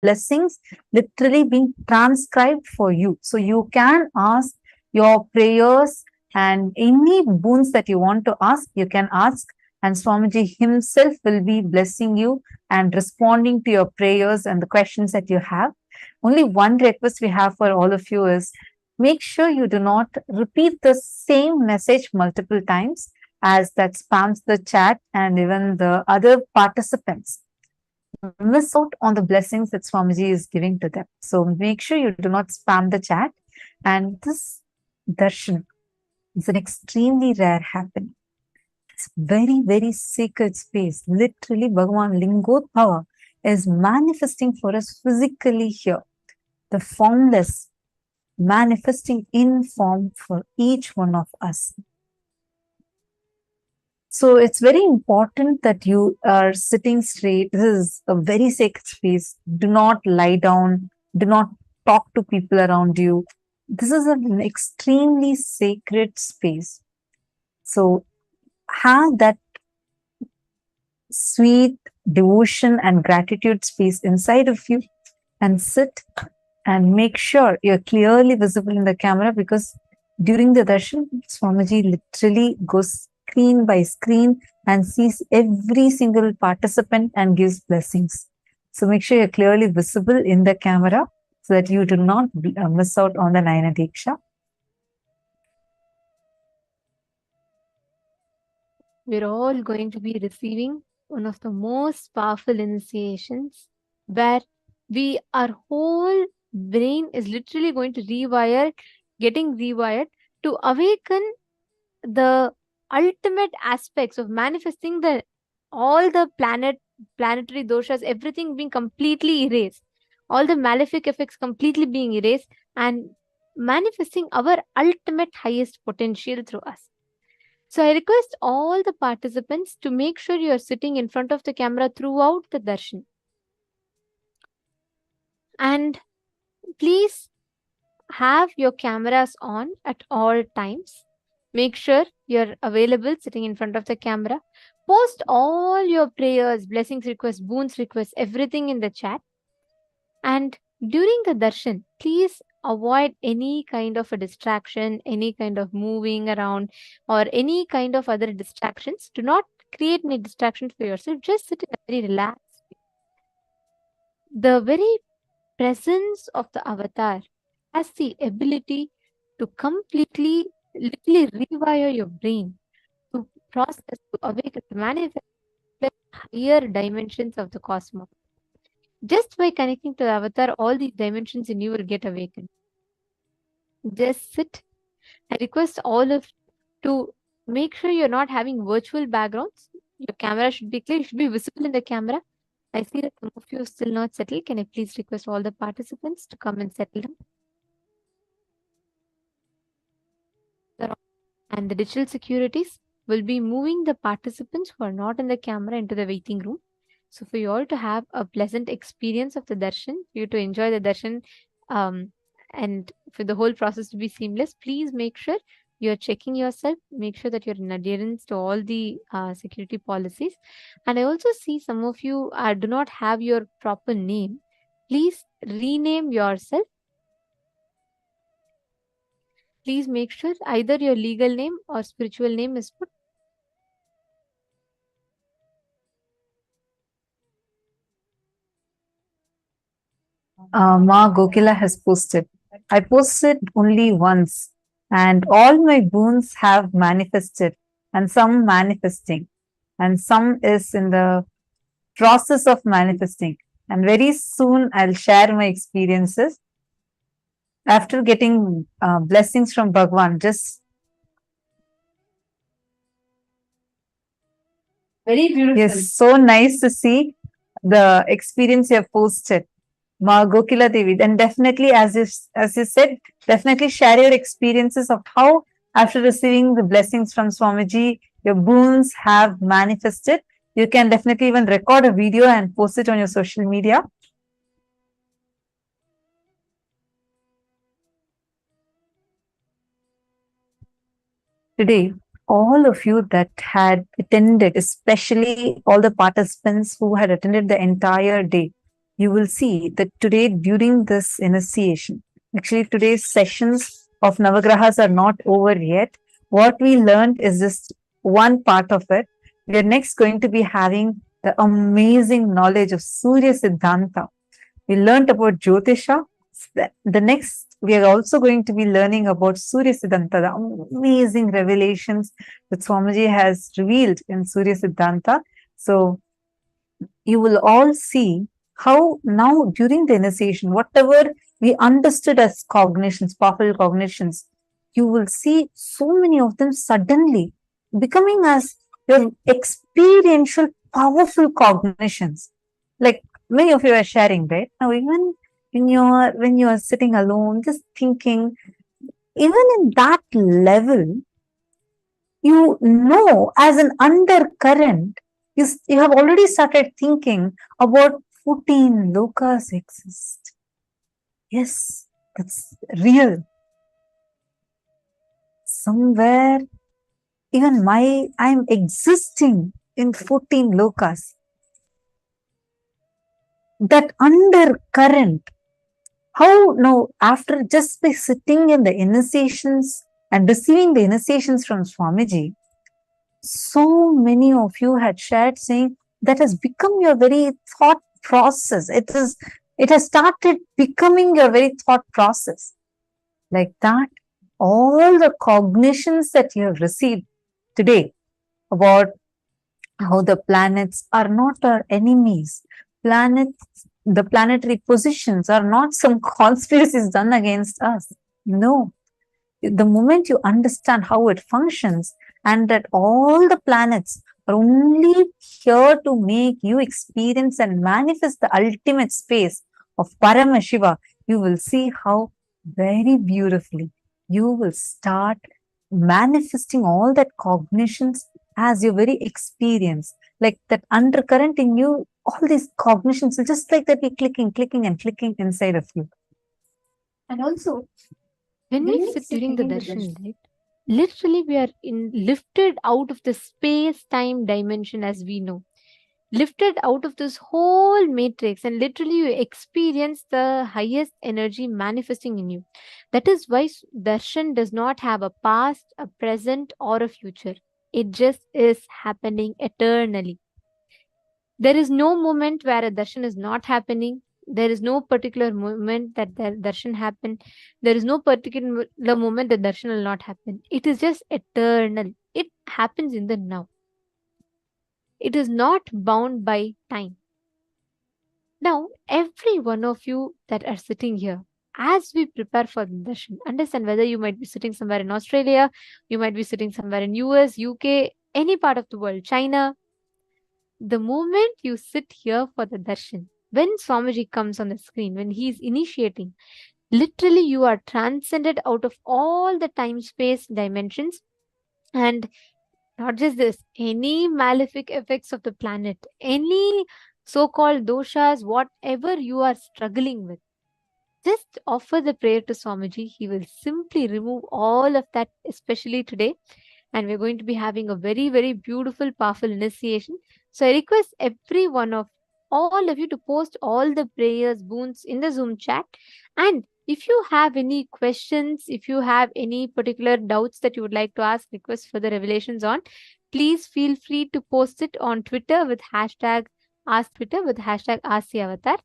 blessings literally being transcribed for you. So you can ask your prayers and any boons that you want to ask, you can ask, and Swamiji himself will be blessing you and responding to your prayers and the questions that you have. Only one request we have for all of you is make sure you do not repeat the same message multiple times, as that spams the chat and even the other participants miss out on the blessings that Swamiji is giving to them. So make sure you do not spam the chat. And this darshan is an extremely rare happening. It's very, very sacred space. Literally, Bhagavan Lingodbhava is manifesting for us physically here. The formless manifesting in form for each one of us. So it's very important that you are sitting straight. This is a very sacred space. Do not lie down. Do not talk to people around you. This is an extremely sacred space. So have that sweet devotion and gratitude space inside of you and sit and make sure you're clearly visible in the camera, because during the darshan, Swamiji literally goes screen by screen and sees every single participant and gives blessings. So make sure you're clearly visible in the camera so that you do not miss out on the Nayana Diksha. We're all going to be receiving one of the most powerful initiations where our whole brain is literally going to getting rewired to awaken the ultimate aspects of manifesting all the planetary doshas, everything being completely erased, all the malefic effects completely being erased, and manifesting our ultimate highest potential through us. So I request all the participants to make sure you are sitting in front of the camera throughout the darshan. And please have your cameras on at all times. Make sure you're available sitting in front of the camera. Post all your prayers, blessings requests, boons requests, everything in the chat. And during the darshan, please avoid any kind of a distraction, any kind of moving around, or any kind of other distractions. Do not create any distractions for yourself. Just sit in a very relaxed. The very presence of the avatar has the ability to completely, literally rewire your brain, to process, to awaken, to manifest the higher dimensions of the cosmos. Just by connecting to the avatar, all these dimensions in you will get awakened. Just sit. I request all of to make sure you're not having virtual backgrounds. Your camera should be clear, you should be visible in the camera. I see that some of you are still not settled. Can I please request all the participants to come and settle down? And the digital securities will be moving the participants who are not in the camera into the waiting room. So for you all to have a pleasant experience of the darshan, for you to enjoy the darshan, and for the whole process to be seamless, please make sure you're checking yourself, make sure that you're in adherence to all the security policies. And I also see some of you do not have your proper name. Please rename yourself. Please make sure either your legal name or spiritual name is put. Ma Gokila has posted. I posted only once, and all my boons have manifested, and some manifesting, and some is in the process of manifesting. And very soon I'll share my experiences after getting blessings from Bhagwan. Just very beautiful. Yes, so nice to see the experience you have posted, Ma Gokila Devi. And definitely, as you said, definitely share your experiences of how, after receiving the blessings from Swamiji, your boons have manifested. You can definitely even record a video and post it on your social media. Today, all of you that had attended, especially all the participants who had attended the entire day, you will see that today during this initiation, actually today's sessions of Navagrahas are not over yet. What we learned is just one part of it. We are next going to be having the amazing knowledge of Surya Siddhanta. We learned about Jyotisha. The next, we are also going to be learning about Surya Siddhanta, the amazing revelations that Swamiji has revealed in Surya Siddhanta. So, you will all see how now during the initiation, whatever we understood as cognitions, powerful cognitions, you will see so many of them suddenly becoming as your experiential, powerful cognitions. Like many of you are sharing, right? Now, even when you are sitting alone, just thinking, even in that level, you know as an undercurrent, you have already started thinking about 14 lokas exist. Yes, that's real. Somewhere, even I'm existing in 14 lokas. That undercurrent, how now, after just by sitting in the initiations and receiving the initiations from Swamiji, so many of you had shared saying that has become your very thought process. It has started becoming your very thought process. Like that, all the cognitions that you have received today about how the planets are not our enemies. The planetary positions are not some conspiracies done against us. No, the moment you understand how it functions and that all the planets are only here to make you experience and manifest the ultimate space of Paramashiva, you will see how very beautifully you will start manifesting all that cognitions as your very experience. Like that undercurrent in you, all these cognitions will just like that be clicking, clicking, and clicking inside of you. And also, When we sit during the darshan, right, literally we are lifted out of the space time dimension as we know, lifted out of this whole matrix, and literally you experience the highest energy manifesting in you. That is why darshan does not have a past, a present, or a future. It just is happening eternally. There is no moment where a darshan is not happening. There is no particular moment that the darshan happened. There is no particular moment that darshan will not happen. It is just eternal. It happens in the now. It is not bound by time. Now, every one of you that are sitting here, as we prepare for the darshan, understand whether you might be sitting somewhere in Australia, you might be sitting somewhere in US, UK, any part of the world, China. The moment you sit here for the darshan, when Swamiji comes on the screen, when he is initiating, literally you are transcended out of all the time space dimensions. And not just this, any malefic effects of the planet, any so called doshas, whatever you are struggling with, just offer the prayer to Swamiji. He will simply remove all of that, especially today. And we're going to be having a very, very beautiful, powerful initiation. So I request every one of all of you to post all the prayers, boons in the Zoom chat. And if you have any questions, if you have any particular doubts that you would like to ask, request for the revelations on, please feel free to post it on Twitter with hashtag Ask Twitter with hashtag Ask the Avatar.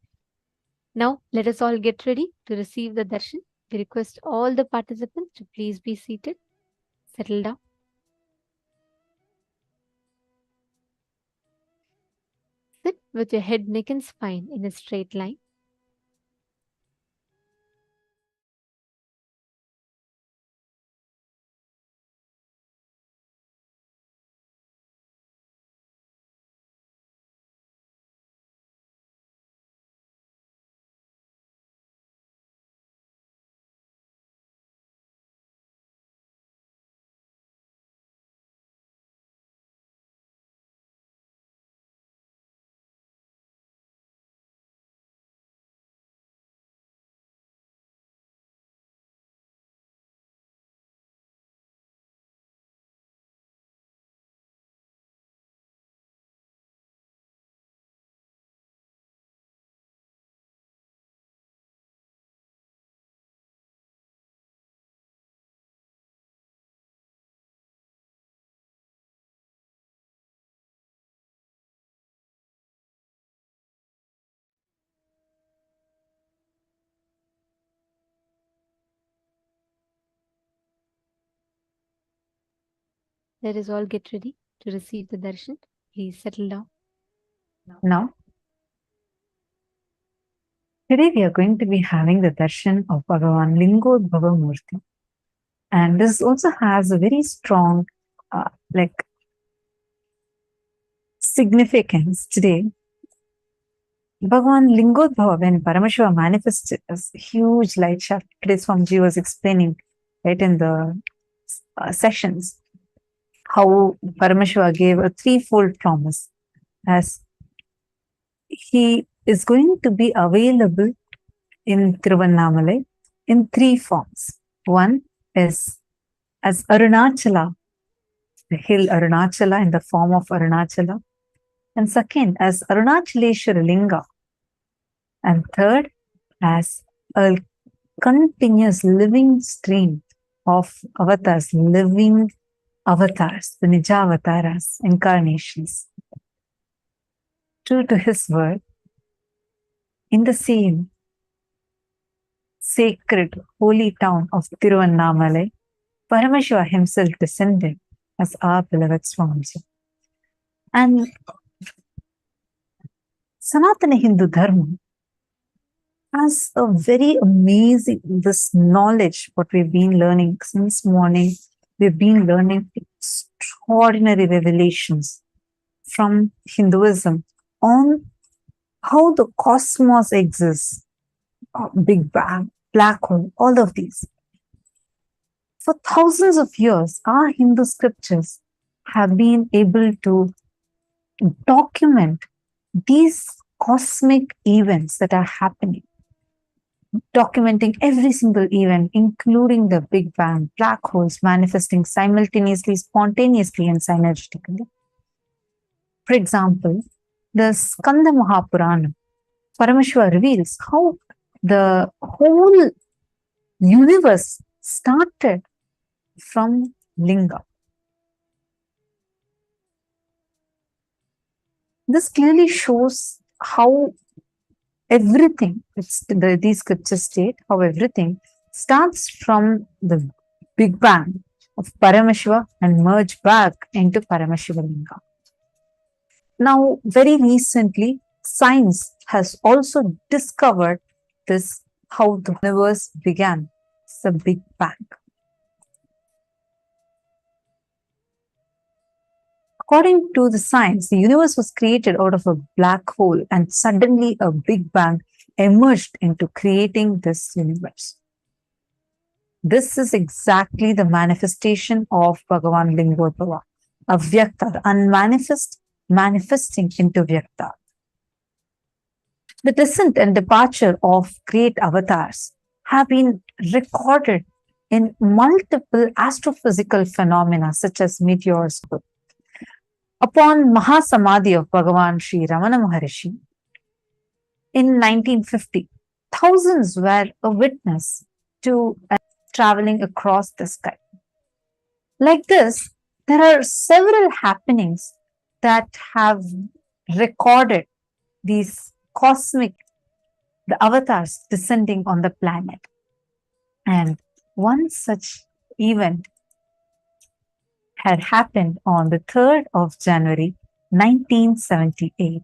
Now, let us all get ready to receive the darshan. We request all the participants to please be seated, settle down. Sit with your head, neck, and spine in a straight line. Let us all get ready to receive the darshan. Please settle down. Now, today we are going to be having the darshan of Bhagavan Lingodbhava Murty. And this also has a very strong like significance today. Bhagavan Lingodbhava, when Paramashiva manifested as a huge light shaft, today Swamiji was explaining right in the sessions how Paramashiva gave a threefold promise as he is going to be available in Tiruvannamalai in three forms. One is as Arunachala, the hill Arunachala in the form of Arunachala. And second, as Arunachaleshwara Linga. And third, as a continuous living stream of avatars, living avatars, the Nijavataras, incarnations. True to his word, in the same sacred holy town of Tiruvannamalai, Paramashiva himself descended as our beloved Swamiji. And Sanatana Hindu Dharma has a very amazing, this knowledge, what we've been learning since morning. We've been learning extraordinary revelations from Hinduism on how the cosmos exists, Big Bang, black hole, all of these. For thousands of years, our Hindu scriptures have been able to document these cosmic events that are happening, documenting every single event, including the Big Bang, black holes manifesting simultaneously, spontaneously, and synergistically. For example, the Skanda Mahapurana, Paramashiva reveals how the whole universe started from Linga. This clearly shows how everything, these scriptures state, how everything starts from the Big Bang of Paramashiva and merge back into Paramashiva Linga. Now, very recently, science has also discovered this, how the universe began, the Big Bang. According to the science, the universe was created out of a black hole and suddenly a Big Bang emerged into creating this universe. This is exactly the manifestation of Bhagavan Lingodbhava, Avyakta, the unmanifest manifesting into Vyakta. The descent and departure of great avatars have been recorded in multiple astrophysical phenomena such as meteors. Upon Mahasamadhi of Bhagavan Sri Ramana Maharishi in 1950, thousands were a witness to traveling across the sky. Like this, there are several happenings that have recorded these cosmic, the avatars descending on the planet. And one such event had happened on the 3rd of January, 1978.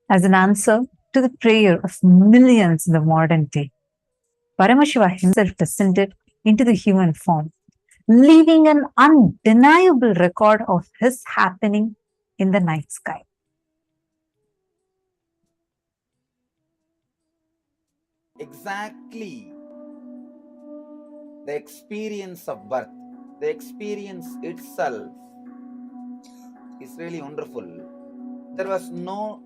As an answer to the prayer of millions in the modern day, Paramashiva himself descended into the human form, leaving an undeniable record of his happening in the night sky. Exactly the experience of birth, the experience itself is really wonderful. There was no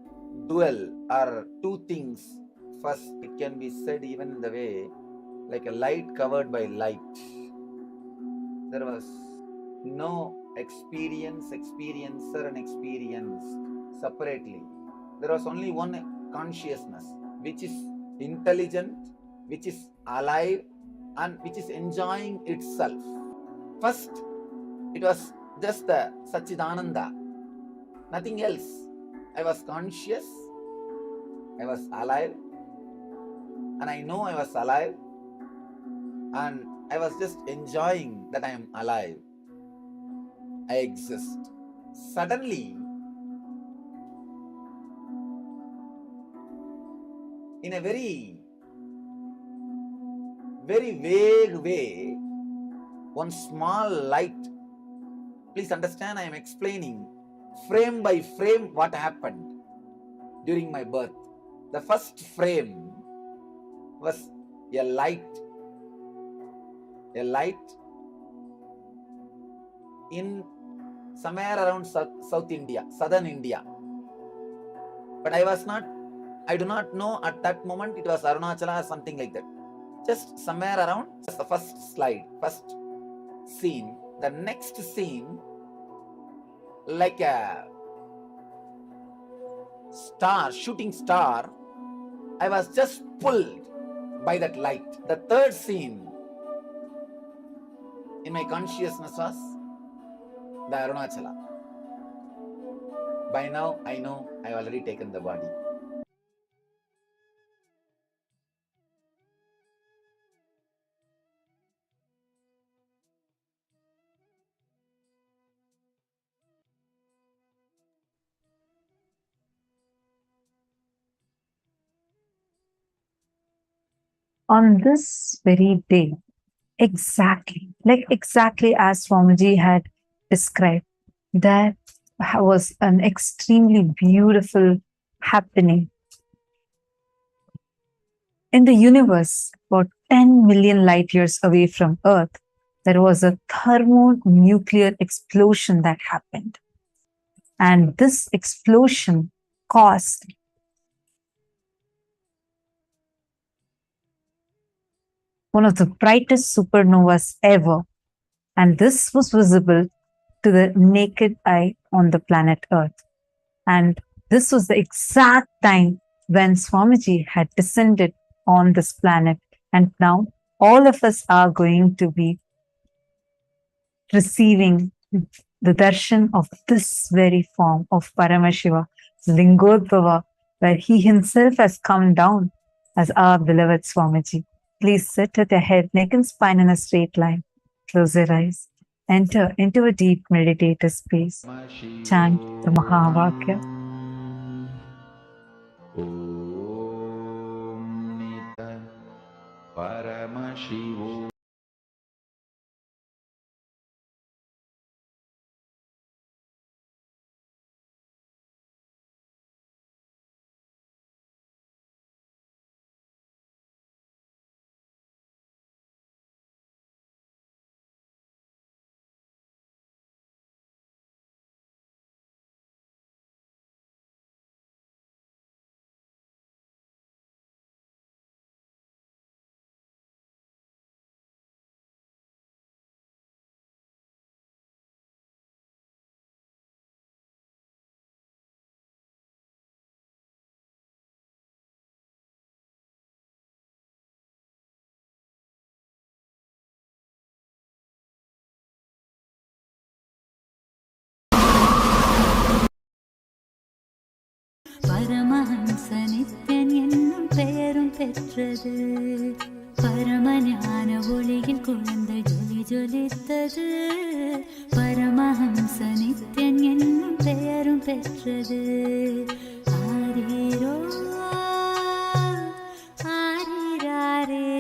dual or two things. First, it can be said even in the way like a light covered by light. There was no experience, experiencer, and experienced separately. There was only one consciousness, which is intelligent, which is alive, and which is enjoying itself. First, it was just the Sachidananda, nothing else. I was conscious, I was alive, and I know I was alive, and I was just enjoying that I am alive. I exist. Suddenly, in a very vague way, one small light, please understand, I am explaining frame by frame what happened during my birth. The first frame was a light in somewhere around South India, southern India. But I do not know at that moment it was Arunachala or something like that. Just somewhere around the first slide, first scene. The next scene, like a star, shooting star, I was just pulled by that light. The third scene in my consciousness was the Arunachala. By now, I know I have already taken the body. On this very day, exactly as Swamiji had described, there was an extremely beautiful happening. In the universe, about 10 million light years away from Earth, there was a thermonuclear explosion that happened. And this explosion caused one of the brightest supernovas ever. And this was visible to the naked eye on the planet Earth. And this was the exact time when Swamiji had descended on this planet. And now all of us are going to be receiving the darshan of this very form of Paramashiva, Lingodbhava, where he himself has come down as our beloved Swamiji. Please sit with your head, neck and spine in a straight line. Close your eyes. Enter into a deep meditative space. Chant the Mahavakya. Paramashivo. Paramahamsa Nithyan என்னும் பெயரும் பெற்றது. பரமஞான ஒளியின் குழந்தை ஜொலி ஜொலித்தது. பரமஹம்ச நித்யன் என்னும் பெயரும் பெற்றது. ஆரீரோ ஆரீராரீராரீரோ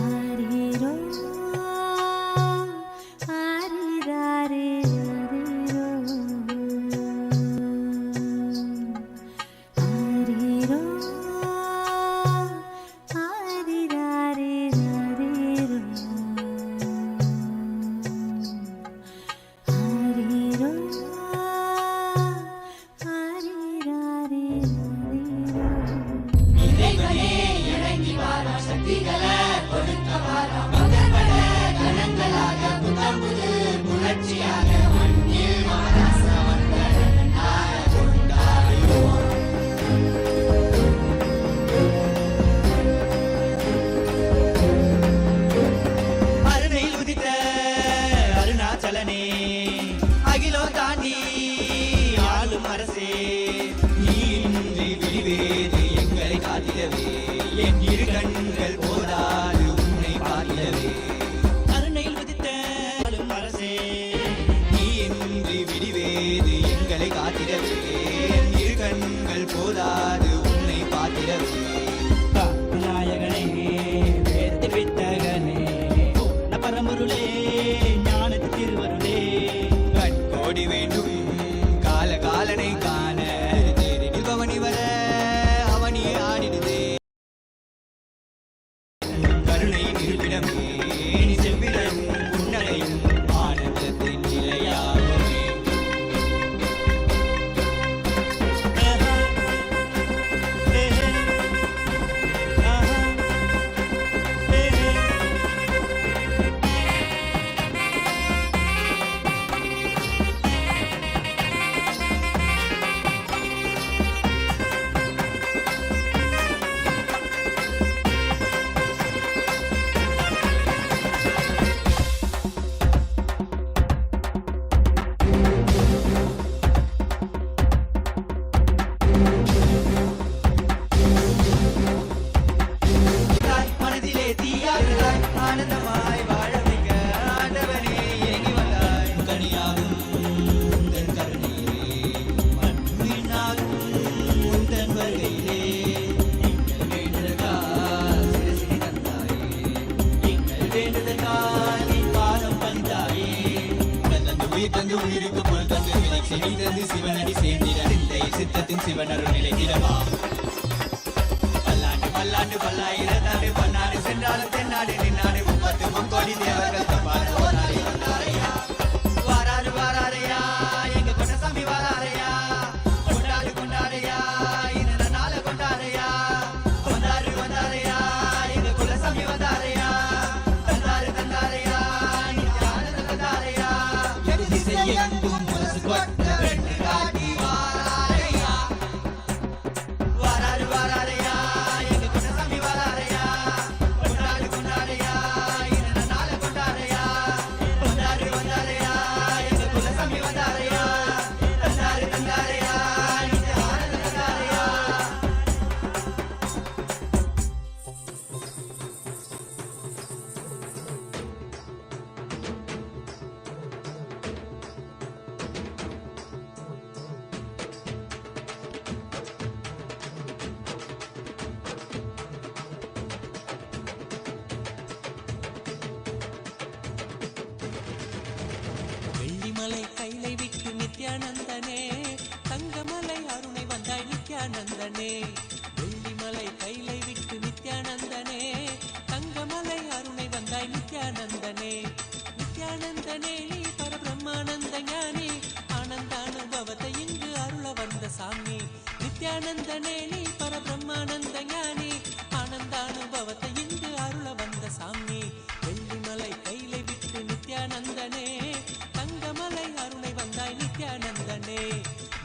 ஆரீரோ நீ இன்றி விடிவேது எங்களை காத்திடவே, இரு கண்கள் போதாது உன்னை பார்த்திடவே. நாயகனே வேதத்தின் வித்தகனே பரமருளே ஞானத்து திருவருளே, கட்கோடி வேண்டும் கால காலனை காண தேடி பவனி வர அவனியே ஆடிடுதே. கருணை இருப்பிடமே செவ்விடம் புன்னகையும் ஆனந்தத்தின் நிலையாகுமே. மனதிலே தீயாகிறாய் ஆனந்தமாய் வாழ வைக்க ஆண்டவனே இறங்கி வந்தாய். கனியாகும் உந்தன் கருணையிலே மண்ணுயினாகும் உந்தன் வருகையிலே, எங்கள் வேண்டுதற்காய் சிரசினை தந்தாயே, எங்கள் வேண்டுதற்காய் நீ பாதம் பணிந்தாயே. உடல் தந்து உயிர் தந்து உயிருக்கு பொருள் தந்து விலக்கி நீ தந்து சிவனடி சேர்ந்திட சிந்தை சித்தத்தின் சிவனருள் நிலைத்திடவா. பல்லாண்டு பல்லாண்டு பல்லாயிரத்தாண்டு பன்னாடு சென்றாலும் தென்னாடு நின்னாடு 30 தேவர்கள் தப்பாடு வந்தாரே வந்தாரையா. வாராரு வாராரையா எங்க கொண்டசாமி வாராரையா, கொண்டாடு கொண்டாரையா இந்த நாள கொண்டாரையா. வந்தாரு வந்தாரையா எங்க குலசாமி வந்தாரையா, தந்தாரு தந்தாரையா நித்யானந்த தந்தாரையா. எது திசையெங்கும் முரசு கொட்ட வெட்டு காட்டி வாராரையா. வாராரு வாராரையா எங்க குலசாமி வாராரையா, கொண்டாடு கொண்டாரையா இந்த நாள கொண்டாரையா. வந்தாரு வந்தாரையா எங்க குலசாமி வந்தாரையா, தந்தாரு தந்தாரையா நித்யானந்த தந்தாரையா. வெள்ளிமலை கைலை விட்டு நித்யானந்தனே, தங்கமலை அருணை வந்தாய் நித்யானந்தனே. வெள்ளிமலை கைலை விட்டு நித்யானந்தனே, தங்கமலை அருணை வந்தாய் நித்யானந்தனே. நித்யானந்தனே நீ பரபிரம்மானந்த ஞானி, ஆனந்தானுபவத்தை இங்கு அருள வந்த சாமி. நித்யானந்தனே நீ பரபிரம்மானந்த ஞானி, ஆனந்தானுபவத்தை இங்கு அருள வந்த சாமி. வெள்ளிமலை கைலை விட்டு நித்யானந்தனே, தங்கமலை அருணை வந்தாய் நித்யானந்தனே.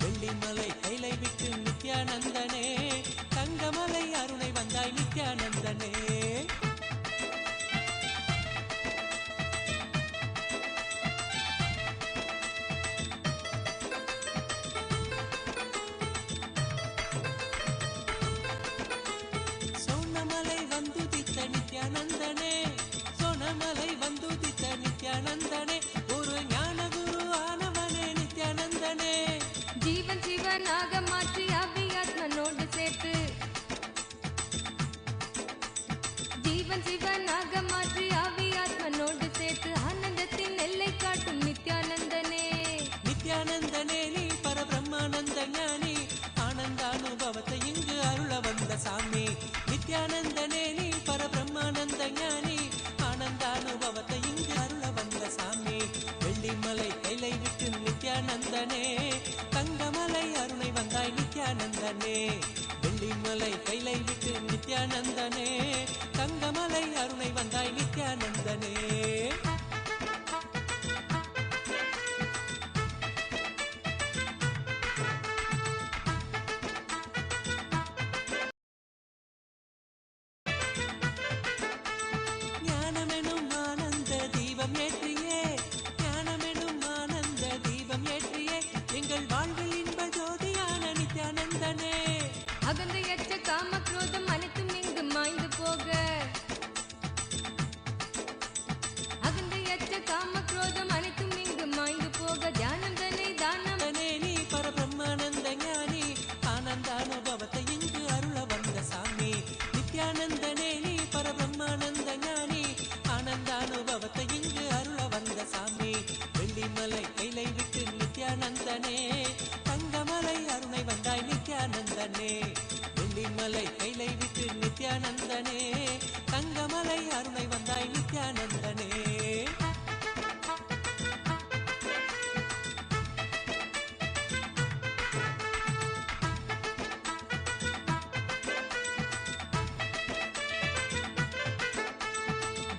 வெள்ளிமலை கைலை விட்டு நித்யானந்தனே, தங்கமலை அருணை வந்தாய் நித்யானந்தனே. சோனமலை வந்துதித்த நித்யானந்தனே, சோனமலை வந்துதித்த நித்யானந்தனே, ஒரு ஞான குரு ஆனவனே நித்யானந்தனே. ஜீவன் சிவனாக மாற்றி அவ்வியாத்மனோடு சேர்த்து, ஜீவன் சிவனாக மாற்றி அவ்வியாத்மனோடு சேர்த்து ஆனந்தத்தின் எல்லை காட்டும் நித்யானந்தனே. நித்யானந்தனே நீ பரபிரம்மானந்த ஞானி, ஆனந்தானுபவத்தை இங்கு அருள வந்த சாமி. நித்யானந்தனே நீ பரபிரம்மானந்த ஞானி, ஆனந்தானுபவத்தை இங்கு அருள வந்த சாமி. வெள்ளிமலை கைலை விட்டு நித்யானந்தனே, தங்கமலை அருணை வந்தாய் நித்யானந்தனே. வெள்ளிமலை கைலை விட்டு நித்யானந்தனே, தங்கமலை அருணை வந்தாய் நித்யானந்தனே. வெள்ளிமலை கைலை விட்டு நித்யானந்தனே தங்கமலை அருணை வந்தாய் நித்யானந்தனே வெள்ளிமலை கைலை விட்டு நித்யானந்தனே தங்கமலை அருணை வந்தாய் நித்யானந்தனே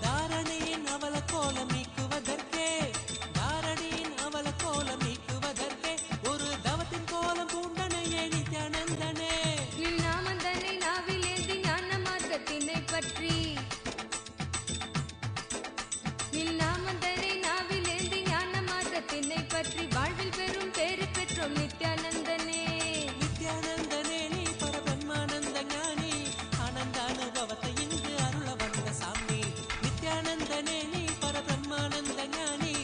தாரணியின் அவல கோலம் நீக்குவதற்கே தாரணியின் அவல கோலம் நீக்குவதற்கே ஒரு தவத்தின் கோலம் பூண்டனையே நித்யானந்தனே நாமந்தனை நாவிலேந்தி ஞான மார்க்கத்தினை பற்றி நாமந்தனை நாவிலேந்தி ஞான மார்க்கத்தினை பற்றி வாழ்வில் பெரும் பேறு பெற்றோம் நித்யானந்தனே நித்யானந்தனே நீ பரபிரம்மானந்த ஞானி ஆனந்த அனுபவத்தை இங்கு அருள வந்த சாமி நித்யானந்தனே நீ பரபிரம்மானந்த ஞானி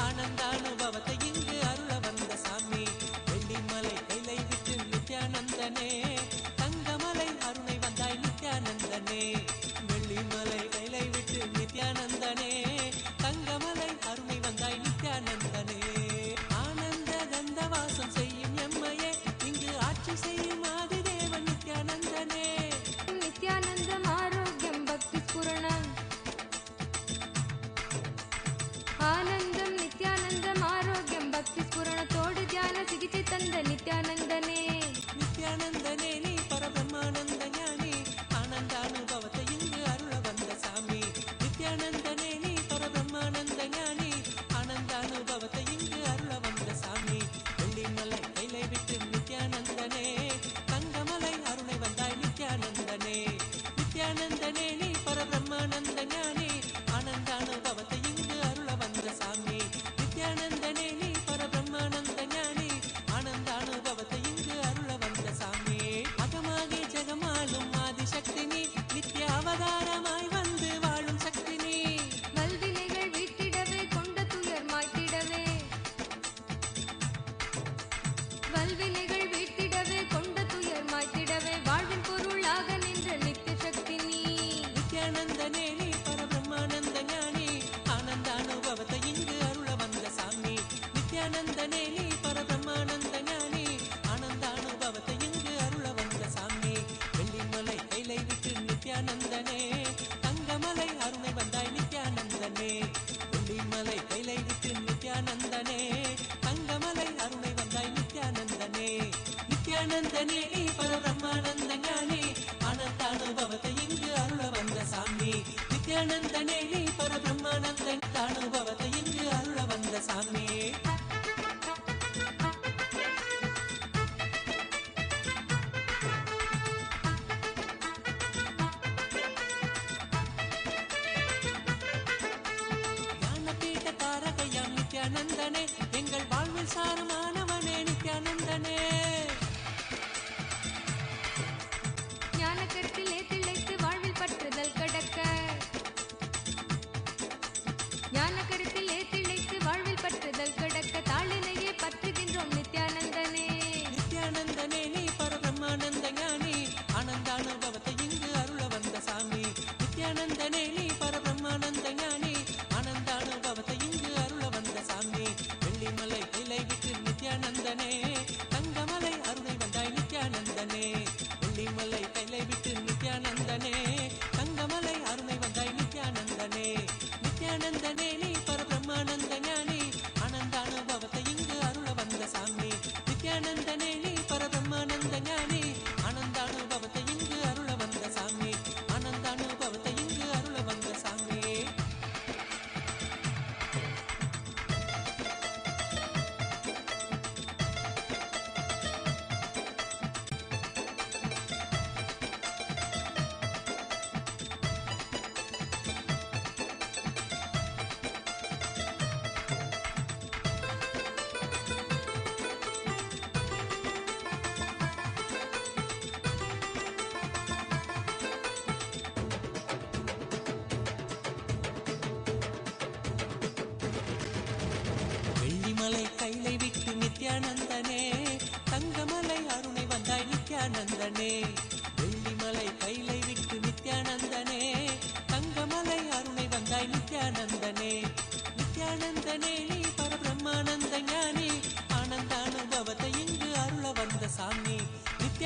ஆனந்த அனுபவத்தை இங்கு அருள வந்த சாமி வெள்ளிமலை கைலை விட்டு நித்யானந்தனே தங்கமலை அருணை வந்தாய் நித்யானந்தனே வெள்ளிமலை கைலை விட்டு நித்யானந்தனே தங்கமலை அருணை வந்தாய் நித்யானந்தனே ஆனந்த கந்தவாசம் செய்யும் எம்மையே இங்கு ஆட்சி செய்யும் ஆதிதேவன் நித்யானந்தனே நித்யானந்தம் ஆரோக்கியம் பக்தி ஸ்புரணம் ஆனந்தம் நித்யானந்தம் ஆரோக்கியம் பக்தி ஸ்புரணத்தோடு தியான சிகிச்சை தந்த நித்யானந்தனே நித்யானந்தனே நீ பரபிரம்மானந்த ஞானி ஆனந்த அனுபவத்தை இங்கு அருள வந்த சாமி நித்யானந்தனே நீ பரபிரம்மானந்த ஞானி ஆனந்த அனுபவத்தை இங்கு அருள வந்த சாமி வெள்ளிமலை கைலை விட்டு நித்யானந்தனே தங்கமலை அருணை வந்தாய் நித்யானந்தனே நித்யானந்தனே நீ பரபிரம்மானந்த ஞானி ஆனந்த அனுபவத்தை இங்கு அருள வந்த சாமி நித்யானந்தனே நீ பரபிரம்மானந்த ஞானி ஆனந்த அனுபவத்தை இங்கு அருள வந்த சாமி அகமாகி ஜெகமாலும் ஆதிசக்தி நீ நித்ய அவதாரமாய் வந்து வாழும் சக்தி நீ வல்வினைகள் வீட்டிடவே கொண்ட துயர் மாய்த்திடவே வல்வினைகள் வீட்டிடவே கொண்ட துயர் மாய்த்திடவே வாழ்வின் பொருளாக நின்ற நித்திய சக்தி நீ நித்யானந்தனே நீ பரபிரம்மானந்த ஞானி ஆனந்த அனுபவத்தை இங்கு அருள வந்த சாமி நித்யானந்தனே நீ பரபிரம்மானந்த ஞானி ஆனந்த அனுபவத்தை இங்கு அருள வந்த சாமி வெள்ளிமலை கைலை விட்டு நித்யானந்தனே தங்கமலை அருணை வந்தாய் நித்யானந்தனே வெள்ளிமலை கைலை விட்டு நித்யானந்தனே தங்கமலை அருணை வந்தாய் நித்யானந்தனே நித்யானந்தனே நீ பரபிரம்மானந்த ஞானி ஆனந்த அனுபவத்தை இங்கு அருள வந்த சாமி நித்யானந்தனே நீ பரபிரம்மானந்த அனுபவத்தை இங்கு அருள வந்த சாமி ஞானபீட தாரகையாம் நித்யானந்தனே எங்கள் வாழ்வில் சாரமானவனே நித்யானந்தனே ஞான கருத்திலே திளைத்து வாழ்வில் பற்றுதல் கடக்க ஞான கருத்திலே திளைத்து வாழ்வில் பற்றுதல் கடக்க தாளினையே பற்றுகின்றோம் நித்யானந்தனே நித்யானந்தனே நீ பரபிரம்மானந்த ஞானி ஆனந்த அனுபவத்தை இங்கு அருள வந்த சாமி நித்யானந்தனே நீ பரபிரம்மானந்த ஞானி ஆனந்த அனுபவத்தை இங்கு அருள வந்த சாமி வெள்ளிமலை கைலை விட்டு நித்யானந்தனே தங்கமலை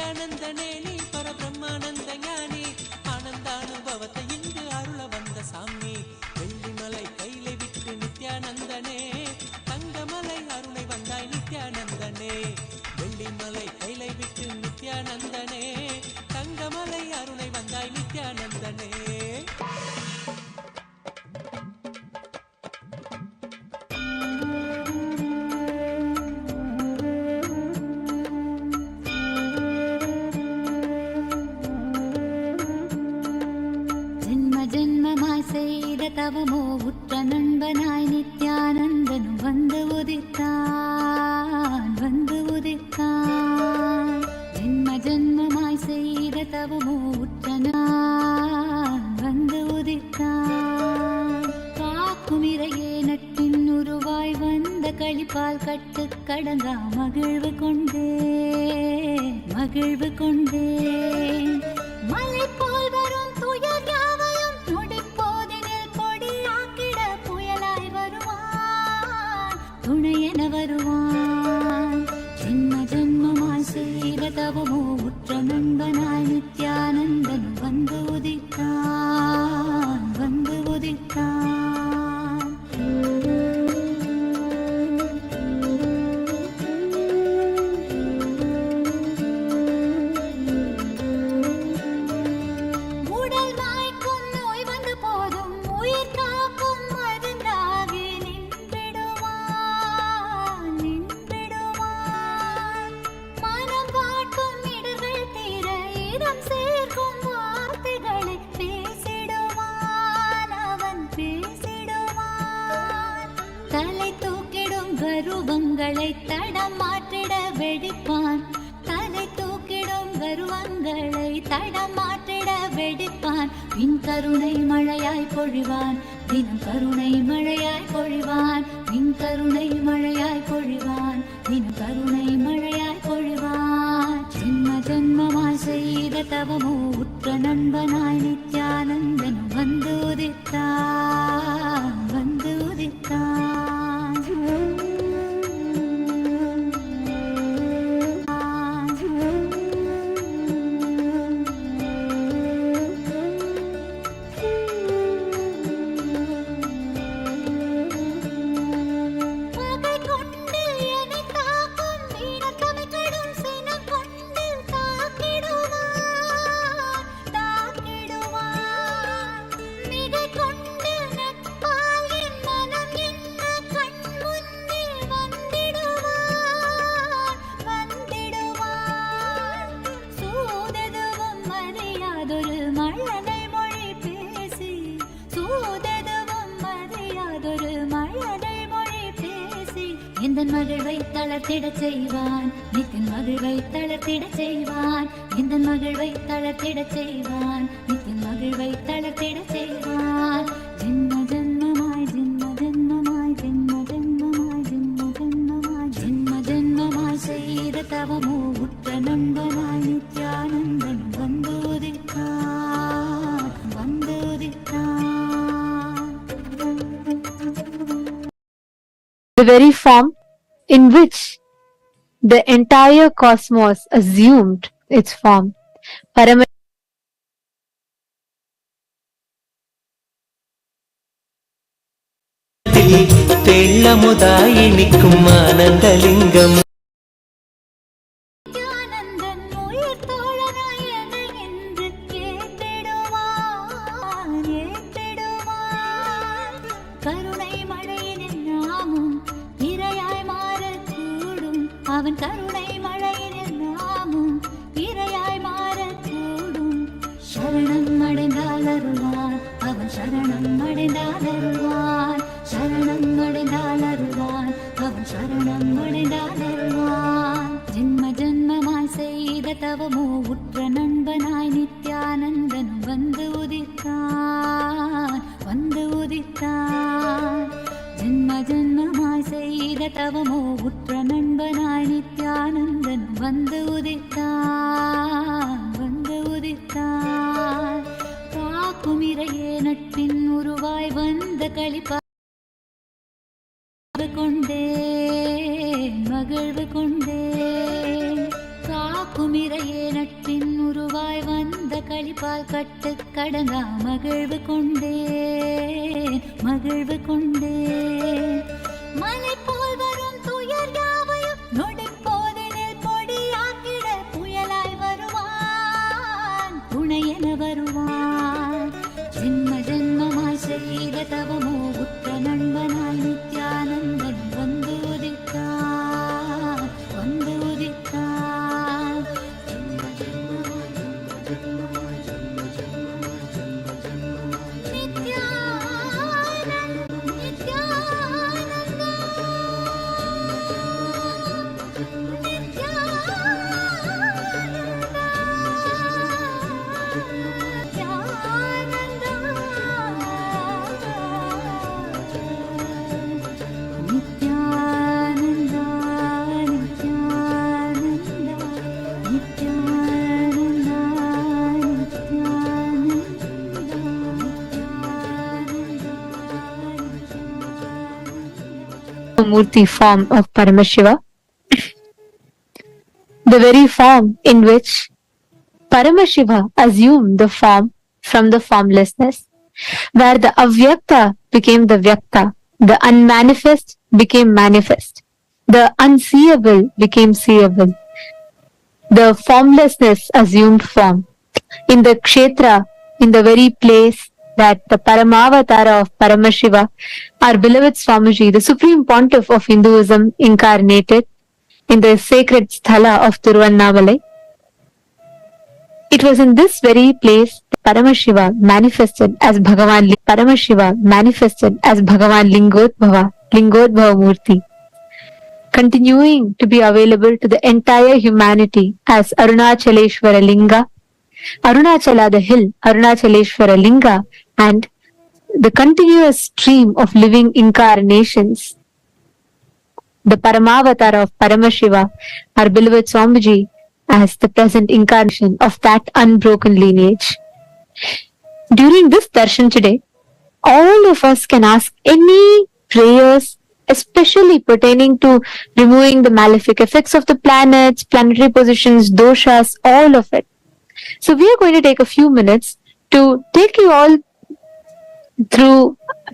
நித்யானந்தனே நீ பரபிரம்மானந்த ஞானி ஆனந்தானுபவத்தை இங்கு அருள வந்த சாமி வெள்ளிமலை கையிலை விட்டு நித்யானந்தனே தங்கமலை அருளை வந்தாய் நித்யானந்தனே வெள்ளிமலை கையிலை விட்டு நித்யானந்தனே தங்கமலை அருளை வந்தாய் நித்யானந்தனே தவமோ உற்ற நண்பனாய் நித்யானந்தனும் வந்து உதித்தான் ஜென்ம ஜென்மமாய் செய்த தவமோ உற்றனான் வந்து உதித்தான் காக்கும் இறையே நட்பின் உருவாய் வந்த களிப்பால் கட்டு கடங்கா மகிழ்வு கொண்டே மலை போல் வரும் துயர் யாவையும் நொடிப்போதினில் பொடியாக்கிட புயலாய் வருவான் துணையென வருவான் ஜென்ம ஜென்மமாய் செய்த தவமோ உற்ற நண்பனாய் நித்யானந்தன் வந்து உதித்தான் கருவங்களை தடம் மாற்றிட வெடிப்பான் பின் கருணை மழையாய் பொழிவான் தினம் கருணை மழையாய் பொழிவான் பின் கருணை மழையாய் பொழிவான் தினம் கருணை மழையாய் பொழிவான் ஜென்ம ஜென்மமாய் செய்த தவமோ உற்ற நண்பனாய் நித்யானந்தன் வந்து உதித்தான் எந்தன் மகிழ்வை தளர்த்திடச் செய்வான் நித்தின் மகிழ்வை தளர்த்திடச் செய்வான் எந்தன் மகிழ்வை தளர்த்திடச் செய்வான் நித்தின் மகிழ்வை தளர்த்திடச் செய்வான் ஜென்ம ஜென்மமாய் செய்த தவமோ உற்ற நண்பனாய் நித்யானந்தன் வந்து உதித்தான் The very form in which the entire cosmos assumed its form. தெள்ளமுதாய் நிற்கும் ஆனந்தலிங்கம் அவன் கருணை மழையினில் நாமும் இரையாய் மாறக்கூடும் சரணம் அடைந்தால் அருள்வான் அவன் சரணம் அடைந்தால் அருள்வான் சரணம் அடைந்தால் அருள்வான் அவன் சரணம் அடைந்தால் அருள்வான் ஜென்ம ஜென்மமாய் செய்த தவமோ உற்ற நண்பனாய் நித்யானந்தன் வந்து உதித்தான் ஜென்ம ஜென்மமாய் செய்த தவமோ உற்ற நண்பனாய் நித்யானந்தன் வந்து உதித்தான் காக்கும் இறையே நட்பின் உருவாய் வந்த களிப்பா மகிழ்வு கொண்டே காக்கும் இறையே தாலிப்பால் கட்டு கடங்கா மகிழ்வு கொண்டே மகிழ்வு கொண்டே மலை போல் வரும் துயர் யாவையும் நொடி போதினில் பொடியாக்கிட புயலாய் வருவான் துணையென வருவான் ஜென்ம ஜென்மமாய் செய்த தவமோ உற்ற நண்பனாய் நித்யானந்தன் வந்து உதித்தான் வந்து உதித்தான் Murti form of Paramashiva, the very form in which Paramashiva assumed the form from the formlessness, where the avyakta became the vyakta, the unmanifest became manifest, the unseeable became seeable, the formlessness assumed form. In the kshetra, in the very place that the Paramavatara of Paramashiva, our beloved Swamiji, the Supreme Pontiff of Hinduism, incarnated in the sacred sthala of Tiruvannamalai. It was in this very place that Paramashiva manifested as Bhagavan Lingodbhava Murti, continuing to be available to the entire humanity as Arunachaleshwara Linga, Arunachala the hill, Arunachaleshwara Linga, and the continuous stream of living incarnations, the Paramavatara of Paramashiva, our beloved Swamiji, as the present incarnation of that unbroken lineage. During this darshan today, all of us can ask any prayers, especially pertaining to removing the malefic effects of the planets, planetary positions, doshas, all of it. So we are going to take a few minutes to take you all through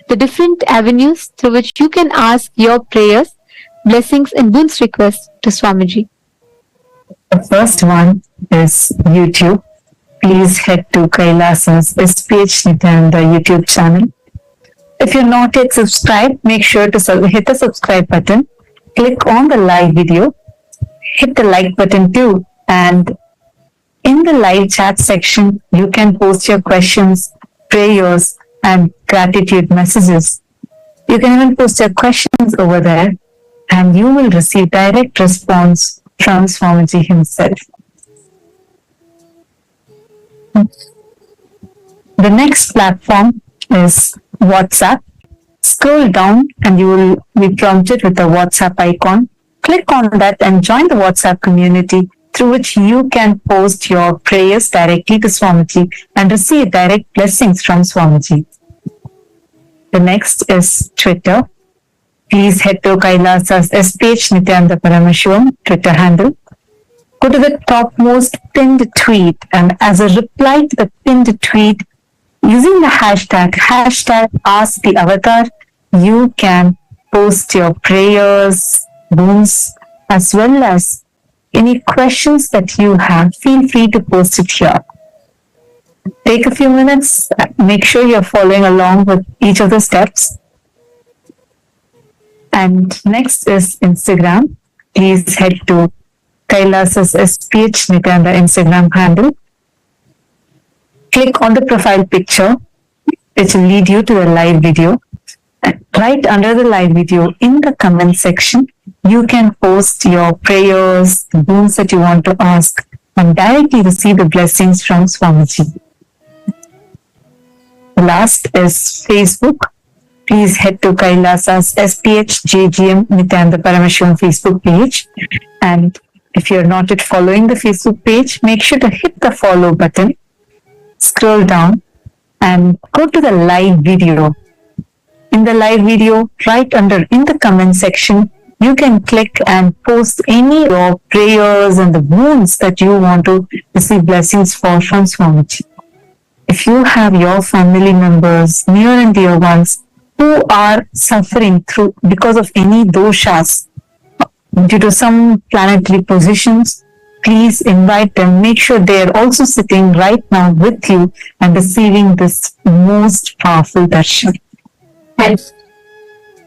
the different avenues through which you can ask your prayers, blessings and boons requests to Swamiji. The first one is YouTube. Please head to Kailasa's SPH Nityananda YouTube channel. If you're not yet subscribed, make sure to hit the subscribe button, click on the live video, hit the like button too, and in the live chat section, you can post your questions, prayers, and gratitude messages. You can even post your questions over there, and you will receive direct response from Swamiji himself. The next platform is WhatsApp. Scroll down and you will be prompted with the WhatsApp icon. Click on that and join the WhatsApp community through which you can post your prayers directly to Swamiji and receive direct blessings from Swamiji. The next is Twitter. Please head to Kailasa's SPH Nityananda Paramashivam Twitter handle. Go to the topmost pinned tweet, and as a reply to the pinned tweet, using the hashtag #AskTheAvatar, you can post your prayers, boons, as well as any questions that you have. Feel free to post it here. Take a few minutes, make sure you're following along with each of the steps. And next is Instagram. Please head to Kailasa's SPH Nityananda Instagram handle. Click on the profile picture, which will lead you to the live video. And right under the live video, in the comment section, you can post your prayers, the boons that you want to ask, and directly receive the blessings from Swamiji. The last is Facebook. Please head to Kailasa's SPH JGM Nityananda Paramashivam Facebook page. And if you're not yet following the Facebook page, make sure to hit the follow button, scroll down, and go to the live video. In the live video, right under in the comment section, you can click and post any of your prayers and the boons that you want to receive blessings for from Swamiji. if you have your family members, near and dear ones, who are suffering through because of any doshas due to some planetary positions, please invite them. Make sure they are also sitting right now with you and receiving this most powerful darshan. And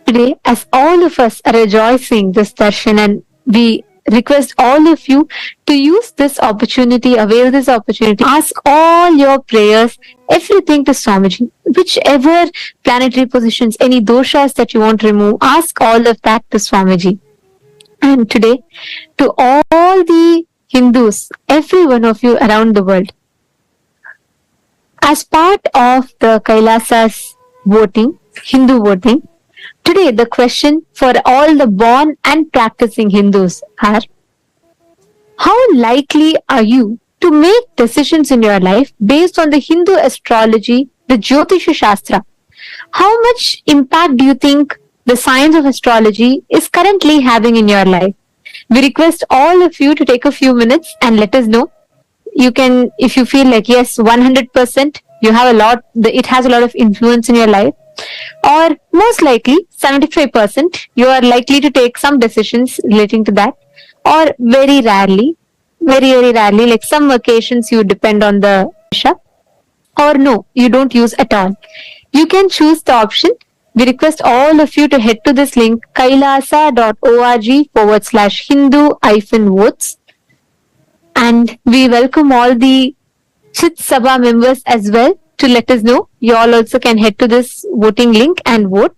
today, as all of us are rejoicing this darshan, and we request all of you to use this opportunity, avail this opportunity, ask all your prayers, everything to Swamiji, whichever planetary positions, any doshas that you want to remove, ask all of that to Swamiji. And today, to all the Hindus, every one of you around the world, as part of the Kailasa's voting, Hindu voting, today the question for all the born and practicing Hindus are: how likely are you to make decisions in your life based on the Hindu astrology, the Jyotisha Shastra? How much impact do you think the science of astrology is currently having in your life? We request all of you to take a few minutes and let us know. You can, if you feel like yes, 100%, you have a lot, it has a lot of influence in your life, or most likely 75%, you are likely to take some decisions relating to that, or very rarely, very rarely, like some occasions you depend on the Isha, or no, you don't use at all. You can choose the option. We request all of you to head to this link, kailasa.org/Hindu-votes. And we welcome all the Chit Sabha members as well to let us know. You all also can head to this voting link and vote.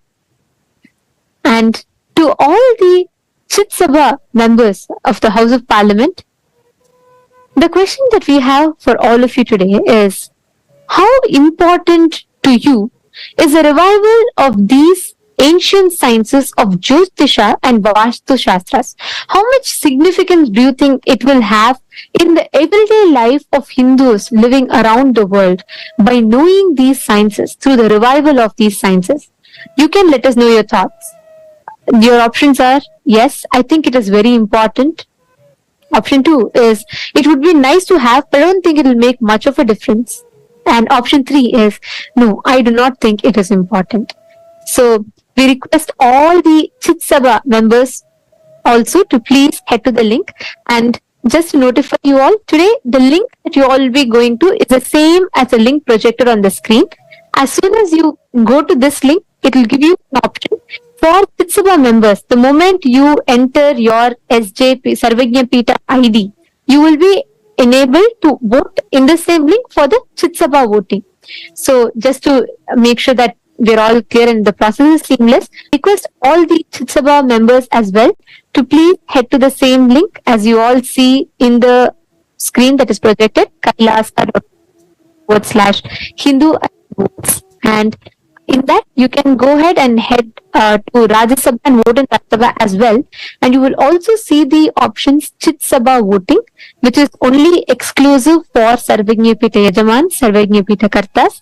And to all the Chit Sabha members of the House of Parliament, the question that we have for all of you today is: how important to you is the revival of these ancient sciences of Jyotisha and Vastu Shastras? How much significance do you think it will have in the everyday life of Hindus living around the world by knowing these sciences, through the revival of these sciences? You can let us know your thoughts. Your options are: yes, I think it is very important. Option 2 is: it would be nice to have, but I don't think it will make much of a difference. And option 3 is: no, I do not think it is important. So we request all the Chit Sabha members also to please head to the link. And just to notify you all, today the link that you all will be going to is the same as the link projected on the screen. As soon as you go to this link, it will give you an option for Chit Sabha members. The moment you enter your SJP Sarvagya Pita ID, you will be enabled to vote in the same link for the Chit Sabha voting. So just to make sure that we're all clear and the process is seamless, request all the Chit Sabha members as well to please head to the same link as you all see in the screen that is projected, kailasa.org/Hindu. And in that, you can go ahead and head to Rajya Sabha and vote in Rajya Sabha as well. And you will also see the options Chit Sabha voting, which is only exclusive for Sarvagya Pita Yajaman, Sarvagya Pita Kartas.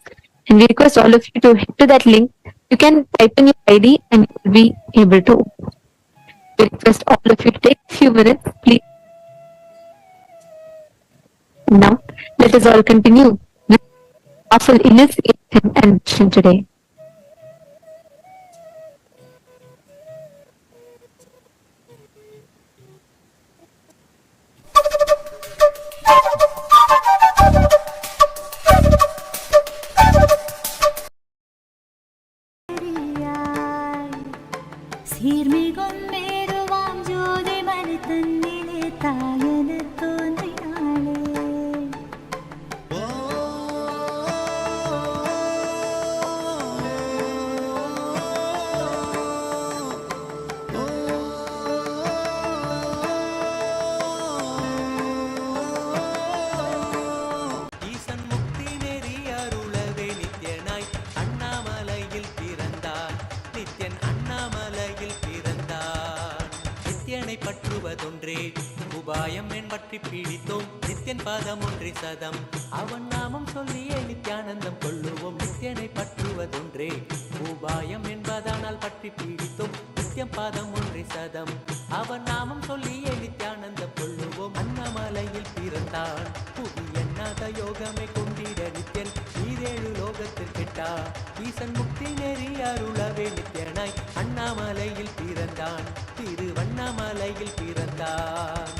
And we request all of you to head to that link. You can type in your ID and you will be able to. We request all of you to take a few minutes, please. Now, let us all continue with powerful initiation and mission today. സീർമികൊന്നേരുവാം ജ്യോതി മണി തന്നിലെ തായന തോന്നിയാളേ ஈசன் முக்தி நெறி அருளவே நித்யனாய் அண்ணாமலையில் பிறந்தார். நித்யன் அண்ணாமலையில் பிறந்தார். நித்யனை பற்றுவதொன்றே உபாயம் என் பற்றி பிடித்தோம். நித்யன் பாதம் ஒன்றே சதம், அவன் நாமம் சொல்லியே நித்யானந்தம் கொள்ளுவோம். நித்யனை பற்றுவதொன்றே உபாயம் என்பதானால் பற்றி பிடித்தோம். நித்யம் பாதம் ஒன்றே சதம், அவன் நாமம் சொல்லியே நித்யானந்தம் கொள்ளுவோம். அண்ணாமலையில் பிறந்தான் புவி எண்ணாத யோகமே கொண்டிட நித்யன். ஈரேழு லோகத்திற்கிட்டா ஈசன் முக்தி நெறி அருளவே நித்யனாய் அண்ணாமலையில் பிறந்தான் திருவண்ணாமலையில் பிறந்தான்.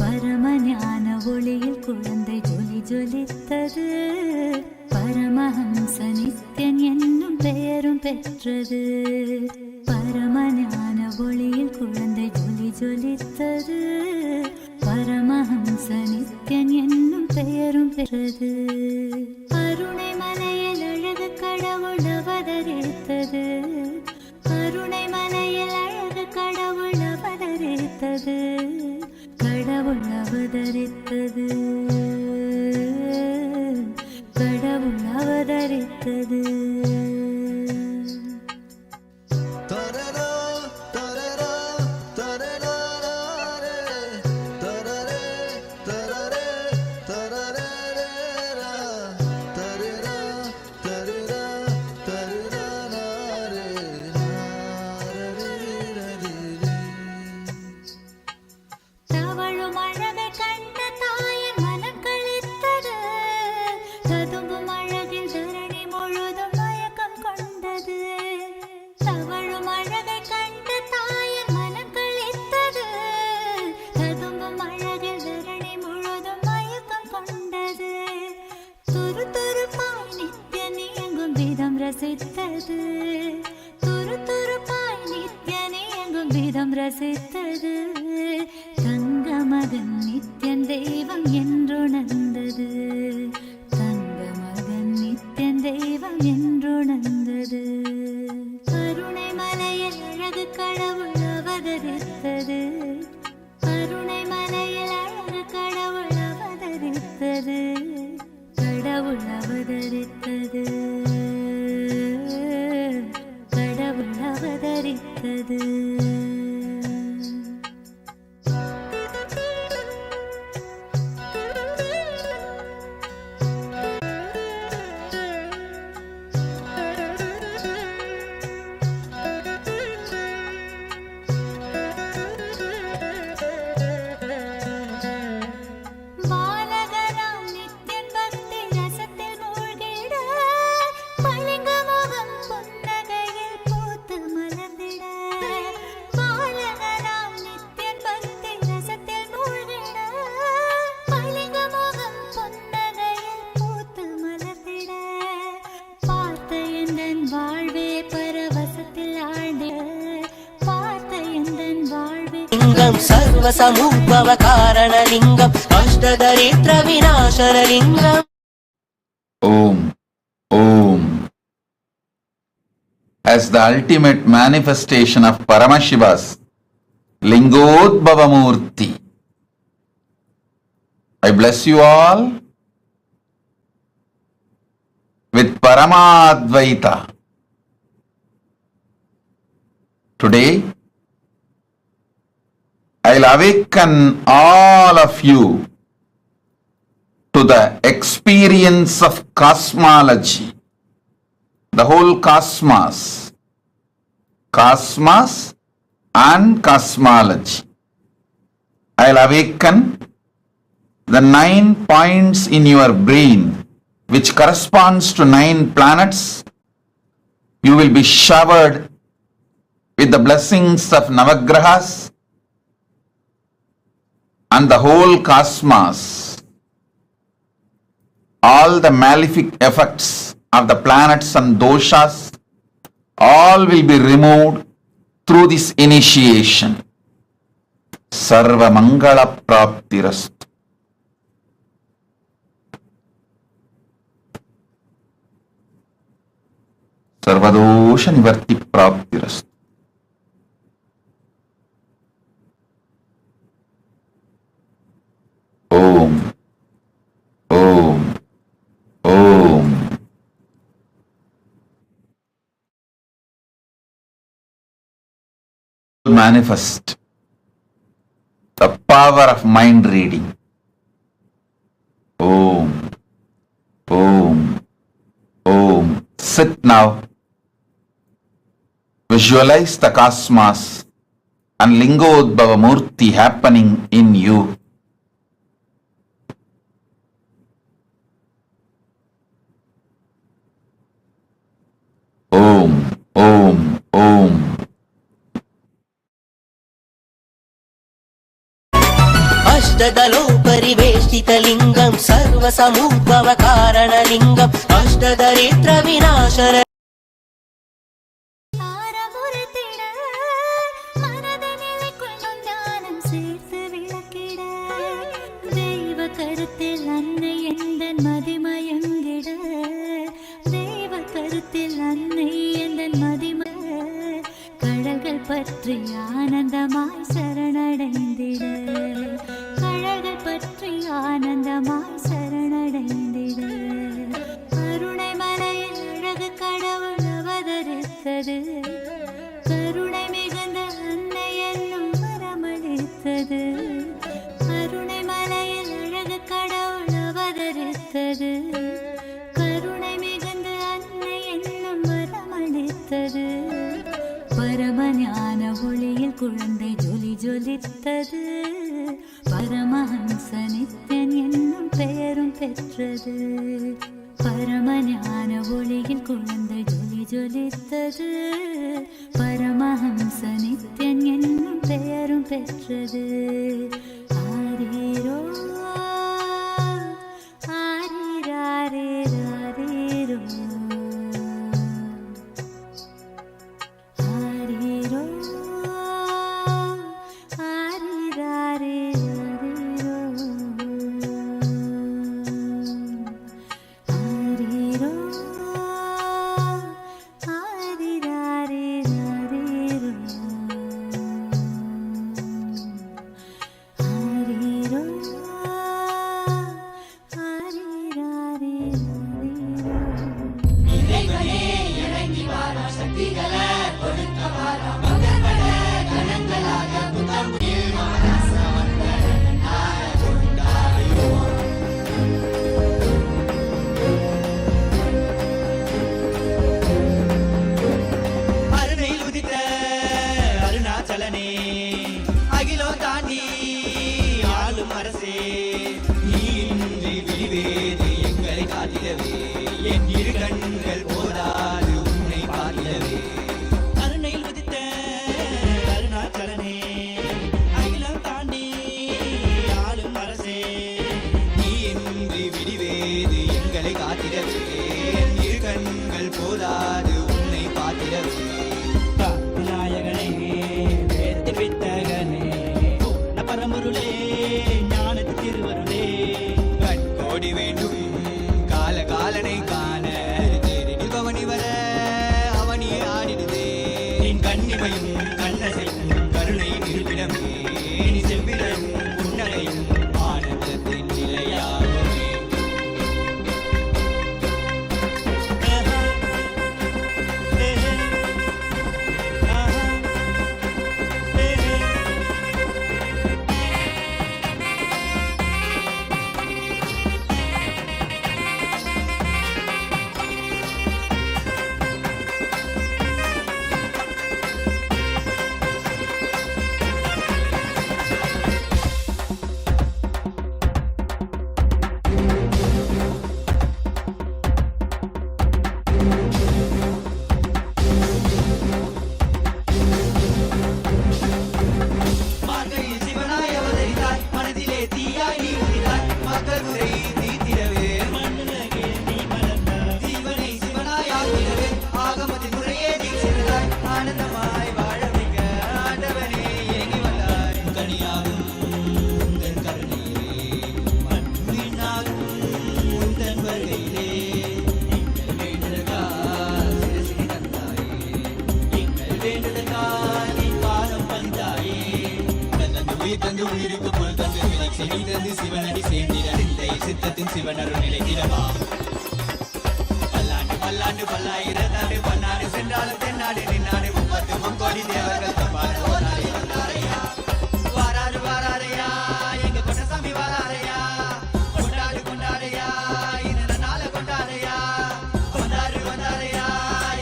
பரமஞான ஒளியில் குழந்தை ஜொலி ஜொலித்தது. பரமஹம்ச நித்யன் என்னும் பெயரும் பெற்றது. பரமஞான ஒளியில் குழந்தை ஜொலி ஜொலித்தது. பரமஹம்ச நித்யன் என்னும் பெயரும் பெற்றது. கருணை மலையில் அழகு கடவுள் அவதரித்தது. கருணை மலையில் அழகு கடவுள் அவதரித்தது. கடவுள் அவதரித்தது. கடவுள் அவதரித்தது. துருதுருப்பாய் நித்யனே எங்கும் விதம் ரசித்தது. தங்க மகன் நித்யன் தெய்வம் என்றுணர்ந்தது. தங்க மகன் நித்யன் தெய்வம் என்றுணர்ந்தது. கருணை மலையில் அழகு கடவுள் அவதரித்தது. கருணை மலையில் அழகு கடவுள் அவதரித்தது. கடவுள் அவதரித்தது. கடவுள் அவதரித்தது. सर्वसमुद्भव कारणलिङ्गम् अष्टदरिद्र विनाशनलिङ्गम्. Om. Om. As the ultimate manifestation of Paramashiva's Lingodbhava Murty, I bless you all with Paramadvaita. Today, I'll awaken all of you to the experience of cosmology, the whole cosmos and cosmology. I'll awaken the 9 points in your brain which corresponds to 9 planets. You will be showered with the blessings of Navagrahas and the whole cosmos. All the malefic effects of the planets and doshas, all will be removed through this initiation. Sarva Mangala Praptirastu. सर्वदोष निवर्ति प्राप्तिरस्तु। Om Om Om. Manifest the power of mind reading. Om Om Om. Sit now. Visualize the cosmos and Lingodbhava Murty happening in you. Om Om Om. अष्टदलो परिवेष्टितलिङ्गं सर्वसमुद्भवकारणलिङ्गम् अष्टदरिद्रविनाशन ஆரமுறுத்திட மனதனிலைக்குள் ஞானம் சேர்த்து விளக்கிட தெய்வ கருத்தில் அன்னை எந்தன் மதிமயங்கிட தெய்வ கருத்தில் அன்னை எந்தன் கடல்கள் பற்றி ஆனந்தமாய் சரணடைந்திட கடல்கள் பற்றி ஆனந்தமாய் சரணடைந்திட கருணை மலையில் அழகு கடவுள் அவதரித்தது கருணை மிகுந்த அன்னை என்னும் வரமளித்தது கருணை மலையில் அழகு கடவுள் அவதரித்தது கருணை மிகுந்த அன்னை என்னும் வரமளித்தது பரமஞான ஒளியில் குழந்தை ஜொலி ஜொலித்தது பரமஹம்ச நித்யன் என்னும் பெயரும் பெற்றது பரமஞான ஒளியில் குழந்தை ஜொலி ஜொலித்தது பரமஹம்ச நித்யன் என்னும் பெயரும் பெற்றது ஆரீரோ ஆரீராரீராரீரோ தந்து உயிருக்கு பொருள் தந்து செவி தந்து சிவனடி சேர்ந்திட சிந்தையில் சித்தத்தின் சிவனருள் நிலைத்திடவா பல்லாண்டு பல்லாண்டு பல்லாயிரத்தாண்டு பன்னாடு சென்றாலும் தென்னாடு நின்னாடு 30 தேவர்கள் தப்பாடு ஓராடி வந்தாரையா வாராரு வாராரையா எங்க கொண்டசாமி வாராரையா கொண்டாடு கொண்டாடையா இந்த நாள கொண்டாடையா வந்தாரு வந்தாரையா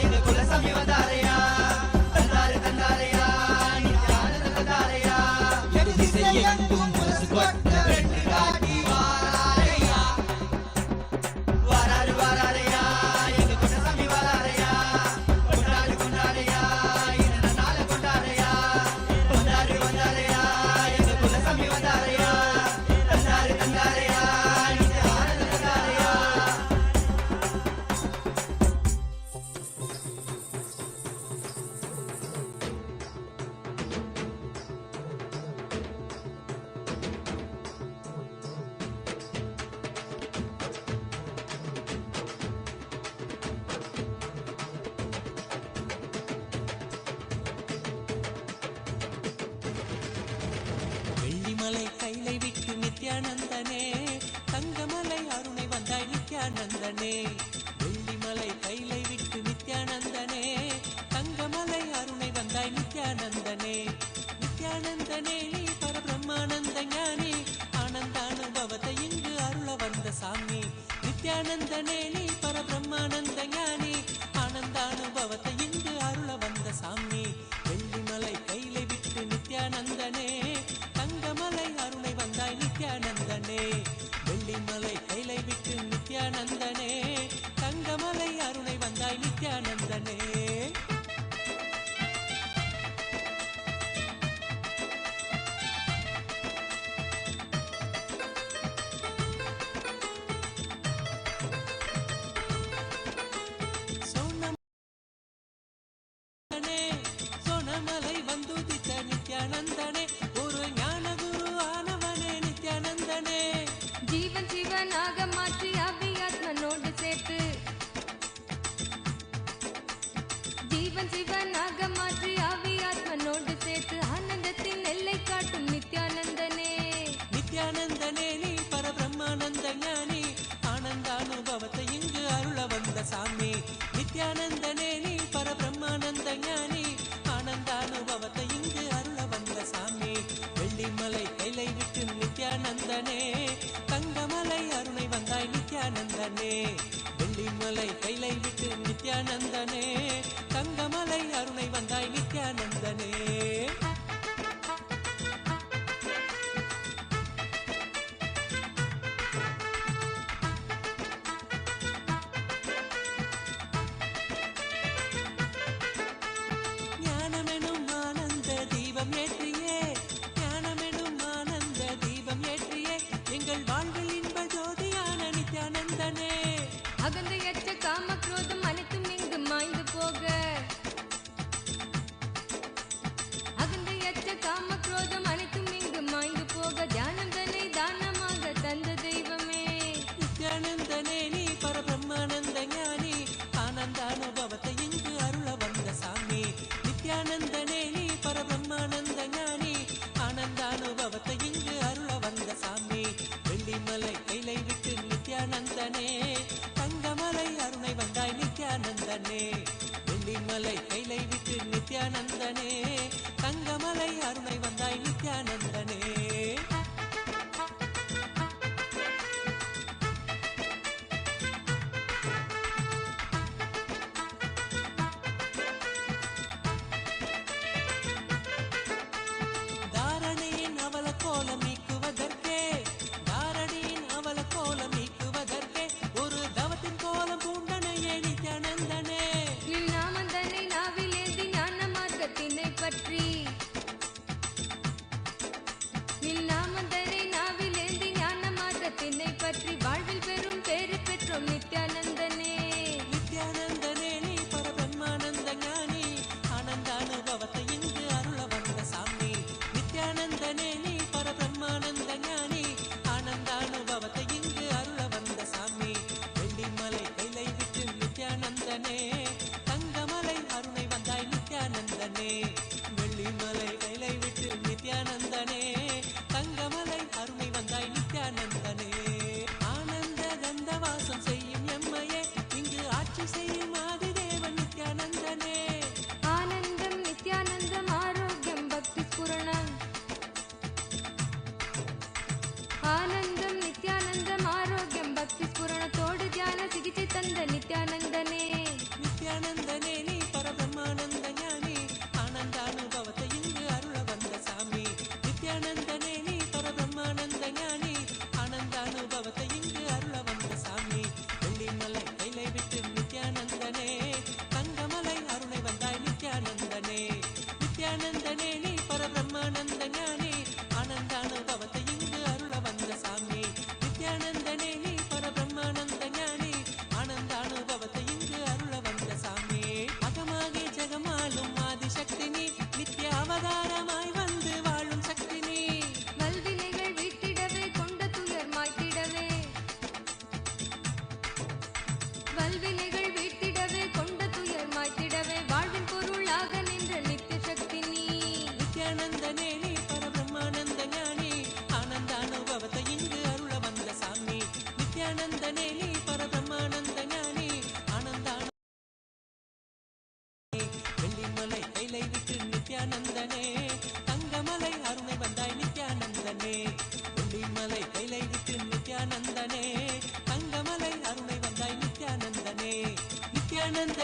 எங்க குலசாமி வந்தாரையா தந்தாரு தந்தாரையா நித்யானந்த தந்தாரையா எது திசையெங்கும் முரசு கொட்ட வெட்டு காட்டி வாராரையா வாராரு வாராரையா எங்க கொண்டசாமி வாராரையா கொண்டாடு கொண்டாடையா இந்த நாள கொண்டாடையா வந்தாரு வந்தாரையா எங்க குலசாமி வந்தாரையா தந்தாரு தந்தாரையா நித்யானந்த தந்தாரையா வெள்ளிமலை கைலை விட்டு நித்யானந்தனே தங்கமலை அருணை வந்தாய் நித்யானந்தனே வெள்ளிமலை கைலை விட்டு நித்யானந்தனே தங்கமலை அருணை வந்தாய் நித்யானந்தனே நித்யானந்தனே நீ பரபிரம்மானந்த ஞானி ஆனந்தானுபவத்தை இங்கு அருள வந்த சாமி நித்யானந்தனே நீ பரபிரம்மானந்த ஞானி ஆனந்தானுபவத்தை இங்கு அருள வந்த சாமி வெள்ளிமலை கைலை விட்டு நித்யானந்தனே தங்கமலை அருணை வந்தாய் நித்யானந்தனே வெள்ளிமலை கைலை விட்டு நித்யானந்தனே தங்கமலை அருணை வந்தாய் நித்யானந்தனே சோனமலை வந்துதித்த நித்யானந்தனே ஒரு ஞான குரு ஆனவனே நித்யானந்தனே ஜீவன் சிவனாக மாற்றி அபியாத்மனோடு சேர்த்து ஜீவன் சிவனாக மாற்றி அபியாத்மனோடு சேர்த்து ஆனந்தத்தின் எல்லை காட்டும் நித்யானந்தனே நித்யானந்தனே நீ பரபிரம்மானந்த ஞானி ஆனந்தானுபவத்தை இங்கு அருள வந்த சாமி நித்யானந்தனே நீ பரபிரம்மானந்த ஞானி ஆனந்தானுபவத்தை இங்கு அருள வந்த சாமி வெள்ளிமலை கைலை விட்டு நித்யானந்தனே தங்கமலை அருணை வந்தாய் நித்யானந்தனே வெள்ளிமலை கைலை விட்டு நித்யானந்தனே தங்கமலை அருணை வந்தாய் நித்யானந்தனே ஞானமெனும் ஆனந்த தீபம் ஏற்றியே ஞானமெனும் ஆனந்த தீபம் ஏற்றியே எங்கள் வாழ்வில் இன்ப ஜோதியான நித்யானந்தனே அகந்தையற்ற காம குரோதம் அனைத்தும் இங்கு மாய்ந்து போ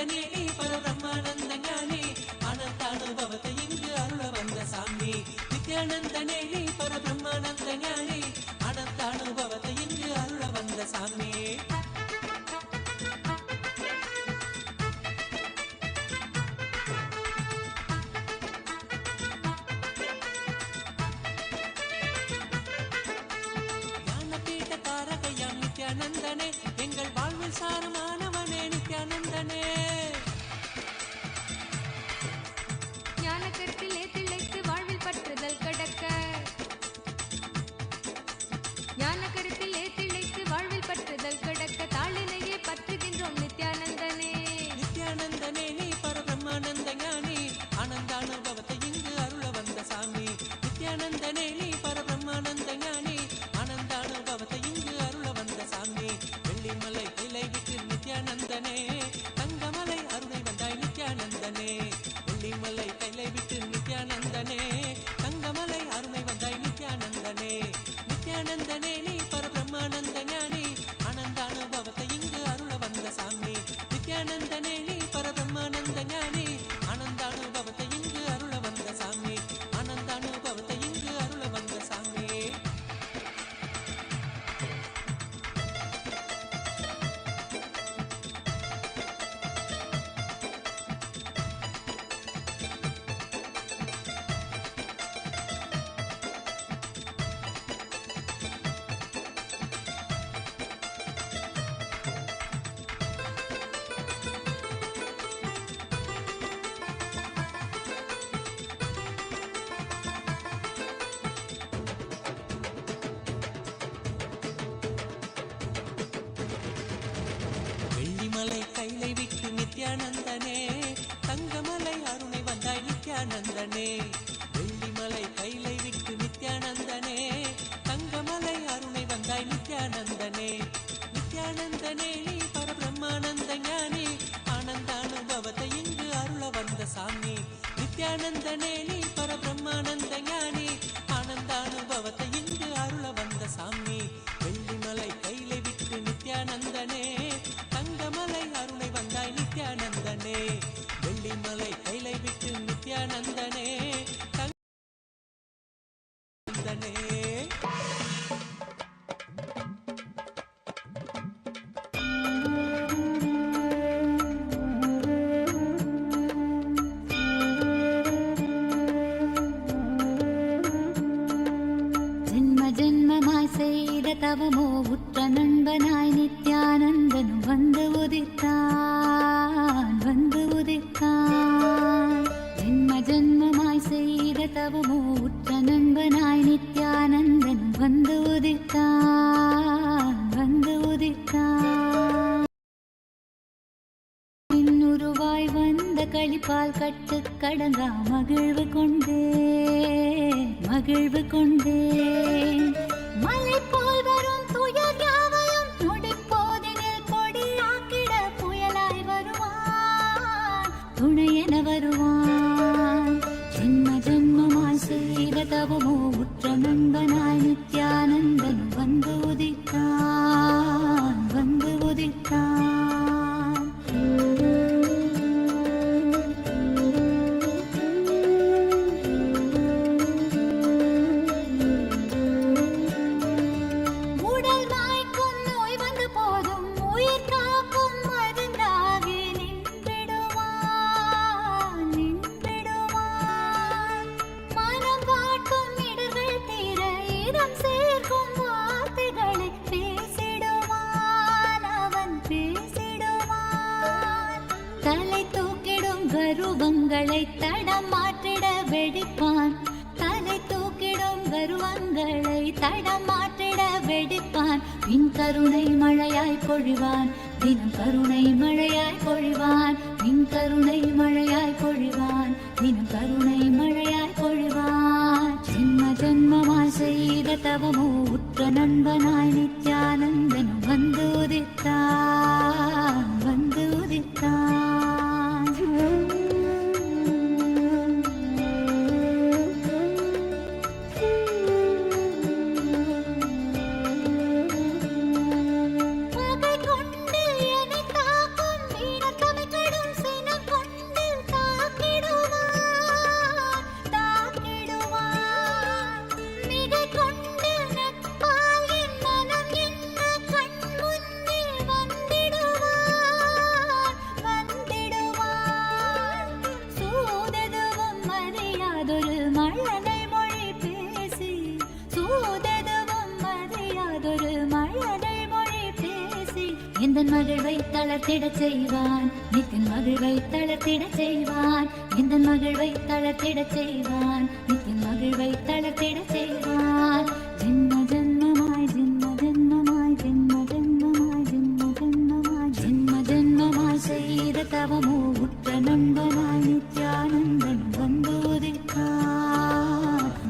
நித்யானந்தனே பரபிரம்மானந்த ஞானி அனந்தானுபவத்தை இங்கு அருள வந்த சாமி நித்யானந்தனே பரபிரம்மானந்த ஞானி அனந்தானுபவத்தை இங்கு அருள வந்த சாமி நித்யானந்தனே எங்கள் வாழ்வில் சாரமானவனே நித்யானந்தனே ஞான கருத்திலே திளைத்து வாழ்வில் பற்றுதல் கடக்க ஞான கருத்திலே திளைத்து வாழ்வில் பற்றுதல் கடக்க தாளினையே பற்றுகின்றோம் நித்யானந்தனே நித்யானந்தனே நீ பரபிரம்மானந்த ஞானி ஆனந்தானுபவத்தை இங்கு அருள வந்த சாமி நித்யானந்தனே நீ பரபிரம்மானந்த ஞானி ஆனந்தானுபவத்தை இங்கு அருள வந்த சாமி வெள்ளிமலை கைலை விட்டு நித்யானந்தனே தங்கமலை அருளை வந்தாய் நித்யானந்தனே வெள்ளிமலை கைலை விட்டு நித்யானந்தனே தங்கமலை அருளை வந்தாய் நித்யானந்தனே நித்யானந்தனே நீ பரபிரம்மானந்த ஞானி ஆனந்தானுபவத்தை இங்கு அருள வந்த சாமி நித்யானந்தனே நீ பரபிரம்மானந்த ஞானி ஆனந்தானுபவத்தை இங்கு அருள வந்த சாமி ஆனந்தானுபவத்தை இங்கு அருள வந்த சாமி வெள்ளிமலை கைலை விட்டு நித்யானந்தனே தங்கமலை அருணை வந்தாய் நித்யானந்தனே வெள்ளிமலை கைலை விட்டு நித்யானந்தனே தங்கமலை அருணை வந்தாய் நித்யானந்தனே நித்யானந்தனே நீ பரபிரம்மானந்த ஞானி ஆனந்தானுபவத்தை இங்கு அருள வந்த சாமி நித்யானந்தனே நீ பரபிரம்மானந்த ஞானி ஆனந்தானுபவத்தை இங்கு அருள வந்த சாமி வெள்ளிமலை கைலை விட்டு நித்யானந்தனே தங்கமலை அருணை வந்தாய் நித்யானந்தனே வெள்ளிமலை கைலை விட்டு நித்யானந்தனே தங்கமலை செய்த தவமோ உற்ற நண்பனாய் நித்யானந்தனும் வந்து உதித்தான் ஜென்ம ஜென்மமாய் செய்த தவமோ உற்ற நண்பனாய் நித்யானந்தனும் வந்து உதித்தான் இன்னுருவாய் வந்த களிப்பால் கட்டு கடங்கா மகிழ்வு கொண்டே மலை போல் வரும் துயர் யாவையும் நொடிப்போதினில் கொடியாக்கிட புயலாய் வருவான் துணையென வருவான் ஜென்ம ஜென்மமாய் செய்த தவமோ உற்ற நண்பனாய் நித்யானந்தன் வந்து உதித்தான் கருவங்களை தடம் மாற்றிட வெடிப்பான் தலை தூக்கிடும் கருவங்களை தடம் மாற்றிட வெடிப்பான் பின் கருணை மழையாய் பொழிவான் தினம் கருணை மழையாய் பொழிவான் பின் கருணை மழையாய் பொழிவான் தினம் கருணை மழையாய் பொழிவான் ஜென்ம ஜென்மமாய் செய்த தவமோ உற்ற நண்பனாய் நித்யானந்தனும் வந்து உதித்தான் எந்த மகிழ்வை தளர்த்திடச் செய்வான், நித்தின் மகிழ்வை தளர்த்திடச் செய்வான், எந்த மகிழ்வை தளர்த்திடச் செய்வான், நித்தின் மகிழ்வை தளர்த்திடச் செய்வான். ஜென்ம ஜென்மமாய் ஜென்ம ஜென்மமாய் ஜென்ம ஜென்மமாய் ஜென்ம ஜென்மமாய் ஜென்ம ஜென்மமாய் செய்த தவமோ உற்ற நண்பனாய் நித்யானந்தன் வந்துதித்தான்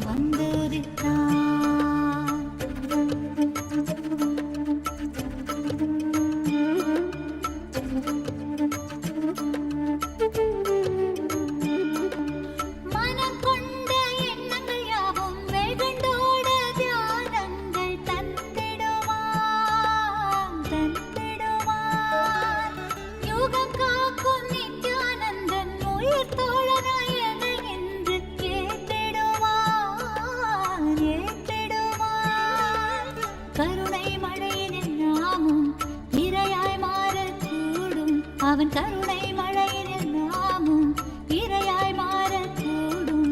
வந்துதித்தான். மனம் கொண்ட எண்ணங்கள் யாவும் வெகுண்டோட தியானங்கள் தந்திடுவான் தந்திடுவான். யுகம் காக்கும் நித்யானந்தன் உயிர் தோழனாய் என்னை என்று ஏத்திடுவான் ஏத்திடுவான். கருணை மழையினில் நாமும் இரையாய் மாறக்கூடும், அவன் கருணை மழையினில் நாமும் இரையாய் மாறக்கூடும்.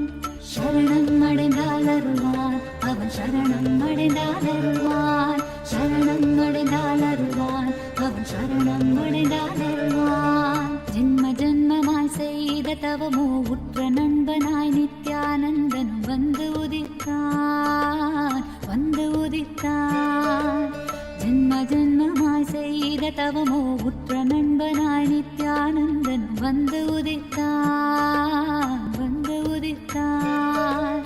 சரணம் அடைந்தால் அருள்வான், அவன் சரணம் அடைந்தால் அருள்வான், சரணம் அடைந்தால் அருள்வான், அவன் சரணம் அடைந்தால் அருள்வான். ஜென்ம ஜென்மமாய் செய்த தவமோ உற்ற நண்பனாய் நித்யானந்தனும் வந்து உதித்தான் வந்து உதித்தான். ஜென்ம ஜென்மமாய் செய்த தவமோ உற்ற நண்பனாய் நித்யானந்தனும் வந்து உதித்தான் வந்து உதித்தான்.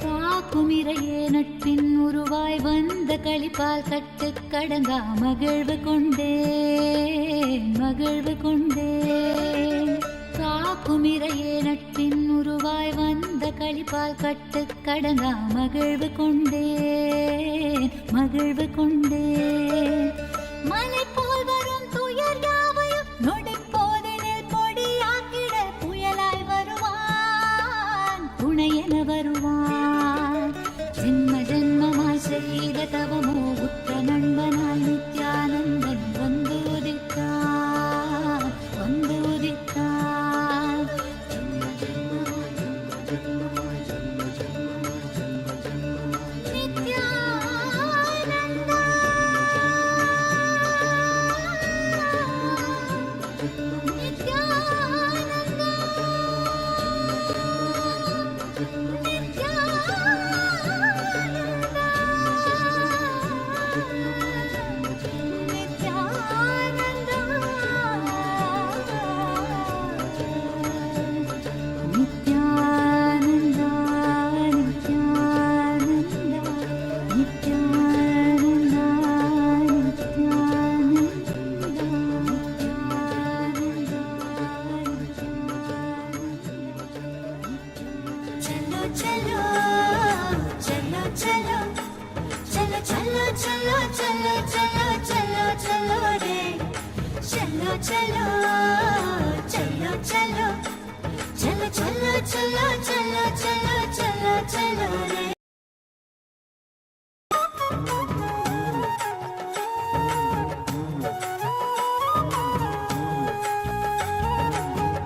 காக்கும் இறையே நட்பின் உருவாய் வந்த களிப்பால் கட்டு கடங்கா மகிழ்வு கொண்டேன் மகிழ்வு கொண்டேன். காக்கும் இறையே நட்பின் உருவாய் வந்த களிப்பால் கட்டு கடங்கா மகிழ்வு கொண்டேன் மகிழ்வு கொண்டேன். மலை போல் வரும் துயர் யாவையும் நொடி போதினில் பொடியாக்கிட புயலாய் வருவான் துணையென வருவான். ஜென்ம ஜென்மமாய் செய்த தவமோ உற்ற நண்பனாய் நித்யானந்தன் வந்து உதித்தான் வந்து உதித்தான். நித்யானந்தா நித்யானந்தா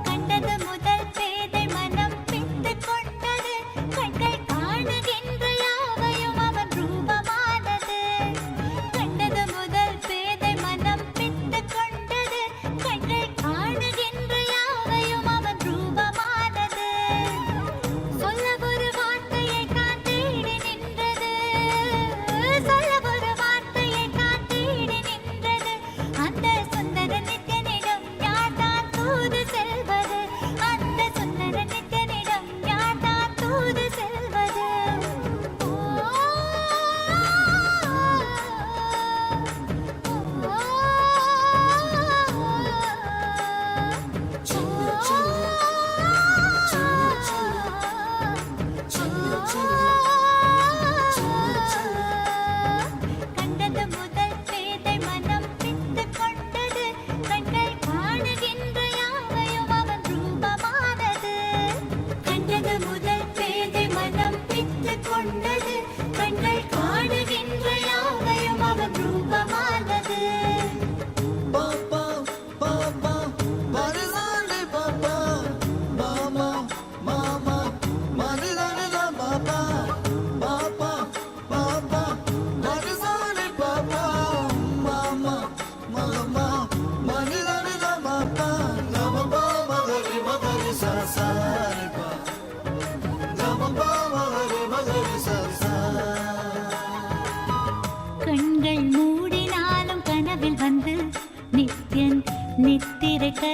கண்டது முதல் பேதை மனம் பித்து கொண்டது, கண்கள் காணுகின்ற யாவையும் அவன் ரூபமானது. கண்டது முதல் பேதை மனம் பித்து கொண்டது, கண்கள் காணுகின்ற யாவையும் அவன் ரூபமானது. சொல்ல ஒரு வார்த்தையை தான் தேடி நின்றது, சொல்ல ஒரு வார்த்தையை தான் தேடி நின்றது. அந்த சுந்தர நித்யனிடம் யார்தான் தூது செல்வது, அந்த சுந்தர நித்யனிடம் யார்தான் தூது செல்வது. கண்டது முதல் பேதை மனம் பித்து கொண்டது, கண்கள் காணுகின்ற யாவையும் அவன் ரூபமானது. கண்டது முதல் பேதை மனம் பித்து கொண்டது, கண்கள் காணுகின்ற யாவையும் அவன் ரூபமானது. Papa, Papa, Marizane Papa, Mama, Mama, Marizane Papa, Papa, Papa, Marizane Papa, Mama, Mama.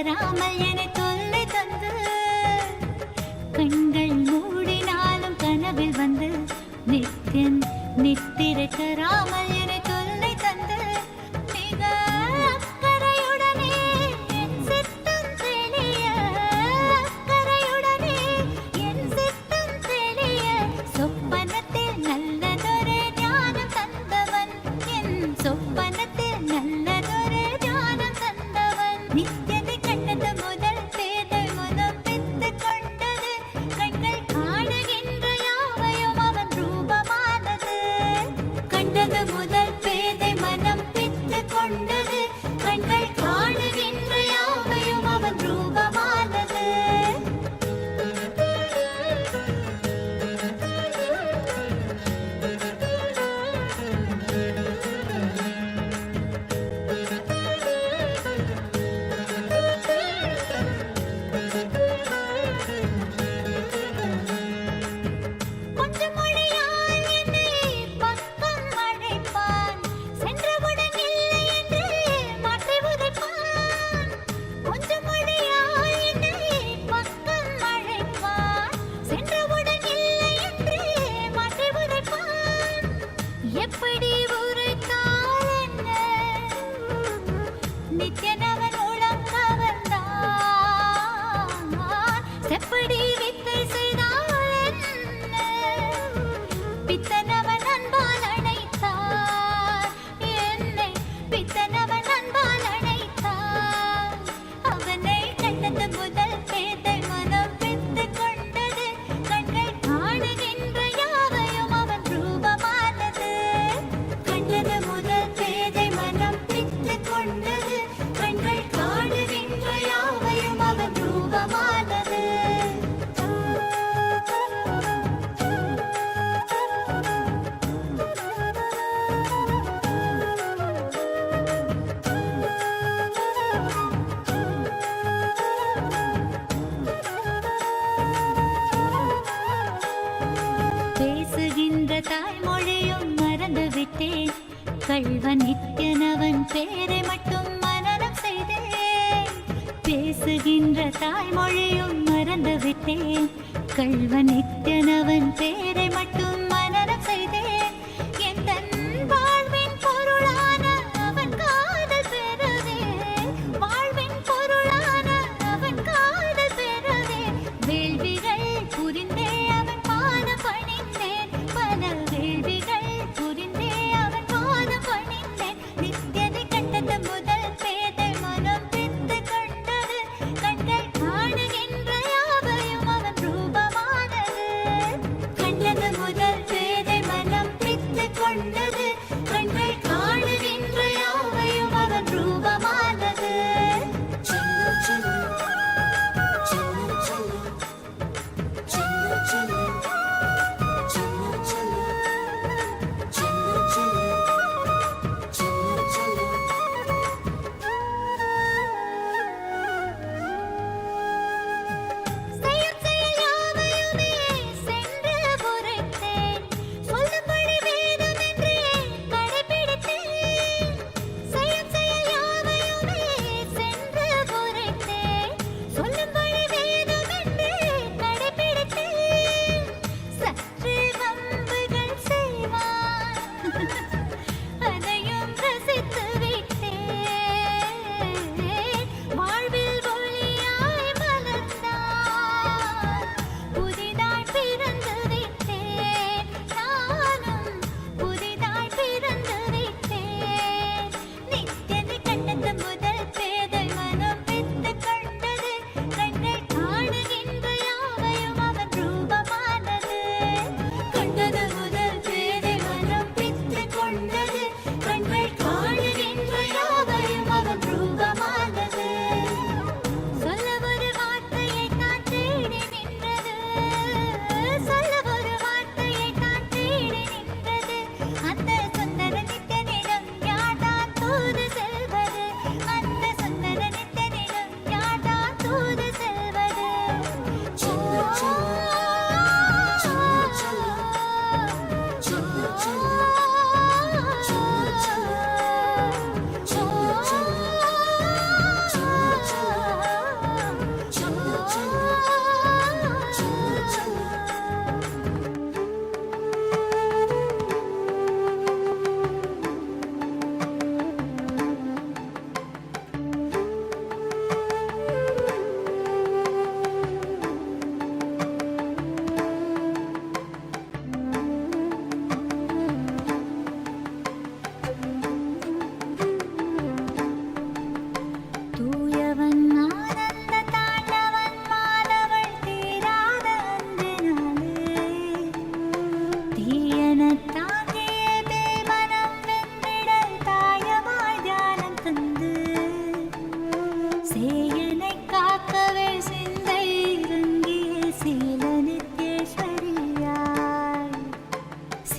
தராமல் என தொல்லை தந்து கண்கள் மூடினாலும் கனவில் வந்து நித்தியம் நித்திரை தராமல் என தொல்லை தந்து மிக அக்கறையுடனே என் சித்தம் தெளிய அக்கறையுடனே என் சித்தம் தெளிய சொப்பனத்தில் நல்லதொரு ஞானம் தந்தவன் என் சொப்பனத்தில் நல்லதொரு ஞானம் தந்தவன் நித்தியதை கண்டது முதல் பேதை மனம் பித்து கொண்டது கண்கள் காணுகின்ற யாவையும் அவன் ரூபமானது கண்டது முதல் பேதை மனம் பித்து கொண்டது கண்கள் காணுகின்ற யாவையும் அவன் ரூபமானது கொஞ்சம் மொழியால் என்னை பக்கம் அழைப்பான் சென்றவுடன் இல்லை என்று மாற்றி உதைப்பான் கொஞ்சம் மொழியால் என்னை பக்கம் அழைப்பான் சென்றவுடன் இல்லை என்று மாற்றி உதைப்பான் எப்படி உரைத்தால் என்ன நித்யனவன் உளம் கவர்ந்தான் செப்படி வித்தை செய்தால் என்ன பித்தனவன் அன்பால் அணைத்தான் என்னை பித்தனவன் அன்பால் அணைத்தான் அவனை கண்டது முதல் பேதை மனம் பித்து கொண்டது கண்கள் காணுகின்ற யாவையும் அவன் ரூபமானது கண்டது முதல் பேதை மனம் பித்து கொண்டது கண்கள் காணுகின்ற யாவையும் அவன் ரூபமானது பேசுகின்ற தாய்மொழியும் மறந்து விட்டேன் கள்வன் நித்யனவன் பேரை மட்டும் மனனம் செய்தேன் பேசுகின்ற தாய்மொழியும் மறந்து விட்டேன் கள்வன் நித்யனவன் பேரை மட்டும் மனனம் செய்தேன் என் தன் வாழ்வின் பொருளான அவன் காதல் பெறவே வாழ்வின் பொருளான அவன் காதல் பெறவே வேள்விகள் புரிந்தே அவன் பாதம் பணிந்தேன் பல வேள்விகள் புரிந்தே அவன் பாதம் பணிந்தேன் நித்யதை கண்டது முதல் பேதை மனம் பித்து கொண்டது கண்கள் காணுகின்ற யாவையும் அவன் ரூபமானது கண்டது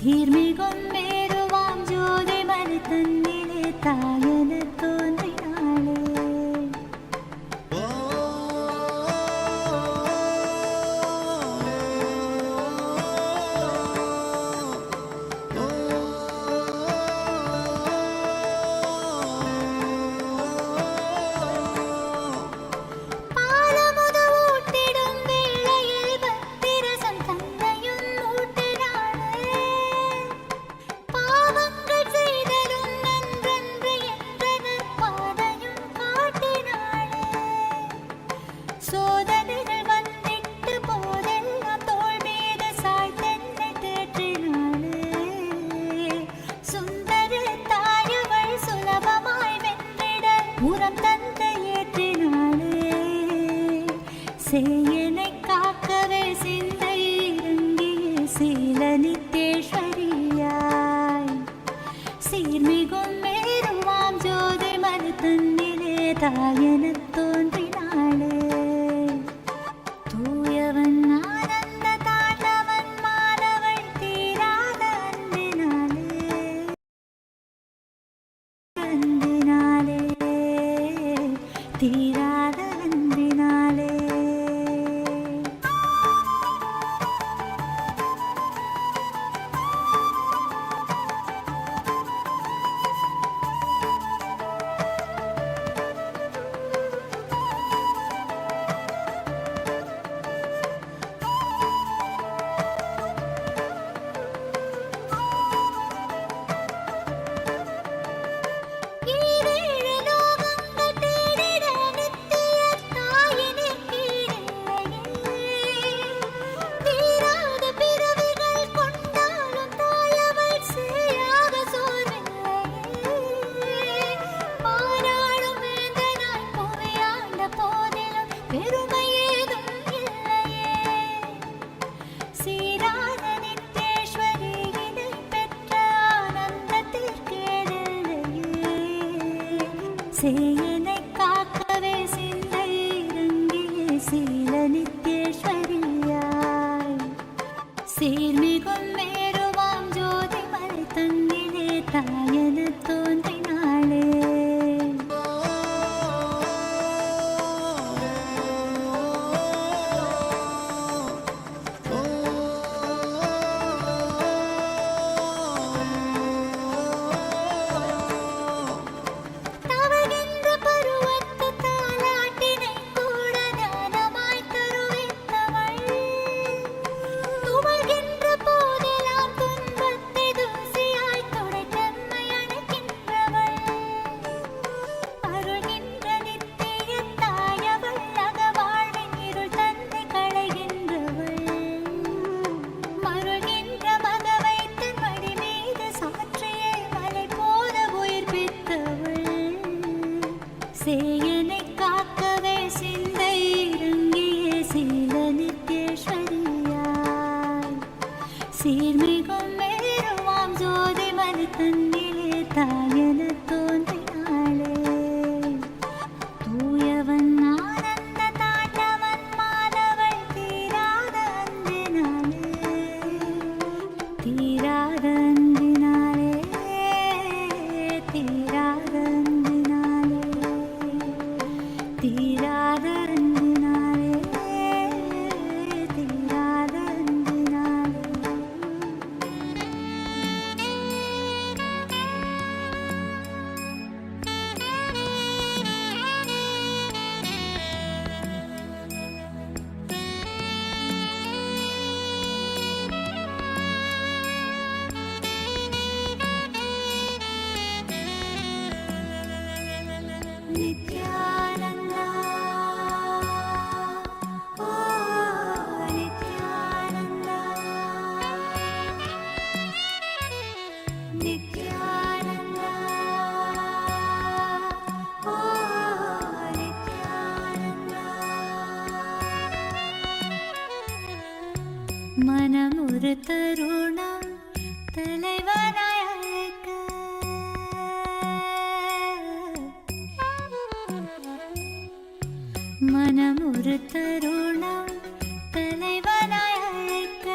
சீர்மிகும் மேருவாம் ஜோதி மணி தன்னிலே தாயன தோன்றினாளே. பாலமுத ஊட்டிடும் வேளையில் பக்திரசம் தன்னையும் ஊட்டினாளே. பாவங்கள் செய்தலும் நன்றன்று என்றனர் பாதையும் காட்டினாளே. சோதனைகள் வந்திட்டு போதெல்லாம் தோள் மீது சாய்த்தென்னை தேற்றினாளே. சுந்தர தாயவள் சுலபமாய் வென்றிட புறம் தந்தை ஏற்றினாளே. சேயனை காக்கவே சிந்தை இறங்கிய சீல நித்தேஸ்வரியாய். சீர்மிகும் மேருவாம் ஜோதி மனு தன்னிலே தாயன தோன்றினாளே. தூயவன் ஆனந்த தாண்டவன் மாலவள் தீராத அன்பினாலே. அன்பினாலே தீராத அன்பினாலே. ஈரேழு லோகங்கள் தேடிட நித்திய தாயினை கீழில்லையே. தீராத பிறவிகள் கொண்டாலும் தாயவள் சேயாக சோர்வில்லையே. பாராளும் வேந்தனாய் புவியாண்ட போதிலும் பெருமை ஏதும் இல்லையே. சீராத நித்தேஸ்வரி இதை பெற்ற ஆனந்தத்திற்கேடில்லையே. சேயனை காக்கவே சிந்தை இறங்கிய சீல நித்தேஸ்வரியாய். சீர்மிகும் மேருவாம் ஜோதி மலை தன்னிலே தாயன தோன்றினாளே. தவழ்கின்ற பருவத்து தாலாட்டினை கூட ஞானமாய் தருவித்தவள். துவழ்கின்ற போதெல்லாம் துன்பத்தை தூசியாய் துடைத்தம்மை அணைக்கின்றவள். அருள்கின்ற நித்திய தாயவள் அகவாழ்வின் இருள் தன்னை களைகின்றவள். மருள்கின்ற மகவை தன் மடி மீது சாற்றியே மலை போல உயிர்ப்பித்தவள். சேயனை காக்கவே சிந்தை இறங்கிய சீல நித்தேஸ்வரியாய். சீர்மிகும் மேருவாம் ஜோதி மனு தன்னிலே தாயன தோன்றினாளே. தூயவன் ஆனந்த தாண்டவன் மாலவள் தீராத அன்பினாலே. தீராத அன்பினாலே தீராத அன்பினாலே தீராத அன்பினாலே தீராத அன்பினாலே. நித்யானந்தா ஓ நித்யானந்தா. நித்யானந்தா ஓ நித்யானந்தா. மனம் ஒரு தருணம் தலைவனாய் அழைக்க. மனம் ஒரு தருணம் தலைவனாய் அழைக்க.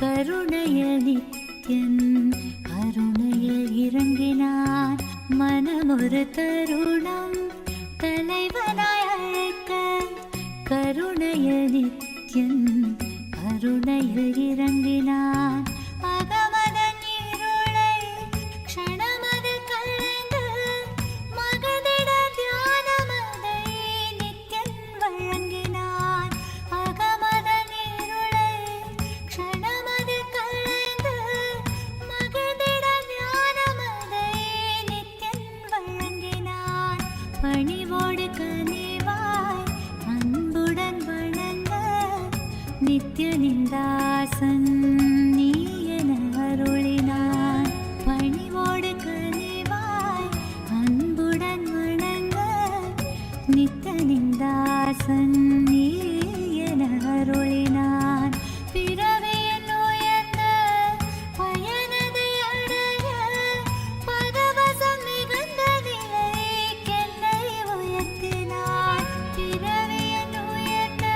கருணையில் நித்திய நித்யன் கருணையில் இறங்கினான். மனமொரு தருணம் தலைவனாய் அழைக்க கருணையில் நித்யன் கருணையில் இறங்கினான். அகமதன் இருளை க்ஷணமதில் களைந்து மகதிட தியானமதை நித்யன் வழங்கினான். அகமதன் இருளை க்ஷணமதில் களைந்து மகதிட தியானமதை நித்யன் வழங்கினான். பணிவோடு கனிவாய் அன்புடன் வணங்க நித்யனின் தாசன் நீ என அருளினான். பணிவோடு கனிவாய் அன்புடன் வணங்க நித்யனின் தாசன் நீ என அருளினான். பிறவியின் உயர்ந்த பயனதை அடைய பரவசம் மிகுந்த நிலைக்கென்னை உயர்த்தினான். பிறவியின் உயர்ந்த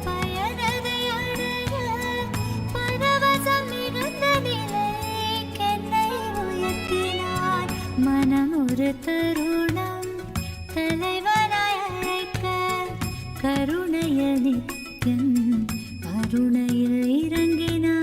பயனதை அடைய பரவசம் மிகுந்த நிலைக்கென்னை உயர்த்தினான். மனம் ஒரு தருணம் தலைவனாய் அழைக்க கருணைய நித்யன் கருணையில் இறங்கினான்.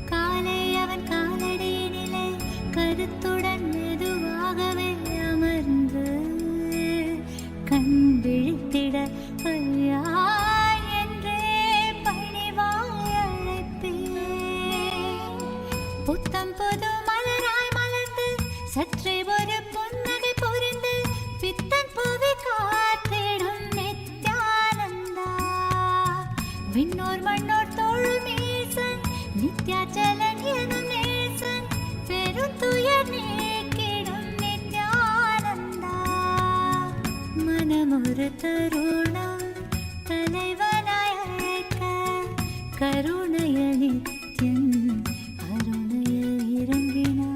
காலை அவன் காலடியினிலே கருத்துடன் மெதுவாகவே அமர்ந்து கண் விழித்திட ஐயா என்றே பணிவாய் அழைப்பேன். புத்தம் புது மலராய் மலர்ந்து சற்றே ஒரு புன்னகை புரிந்து பித்தன் புவி காத்திடும் நித்யானந்தா. விண்ணோர் மண்ணோர் தோழும் ஈசன் நித்யாச்சலன் எனும் நேசன் பெருந்துயர் நீக்கிடும் நித்யானந்தா. மனமொரு தருணம் தலைவனாய் அழைக்க கருணைய நித்யன் கருணையில் இறங்கினான்.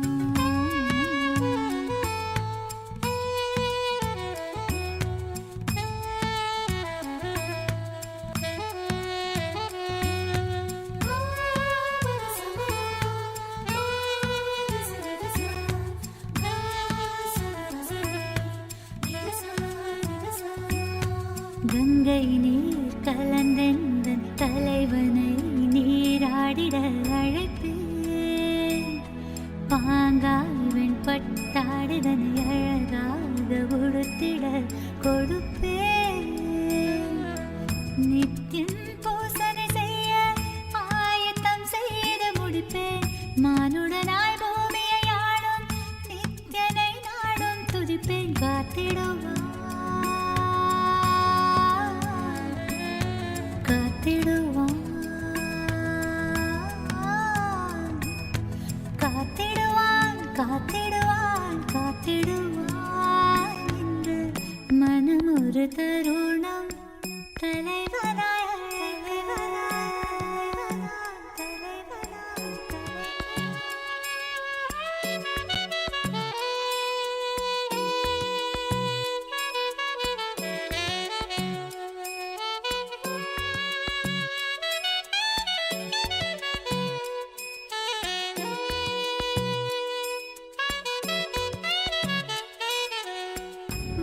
கங்கை நீர் கலந்தெந்தன் தலைவனை நீராடிட அழைப்பேன். பாங்காய் வெண்பட்டாடுதனை அழகாக உடுத்திட கொடுப்பேன். நித்யன் பூசனை செய்ய ஆயத்தம் செய்து முடிப்பேன். மானுடனாய் பூமியை ஆளும் நித்யனை நாடும் துதிப்பேன். காத்திடுவான் காத்திடுவான் காத்திடுவான் காத்திடுவான் காத்திடுவான் என்று மனம் ஒரு தருணம் தலைவனாய்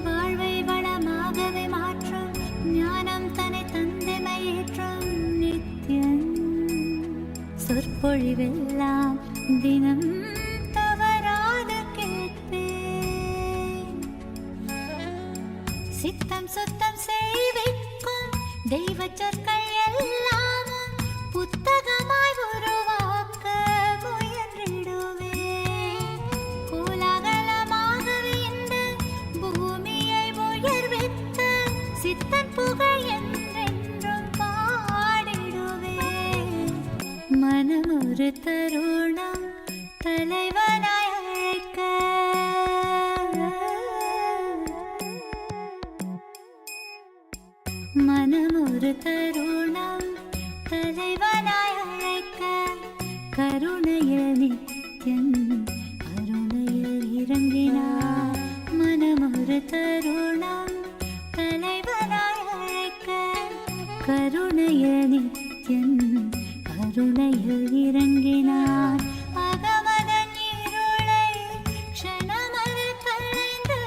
வாழ்வை வளமாகவே மாற்றும் ஞானம் தன்னை தந்தைமையேற்றும் நித்யன் சொற்பொழிவெல்லாம் தினம் தவறாது கேட்பேன். சித்தம் சுத்தம் செய்விக்கும் தெய்வ சொற்கள் எல்லாமும் புத்தகமாய் உருவாக்க முயன்றிடுவேன். கோலாகலமாகவே இந்த பூமியை உயர்வித்த சித்தன் புகழ் என்றென்றும் பாடிடுவேன். மனம் ஒரு தருணம் தலைவனாய் அழைக்க மனமொரு தருணம் தலைவனாய் அழைக்க கருணையில் நித்யம் கருணையில் இறங்கினார். மனமொரு தருணம் தலைவனாய் அழைக்க கருணையில் நித்யம் கருணையில் இறங்கினார். அகமதன் இருளை க்ஷணமதில் களைந்து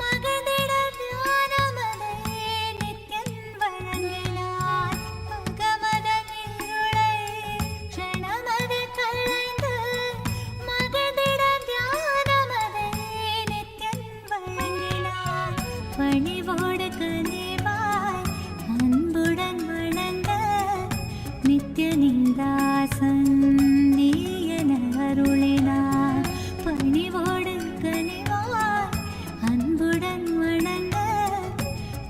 மகிழ்ந்திட ஞானமதை நித்யம் வழங்கினார். அகமதன் இருளை க்ஷணமதில் களைந்து மகிழ்ந்திட ஞானமதை நித்யம் வழங்கினார். பணிவோடு கனிவாய் அன்புடன் வணங்க நித்ய நிந்தாசன் நீ என அருளினார். பணிவோடு கனிவாய் அன்புடன் வணங்க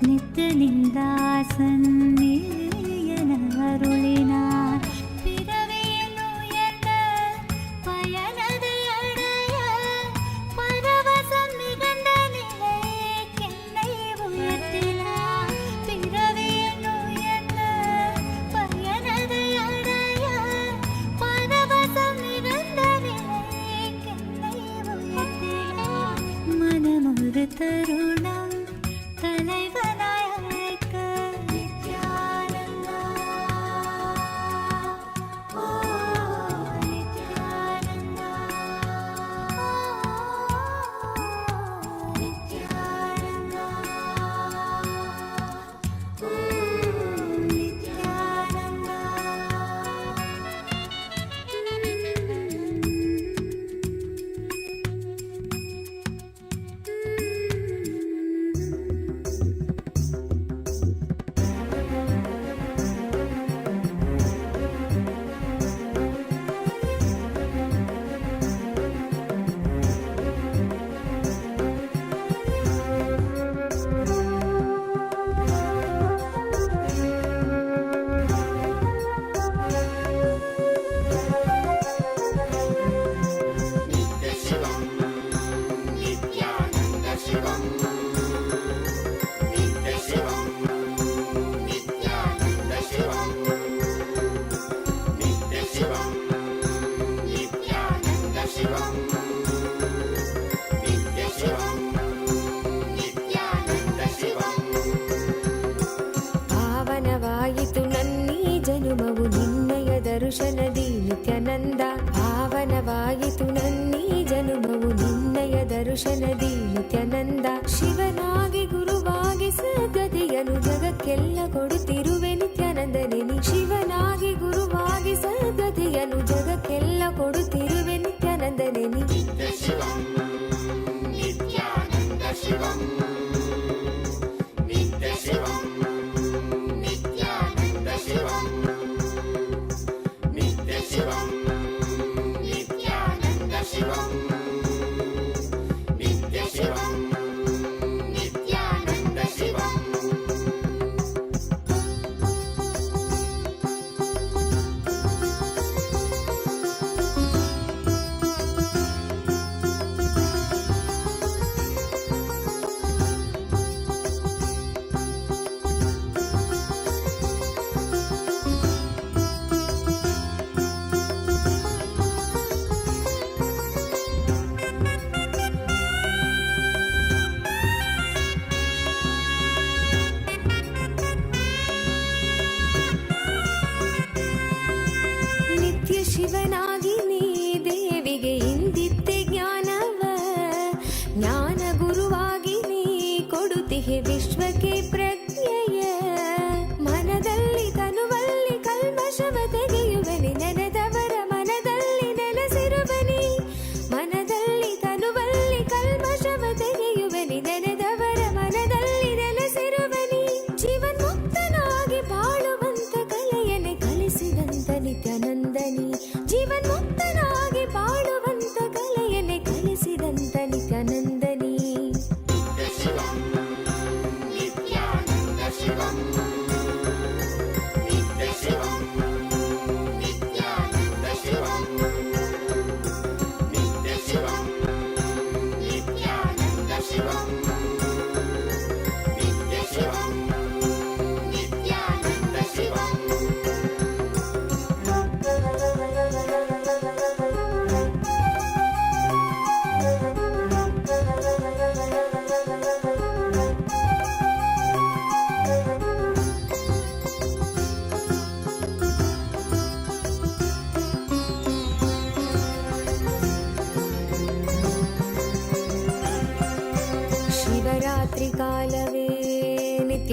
நித்ய நிந்தாசன் நீ என அருளினார். பிறவியின் உயர்ந்த பயனதை அடைய பரவசம் மிகுந்த நிலைக்கென்னை உயர்த்தினார். பிறவியின் உயர்ந்த பயனதை அடைய பரவசம் மிகுந்த நிலைக்கென்னை உயர்த்தினார். மனமொரு தருணம் தலைவனாய் அழைக்க நித்யானந்தா. ஓ நித்யானந்தா. ஓ நித்யானந்தா. நித்யானந்தா. ಪಾವನವಾಯಿತು ನನ್ನೀ ಜನುಮವು ನಿನ್ನಯ ದರ್ಶನದಿ ನಿತ್ಯಾನಂದ. ಪಾವನವಾಯಿತು ನನ್ನೀ ಜನುಮವು ನಿನ್ನಯ ದರ್ಶನದಿ ನಿತ್ಯಾನಂದ. ಶಿವನಾಗಿ ಗುರುವಾಗಿ ಸದ್ಗತಿಯನು ಜಗಕ್ಕೆಲ್ಲ ಕೊಡುತ್ತಿರುವೆ ನಿತ್ಯಾನಂದನೆ ನೀ. ಶಿವನಾಗಿ ಗುರುವಾಗಿ ಸದ್ಗತಿಯನು ಜಗಕ್ಕೆಲ್ಲ ಕೊಡುತ್ತಿರುವೆ ನಿತ್ಯಾನಂದನೆ ನೀ. ಶಿವನಾಗಿ ನೀ ದೇವಿಗೆ ಇಂದಿತ್ತೆ ಜ್ಞಾನವ. ಜ್ಞಾನ ಗುರುವಾಗಿ ನೀ ಕೊಡುತ್ತಿಹೆ ವಿಶ್ವಕ್ಕೆ ಪ್ರಜ್ಞೆಯ. ಮನದಲ್ಲಿ ತನುವಲ್ಲಿ ಕಲ್ಮಶವ ತೆಗೆಯುವನಿ ನೆನೆದವರ ಮನದಲ್ಲಿ ನೆಲೆಸಿರುವನಿ. ಮನದಲ್ಲಿ ತನುವಲ್ಲಿ ಕಲ್ಮಶವ ತೆಗೆಯುವನಿ ನೆನೆದವರ ಮನದಲ್ಲಿ ನೆಲೆಸಿರುವನಿ. ಜೀವನ್ಮುಕ್ತನಾಗಿ ಬಾಳುವಂತ ಕಲೆಯನೆ ಕಲಿಸಿದಂತ ನಿತ್ಯಾನಂದನಿ. ಜೀವನ್ಮುಕ್ತನಾಗಿ ಬಾಳುವಂತ ಕಲೆಯನೆ ಕಲಿಸಿದಂತ ನಿತ್ಯಾನಂದನಿ. ನಿತ್ಯಾನಂದ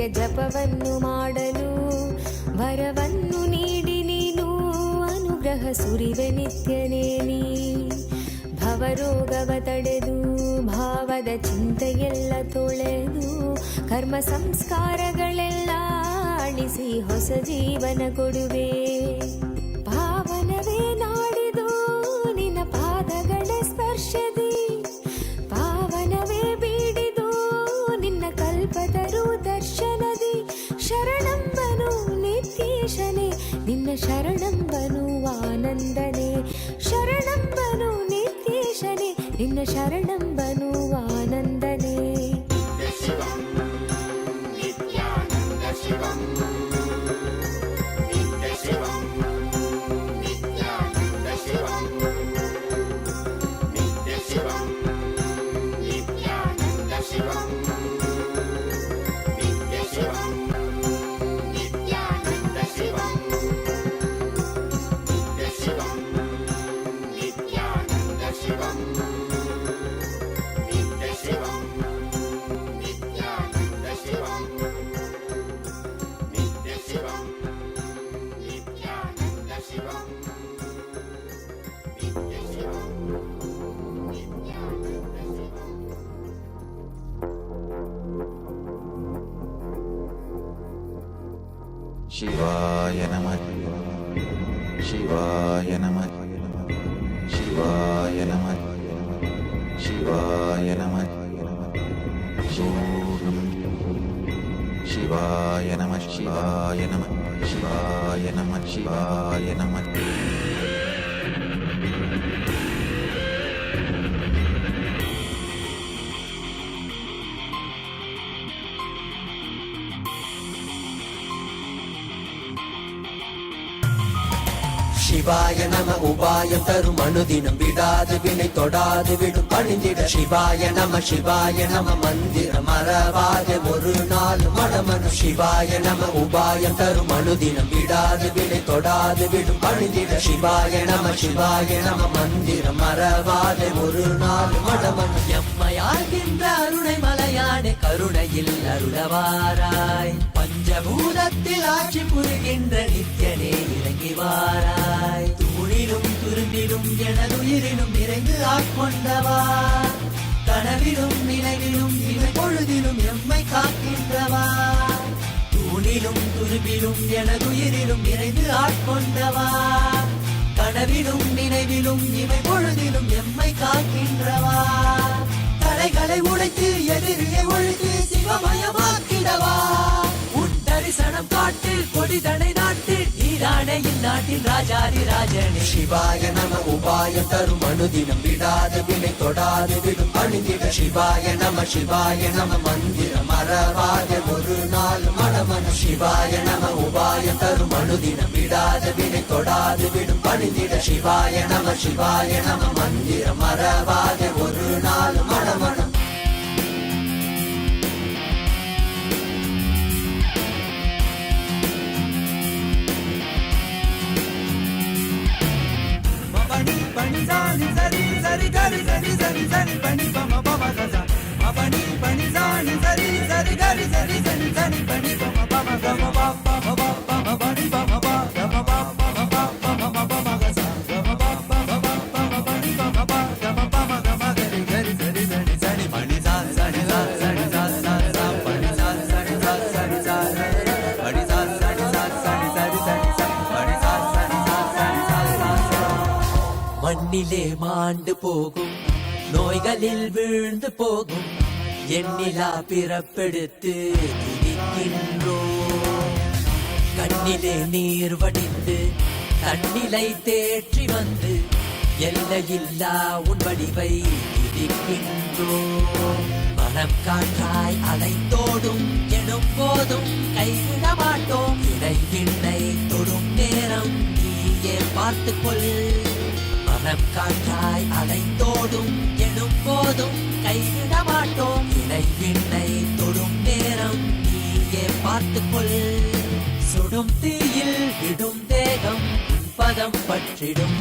ನಿತ್ಯ ಜಪವನ್ನು ಮಾಡಲು ವರವನ್ನು ನೀಡಿ ನೀನು ಅನುಗ್ರಹ ಸುರಿವೆ ನಿತ್ಯನೇ ನೀ. ಭವರೋಗವ ತಡೆದು ಭಾವದ ಚಿಂತೆಯೆಲ್ಲ ತೊಳೆದು ಕರ್ಮ ಸಂಸ್ಕಾರಗಳೆಲ್ಲ ಅಳಿಸಿ ಹೊಸ ಜೀವನ ಕೊಡುವೆ. ಪಾವನವೇ ನಾಡಿದು ನಿನ್ನ ಪಾದಗಳ ಸ್ಪರ್ಶದಿ, ಪಾವನವೇ ಬೀಡಿದು ನಿನ್ನ ಕಲ್ಪತರು ದರ್ಶನದಿ. ಶರಣಂಬನು ನಿತ್ಯೇಶನೇ ನಿನ್ನ ಶರಣಂಬನು ಆನಂದನೇ, ಶರಣಂಬನು ನಿತ್ಯೇಶನೇ ನಿನ್ನ ಶರಣಂಬನು ಆನಂದನೇ. शिवाय नमः, शिवाय नमः, शिवाय नमः, शिवाय नमः, शिवाय नमः, शिवाय नमः, शिवाय नमः, शिवाय नमः. சிவாய நம உபாயம் தரும் அனுதினம் விடாது வினை தொடாது விடும் பணிந்திட. சிவாய நம மந்திரம் மறவாது ஒரு நாள் மடமனு. சிவாய நம உபாயம் தரும் அனுதினம் விடாது வினை தொடாது விடும் பணிந்திட. சிவாய நம மந்திரம் மறவாது ஒரு நாள் மடமனு. எம்மையாகின்ற அருணை மலையானே கருணையில் அருளவாராய். பஞ்சபூதத்தில் ஆட்சி புரிகின்ற நித்யனே இறங்கி வாராய். தூணிலும் துரும்பிலும் எனதுயிரிலும் நிறைந்து ஆட்கொண்டவா. கனவிலும் நினைவிலும் இவை பொழுதிலும் எம்மை காக்கின்றவா. தூணிலும் துரும்பிலும் எனதுயிரிலும் நிறைந்து ஆட்கொண்டவா. கனவிலும் நினைவிலும் இவை பொழுதிலும் எம்மை காக்கின்றவா. தடைகளை உடைத்து எதிரியை ஒழித்து சிவமயமாக்கிடவா. உன் தரிசனம் காட்டு கொடிதனை நாட்டு நீரானே இந்நாட்டின் ராஜாதி ராஜனே. சிவாய நம உபாயம் தரும் அனுதினம் விடாது வினை தொடாது விடும் பணிந்திட. சிவாய நம மந்திரம் மறவாது ஒரு நாள் மடமனு. சிவாய நம உபாயம் தரும் அனுதினம் விடாது வினை தொடாது விடும் பணிந்திட. சிவாய நம மந்திரம் மறவாது ஒரு நாள் மடமனு. Pani zani zari zari gari zari zari zari pani pama pama gaza. Pani pani zani zari zari gari zari zari zari pani pama pama gama pama pama pama pani pama pama gama pama pama pama pama gaza. Gama pama pama pama pani pama pama gama pama gama gari gari zari zari zari pani zani zani zani zani zani zani pani zani zani zani zani zani pani zani zani zani zani zani zani pani zani zani zani zani zani. மண்ணிலே மாண்டு போகும் நோய்களில் வீழ்ந்து போகும் எண்ணிலா பிறப்பெடுத்து துதிக்கின்றோம். கண்ணிலே நீர் வடிந்து தன்னிலை தேற்றி வந்து எல்லையில்லா உன் வடிவை துதிக்கின்றோம். மனம் காற்றாய் அலைந்தோடும் எனும் போதும் கைவிட மாட்டோம். இறைவிண்ணை தொடும் நேரம் நீயே பார்த்துக்கொள். மனம் காற்றாய் அலைந்தோடும் எனும் போதும் கைவிட மாட்டோம். இறைவிண்ணை தொடும் நேரம் நீயே பார்த்துக்கொள். சுடும் தீயில் விடும் தேகம் பதம் பற்றிடும்.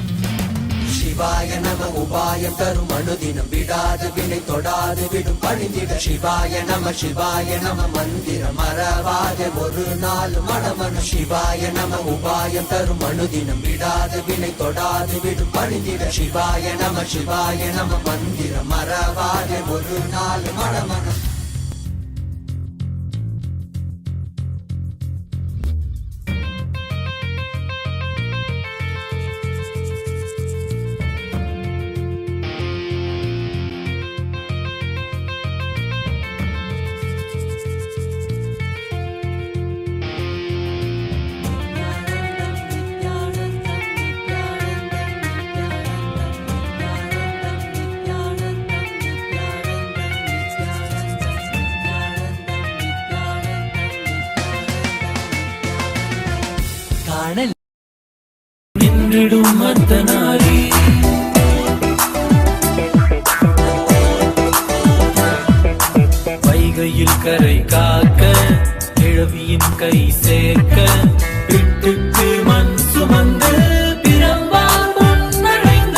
சிவாய நம உபாயம் தரும் அனுதினம் விடாது வினை தொடாது விடும் பணிந்திட சிவாய நம மந்திரம் மறவாத ஒரு நாள் மனமன சிவாய நம உபாயம் தரும் அனுதினம் விடாது வினை தொடாது விடும் பணிந்திட சிவாய நம மந்திரம் மறவாத ஒரு நாள் மனமன நின்றிடும் மத்தனாரி வைகையில் கரை காக்க கிழவியின் கை சேர்க்க விட்டுக்கு மண் சுமந்து பிரம்பால் முன்னடைந்த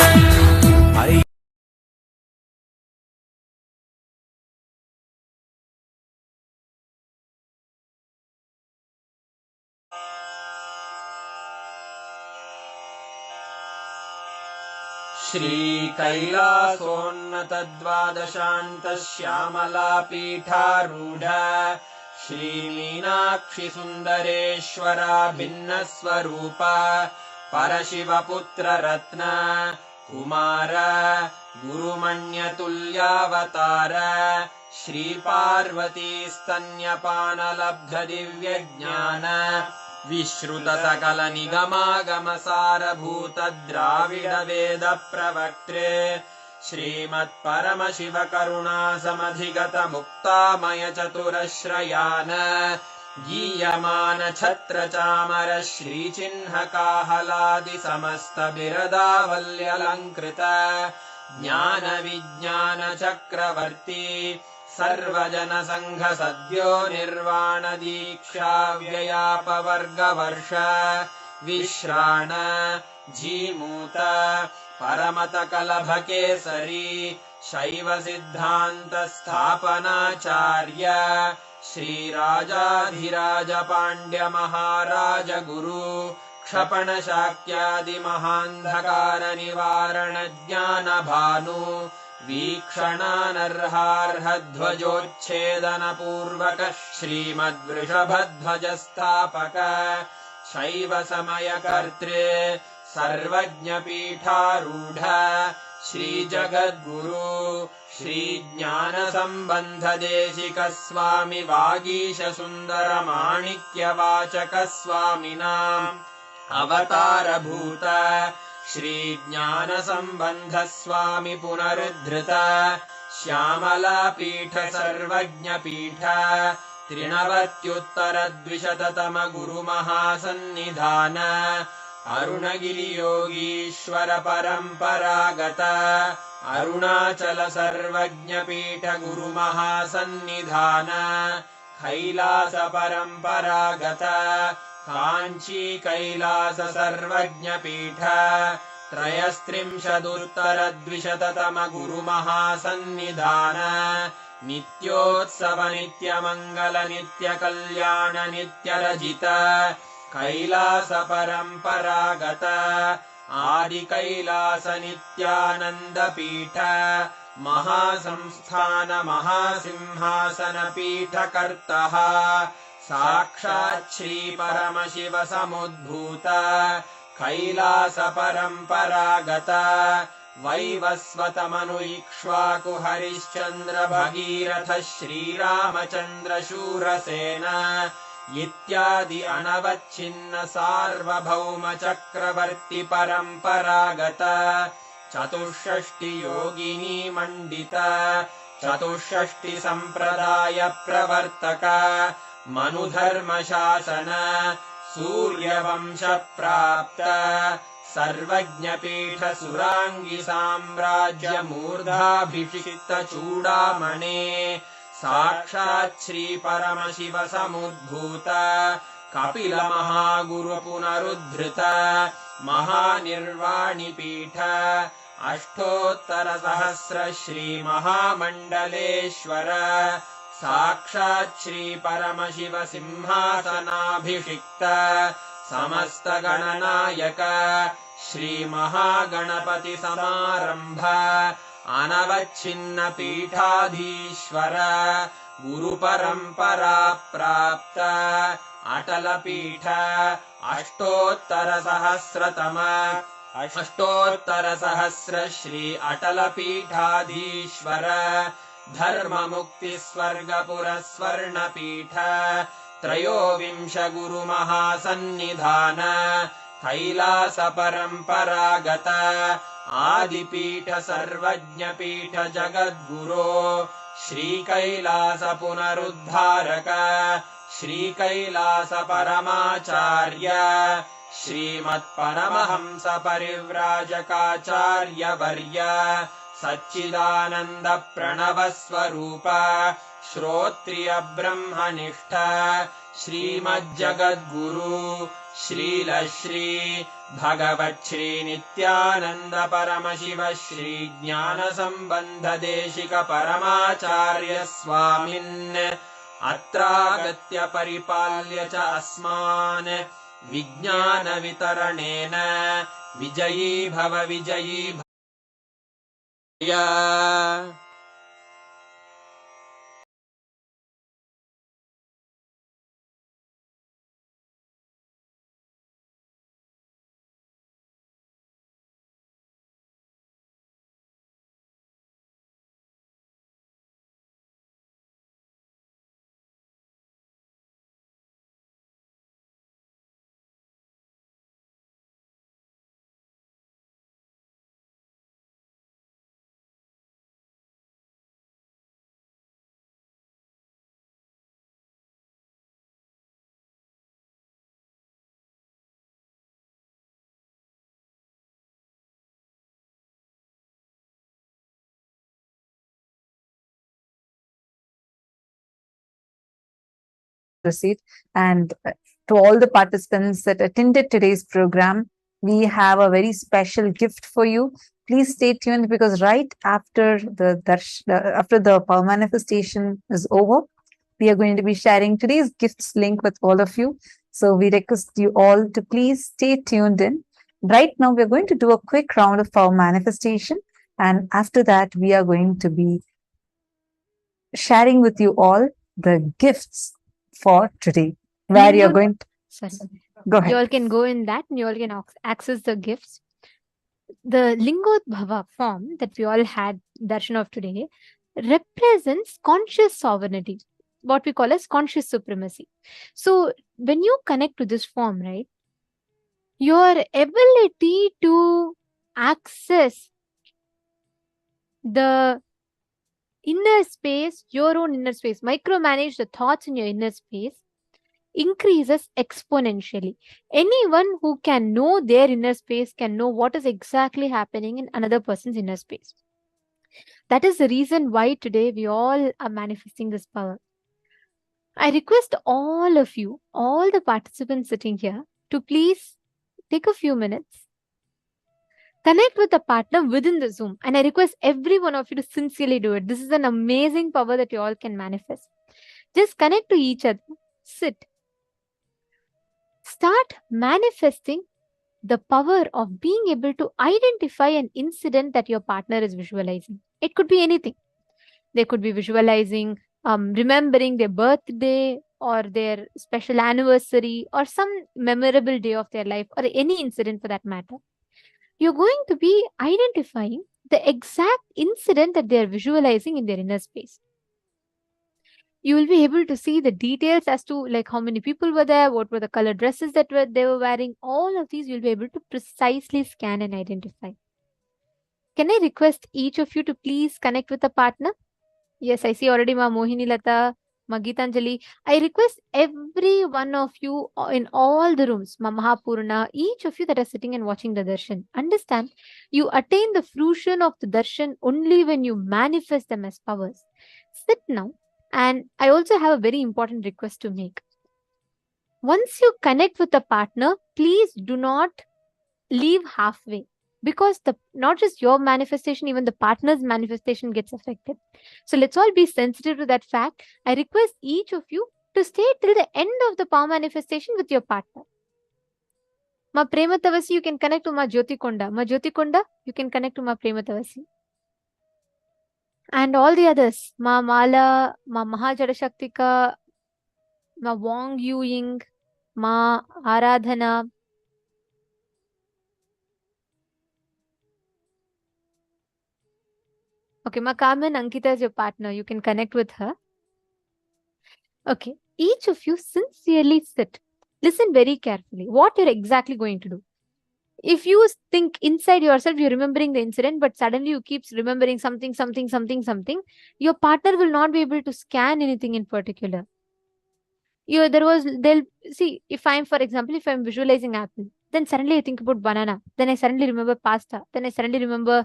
श्रीकैलासोन्नतद्वादशान्तः श्यामलापीठारूढ श्रीमीनाक्षि सुन्दरेश्वरा भिन्नस्वरूप परशिवपुत्ररत्न कुमार गुरुमण्यतुल्यावतार श्रीपार्वतीस्तन्यपानलब्धदिव्यज्ञान विश्रुत सकल निगमागमसारभूत द्राविड वेद प्रवक्त्रे श्रीमत्परमशिव करुणा समधिगत मुक्तामय चतुरश्रयान गीयमान छत्र चामर श्रीचिह्न काहलादि समस्त बिरदावल्यलङ्कृत ज्ञान विज्ञान चक्रवर्ती सर्वजन संघ सद्यो निर्वाण दीक्षा व्ययापवर्गवर्ष विश्राण जीमूत परमत कलभ केसरी शैव सिद्धांत स्थापनाचार्य श्रीराजाधिराज पांड्य महाराज गुरु क्षपण शाक्यादि महान्धकार निवारण ज्ञान भानु वीक्षणानर्हार्हध्वजोच्छेदन पूर्वक श्रीमद्वृषभध्वज स्थापक शैव समय कर्त्रे सर्वज्ञ पीठारूढ़ श्री जगद्गुरु श्री ज्ञान संबंध देशिक स्वामी वागीश सुंदर माणिक्य वाचक स्वामिनाम् अवतार भूत श्री ज्ञान संबंध स्वामी पुनरुद्धृत श्यामला पीठ सर्वज्ञ पीठ त्रिनवत्युत्तर द्विशततम गुरु महासन्निधान अरुणगिरि योगीश्वर परंपरागत अरुणाचल सर्वज्ञ पीठ गुरु महासन्निधान कैलास परंपरागत कांची कैलास सर्वज्ञ पीठ त्रयस्त्रिंशदुत्तर द्विशततम गुरु महासन्निधान नित्योत्सव नित्य मंगल नित्य कल्याण नित्य रजित कैलास परंपरागत आदि कैलास नित्यानंद पीठ महासंस्थान महासिंहासन पीठ कर्तः साक्षात् श्री परमशिव समुद्भूत कैलास परंपरागत वैवस्वत मनु इक्ष्वाकु हरिश्चंद्र भगीरथ श्रीरामचंद्र शूरसेन इत्यादि अनवच्छिन्न सार्वभौम चक्रवर्ति परंपरागत चतुष्षष्टि योगिनी मंडित चतुष्षष्टि संप्रदाय प्रवर्तक मनुधर्म शासन सूर्यवंश प्राप्त सर्वज्ञ पीठ सुरांगी साम्राज्य मूर्धाभिषिक्त चूड़ामणे साक्षात् श्री परमशिव समुद्भूत कपिल महागुरु पुनरुद्धृत महानिर्वाणि पीठ अष्टोत्तरसहस्र श्रीमहामण्डलेश्वर साक्षात् श्रीपरमशिव सिंहासनाभिषिक्त समस्तगणनायक श्रीमहागणपतिसमारम्भ अनवच्छिन्न पीठाधीश्वर गुरुपरम्परा प्राप्त अटलपीठ अष्टोत्तरसहस्र श्री अटलपीठाधीश्वर धर्ममुक्तिस्वर्गपुरस्वर्णपीठ त्रयोविंश गुरुमहासन्निधान कैलासपरम्परागत आदिपीठ सर्वज्ञपीठ जगद्गुरो श्रीकैलास पुनरुद्धारक श्रीकैलासपरमाचार्य श्रीमत्परमहंस परिव्राजकाचार्यवर्य सच्चिदानन्द प्रणवस्वरूप श्रोत्रिय ब्रह्मनिष्ठ श्रीमज्जगद्गुरु श्रीलश्री भगवच्छ्री नित्यानन्द परमशिव श्री ज्ञानसम्बन्ध देशिक परमाचार्य स्वामिन् अत्रागत्य परिपाल्य च अस्मान् विज्ञान वितरणेन विजयी भव proceed. And to all the participants that attended today's program, we have a very special gift for you. Please stay tuned because right after the power manifestation is over, we are going to be sharing today's gifts link with all of you. So we request you all to please stay tuned in. Right now, we're going to do a quick round of power manifestation. And after that, we are going to be sharing with you all the gifts for today, where you're going to go ahead. You all can go in that and you all can access the gifts. The Lingodbhava form that we all had darshan of today represents conscious sovereignty, what we call as conscious supremacy. So when you connect to this form, right, your ability to access the inner space, your own inner space, micromanage the thoughts in your inner space, increases exponentially. Anyone who can know their inner space can know what is exactly happening in another person's inner space. That is the reason why today we all are manifesting this power. I request all of you, all the participants sitting here, to please take a few minutes, connect with a partner within the Zoom. And I request every one of you to sincerely do it. This is an amazing power that you all can manifest. Just connect to each other, sit. Start manifesting the power of being able to identify an incident that your partner is visualizing. It could be anything. They could be visualizing, remembering their birthday or their special anniversary or some memorable day of their life or any incident for that matter. You're going to be identifying the exact incident that they're visualizing in their inner space. You will be able to see the details as to like how many people were there, what were the color dresses that they were wearing. All of these you'll be able to precisely scan and identify. Can I request each of you to please connect with a partner? Yes, I see already Ma Mohini Lata, Ma Geetanjali. I request every one of you in all the rooms, Ma Mahapurna, each of you that are sitting and watching the darshan, understand, you attain the fruition of the darshan only when you manifest them as powers. Sit now. And I also have a very important request to make. Once you connect with a partner, please do not leave halfway. because not just your manifestation, even the partner's manifestation gets affected. So let's all be sensitive to that fact. I request each of you to stay till the end of the power manifestation with your partner. Ma Prema Tavasi, you can connect to Ma Jyoti Konda. Ma Jyoti Konda, you can connect to Ma Prema Tavasi. And all the others, Ma Mala, Ma Mahajadashaktika, Ma Wong Yu Ying, Ma Aradhana. Okay, Ma Carmen Ankita is your partner. You can connect with her. Okay, each of you sincerely sit. Listen very carefully what you're exactly going to do. If you think inside yourself, you're remembering the incident, but suddenly you keep remembering something, your partner will not be able to scan anything in particular. They'll see, if I'm, for example, if I'm visualizing apple, then suddenly I think about banana, then I suddenly remember pasta, then I suddenly remember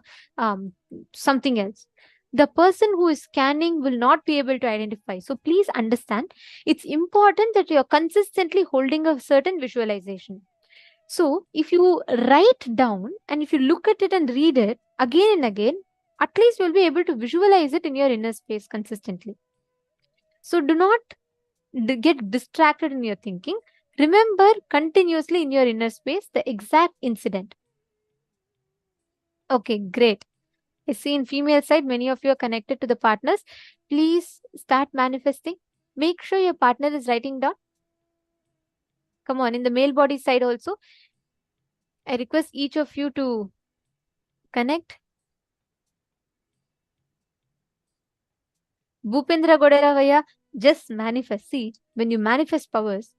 something else. The person who is scanning will not be able to identify. So please understand, it's important that you're consistently holding a certain visualization. So if you write down and if you look at it and read it again and again, at least you'll be able to visualize it in your inner space consistently. So do not get distracted in your thinking. Remember continuously in your inner space the exact incident. Okay, great. I see in female side, many of you are connected to the partners. Please start manifesting. Make sure your partner is writing down. Come on, in the male body side also, I request each of you to connect. Bhupendra Goderavaya, just manifest. See, when you manifest powers,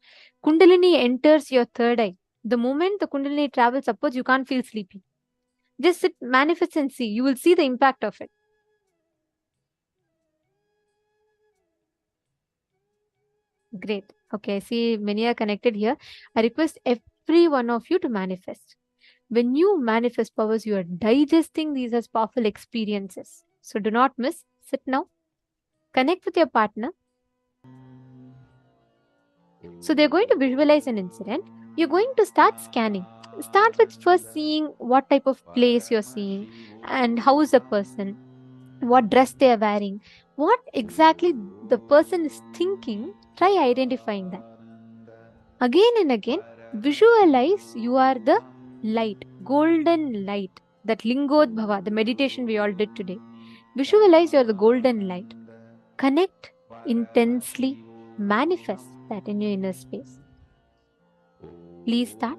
Kundalini enters your third eye. The moment the Kundalini travels upwards, you can't feel sleepy. Just sit, manifest and see. You will see the impact of it. Great. Okay, I see many are connected here. I request every one of you to manifest. When you manifest powers, you are digesting these as powerful experiences. So do not miss. Sit now. Connect with your partner. So they're going to visualize an incident. You're going to start scanning. Start with first seeing what type of place you're seeing and how is the person, what dress they are wearing, what exactly the person is thinking. Try identifying that. Again and again, visualize you are the light, golden light, that Lingodbhava, the meditation we all did today. Visualize you're the golden light. Connect intensely, manifest that in your inner space. Please start.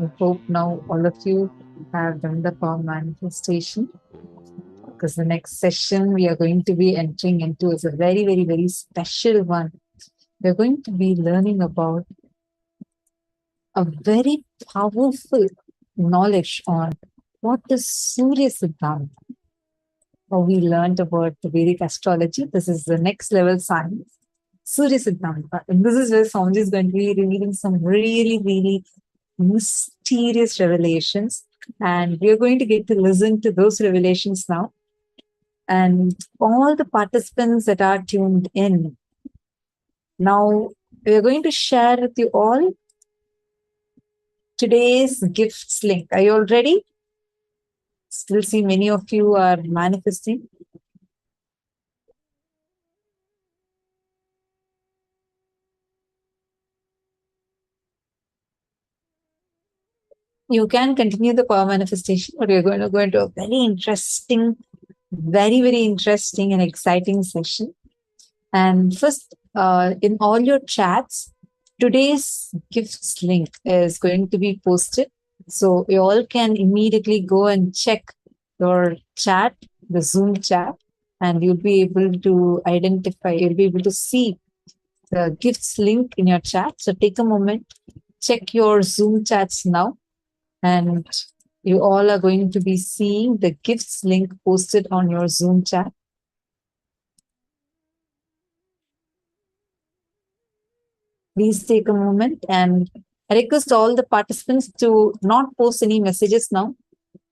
I hope now all of you have done the power manifestation, because the next session we are going to be entering into is a very, very, very special one. We're going to be learning about a very powerful knowledge on what is Surya Siddhanta. We learned about the Vedic astrology. This is the next level science. Surya Siddhanta. And this is where Swamiji is going to be revealing some really, really mysterious revelations. And we are going to get to listen to those revelations now. And all the participants that are tuned in, now we are going to share with you all today's gifts link. Are you all ready? Still see many of you are manifesting. You can continue the power manifestation, but we're going to go into a very interesting, very, very interesting and exciting session. And first, in all your chats, today's gifts link is going to be posted. So you all can immediately go and check your chat, the Zoom chat, and you'll be able to identify, you'll be able to see the gifts link in your chat. So take a moment, check your Zoom chats now, and you all are going to be seeing the gifts link posted on your Zoom chat. Please take a moment, and I request all the participants to not post any messages now.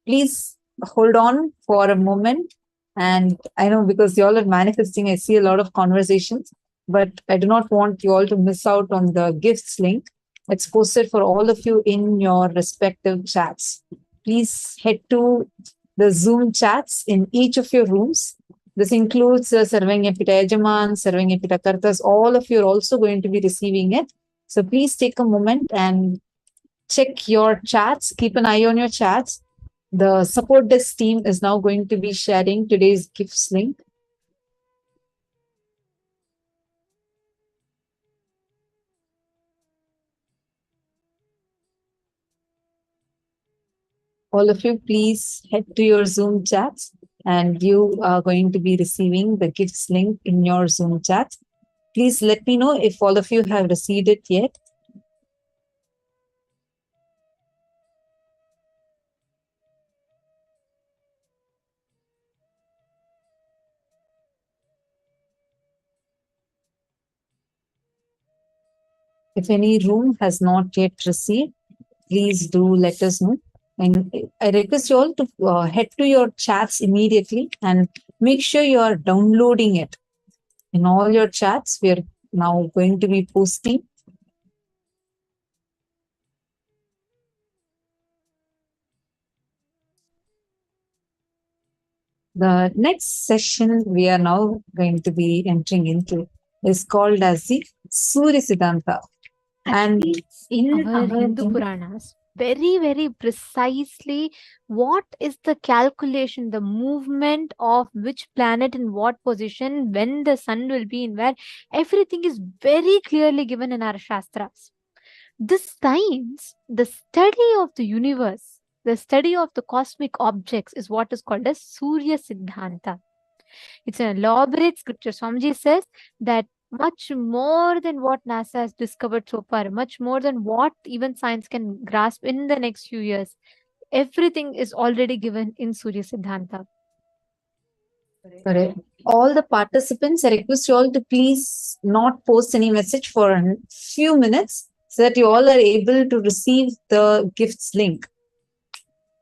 Please hold on for a moment. And I know, because you all are manifesting, I see a lot of conversations, but I do not want you all to miss out on the gifts link. It's posted for all of you in your respective chats. Please head to the Zoom chats in each of your rooms. This includes Sarvanyapita Yajaman, Sarvanyapita Kartas. All of you are also going to be receiving it. So please take a moment and check your chats. Keep an eye on your chats. The support desk team is now going to be sharing today's gifts link. All of you, please head to your Zoom chats, and you are going to be receiving the gifts link in your Zoom chats. Please let me know if all of you have received it yet. If any room has not yet received, please do let us know. And I request you all to head to your chats immediately and make sure you are downloading it. In all your chats, we are now going to be posting. The next session we are now going to be entering into is called as the Surya Siddhanta. And in Our Hindu Puranas, very, very precisely, what is the calculation, the movement of which planet in what position, when the sun will be in where, everything is very clearly given in our Shastras. This science, the study of the universe, the study of the cosmic objects is what is called as Surya Siddhanta. It's an elaborate scripture. Swamiji says that much more than what NASA has discovered so far, much more than what even science can grasp in the next few years, everything is already given in Surya Siddhanta. Correct. All the participants, I request you all to please not post any message for a few minutes so that you all are able to receive the gifts link.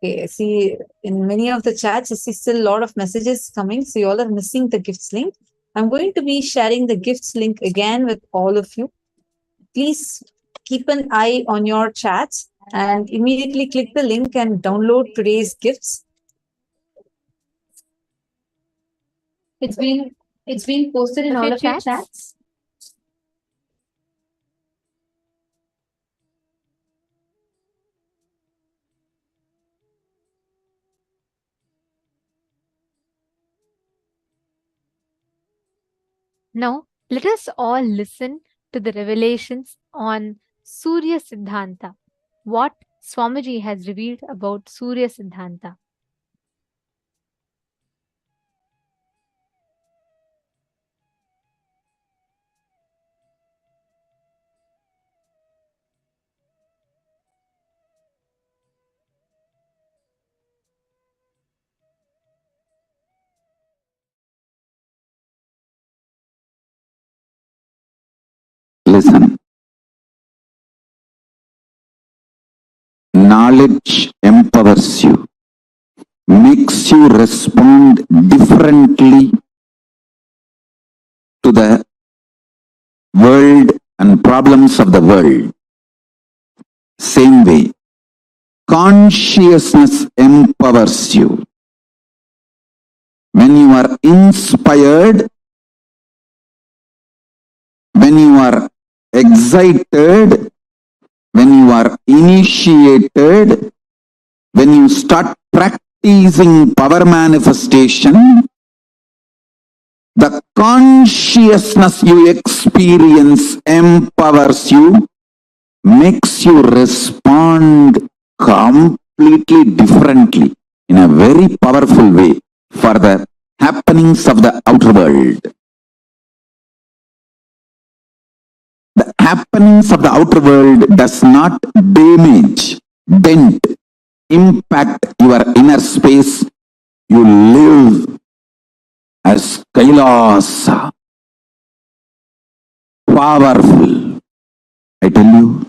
Okay, I see in many of the chats, I see still a lot of messages coming, so you all are missing the gifts link. I'm going to be sharing the gifts link again with all of you. Please keep an eye on your chats and immediately click the link and download today's gifts. It's been posted in Of all your of your chats? chats. Now, let us all listen to the revelations on Surya Siddhanta. What Swamiji has revealed about Surya Siddhanta. Listen. Knowledge empowers you, makes you respond differently to the world and problems of the world. Same way, consciousness empowers you. When you are inspired, when you are excited, when you are initiated, when you start practicing power manifestation, the consciousness you experience empowers you, makes you respond completely differently in a very powerful way for the happenings of the outer world. The happenings of the outer world does not damage, dent, impact your inner space. You live as Kailasa. Powerful. I tell you.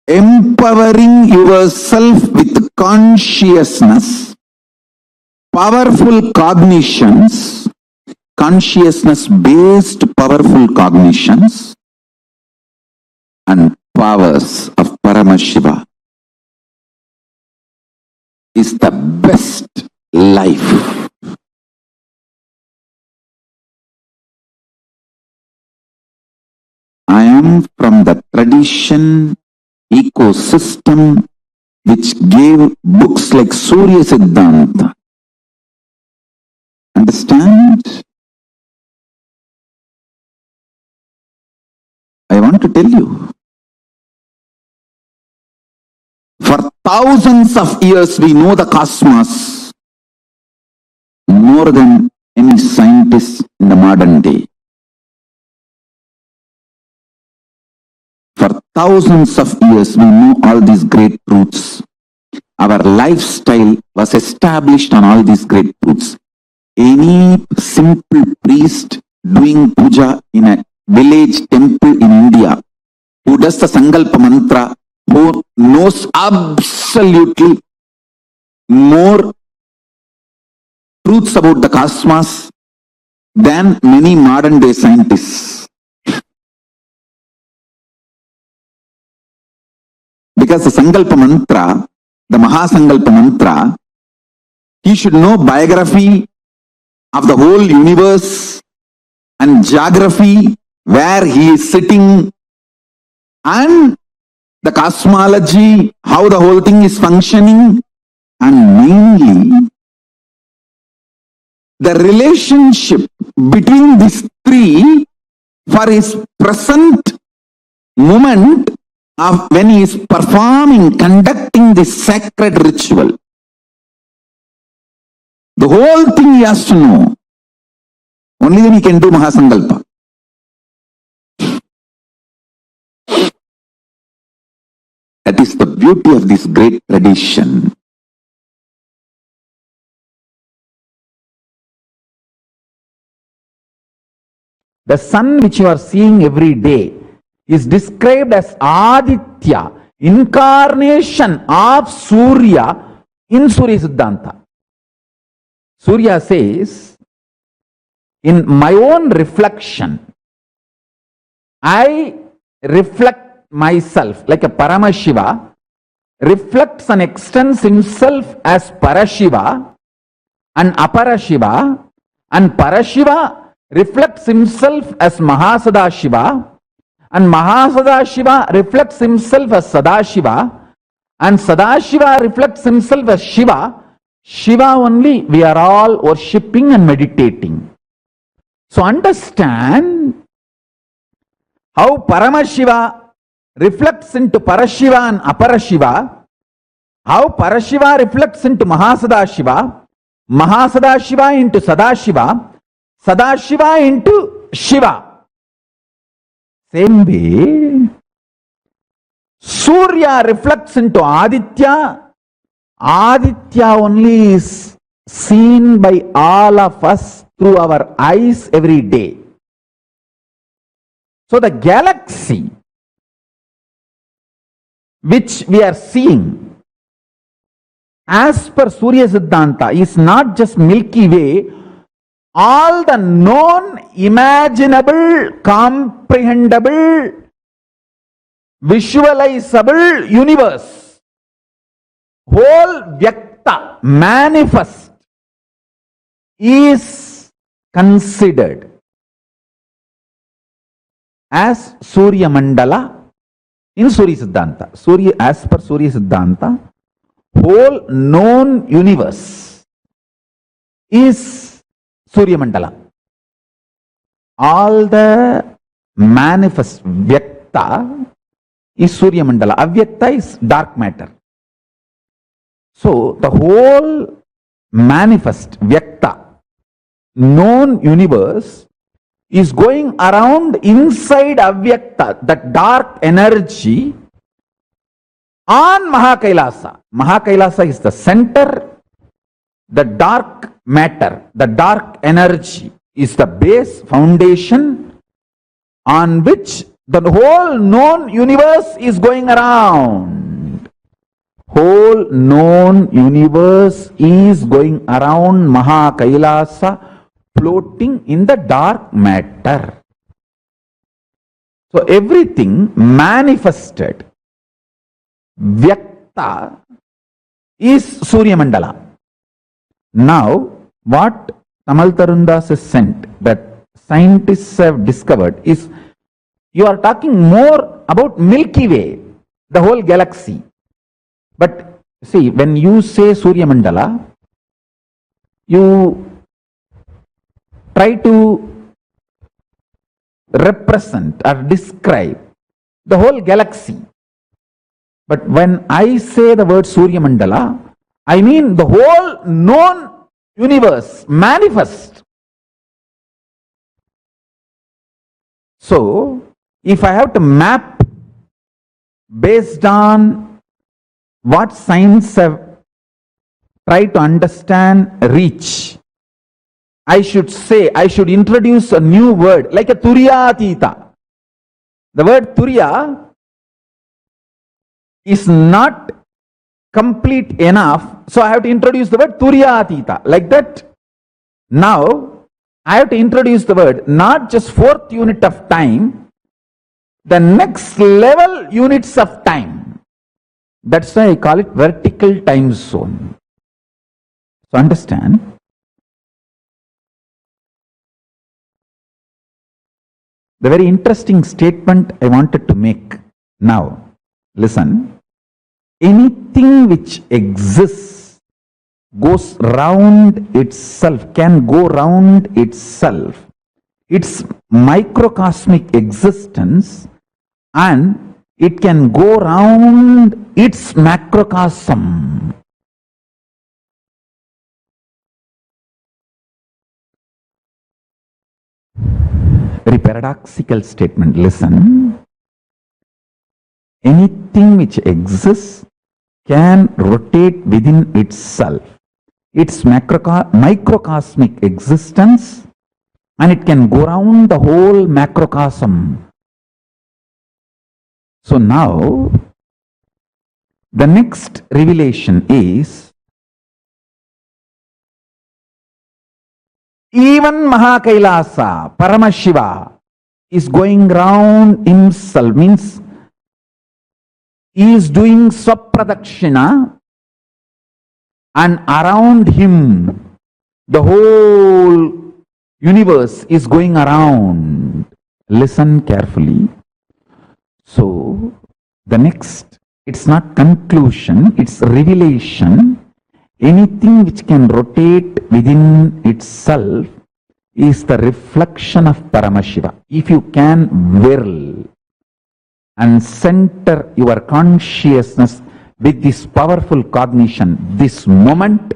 Empowering yourself with consciousness, powerful cognitions, consciousness-based powerful cognitions and powers of Paramashiva is the best life. I am from the tradition, ecosystem which gave books like Surya Siddhanta. Understand? I want to tell you, for thousands of years we know the cosmos more than any scientist in the modern day. For thousands of years we know all these great truths. Our lifestyle was established on all these great truths. Any simple priest doing puja in a village temple in India, who does the Sankalpa mantra, who knows absolutely more truths about the cosmos than many modern day scientists. Because the Sankalpa mantra, the Mahasankalpa mantra, he should know biography of the whole universe and geography, where he is sitting, and the cosmology, how the whole thing is functioning, and mainly the relationship between these three for his present moment of when he is performing, conducting this sacred ritual. The whole thing he has to know. Only then he can do Mahasankalpa. That is the beauty of this great tradition. The sun which you are seeing every day is described as Aditya, incarnation of Surya in Surya Siddhanta. Surya says, in my own reflection, I reflect myself like a Paramashiva reflects and extends himself as Parashiva and Aparashiva, and Parashiva reflects himself as Mahasadashiva, and Mahasadashiva reflects himself as Sadashiva, and Sadashiva reflects himself as Shiva. Shiva only we are all worshipping and meditating. So understand how Paramashiva reflects into Parashiva and Aparashiva, how Parashiva reflects into Mahasadashiva, Mahasadashiva into Sadashiva, Sadashiva into Shiva. Same way, Surya reflects into Aditya. Aditya only is seen by all of us through our eyes every day. So the galaxy which we are seeing as per Surya Siddhanta is not just Milky Way, all the known, imaginable, comprehensible, visualizable universe, whole Vyakta, manifest, is considered as Surya Mandala in Surya Siddhanta. Surya, as per Surya Siddhanta, whole known universe is Surya Mandala. All the manifest Vyakta is Surya Mandala. Avyakta is dark matter. So the whole manifest Vyakta, known universe, is going around inside Avyakta, that dark energy, on Mahakailasa. Mahakailasa is the center, the dark matter, the dark energy is the base foundation on which the whole known universe is going around. Whole known universe is going around Mahakailasa, floating in the dark matter. So everything manifested, Vyakta, is Surya Mandala. Now, what Tamal Tarundas has sent, that scientists have discovered, is you are talking more about Milky Way, the whole galaxy. But see, when you say Surya Mandala, you try to represent or describe the whole galaxy. But when I say the word Surya Mandala, I mean the whole known universe, manifest. So, if I have to map based on what science have tried to understand, reach, I should introduce a new word, like a Turyatita. The word Turya is not complete enough, so I have to introduce the word Turyatita. Like that, now I have to introduce the word not just fourth unit of time, the next level units of time. That's why I call it vertical time zone. So understand, the very interesting statement I wanted to make now. Listen. Anything which exists goes round itself, can go round itself, its microcosmic existence, and it can go round its macrocosm. Very paradoxical statement. Listen. Anything which exists can rotate within itself, its microcosmic existence, and it can go around the whole macrocosm. So now, the next revelation is, even Mahakailasa, Paramashiva, is going round himself, means he is doing Swapradakshina, and around him the whole universe is going around. Listen carefully. So the next, it's not conclusion, it's revelation. Anything which can rotate within itself is the reflection of Paramashiva. If you can whirl and center your consciousness with this powerful cognition, this moment,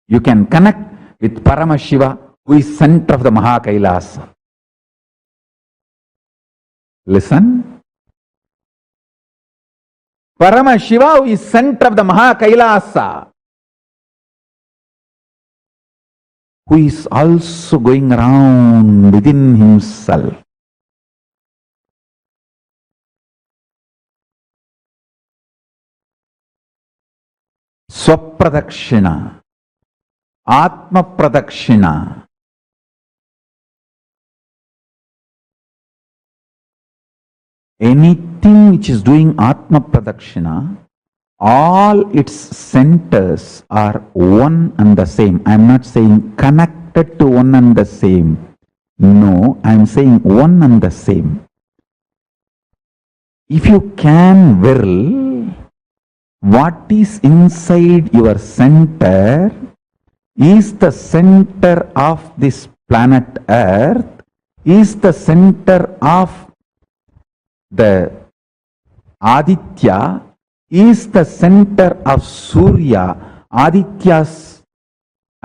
you can connect with Paramashiva, who is center of the Mahakailasa. Listen. Paramashiva, who is center of the Mahakailasa, who is also going around within himself. Swapradakshina, Atma Pradakshina. Anything which is doing Atma Pradakshina, all its centers are one and the same. I am not saying connected to one and the same. No, I am saying one and the same. If you can whirl, what is inside your center is the center of this planet Earth, is the center of the Aditya, is the center of Surya. Aditya's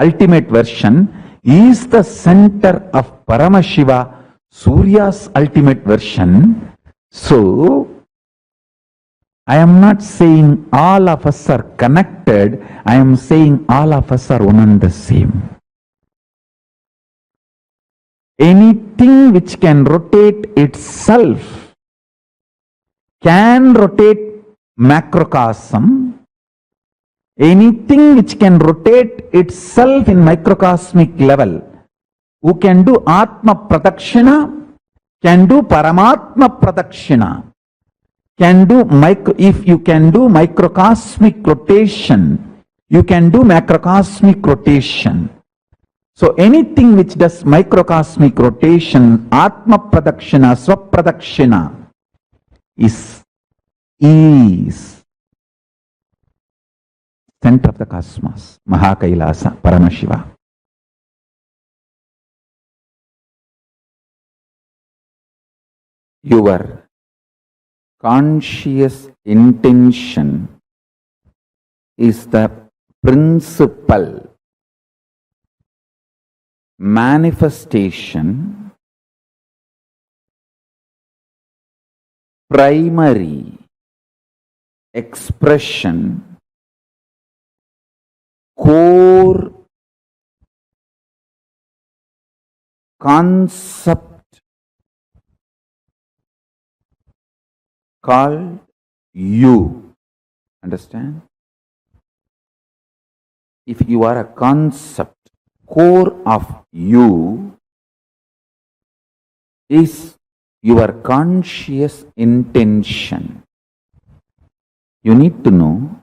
ultimate version is the center of Paramashiva, Surya's ultimate version. So, I am not saying all of us are connected, I am saying all of us are one and the same. Anything which can rotate itself can rotate macrocosm. Anything which can rotate itself in microcosmic level, who can do Atma Pradakshina, can do Paramatma Pradakshina, can do if you can do microcosmic rotation, you can do macrocosmic rotation. So anything which does microcosmic rotation, Atma Pradakshina, Swapradakshina, is center of the cosmos, Mahakailasa, Paramashiva. Your conscious intention is the principal manifestation, primary expression, core concept called you. Understand? If you are a concept, core of you is your conscious intention. You need to know,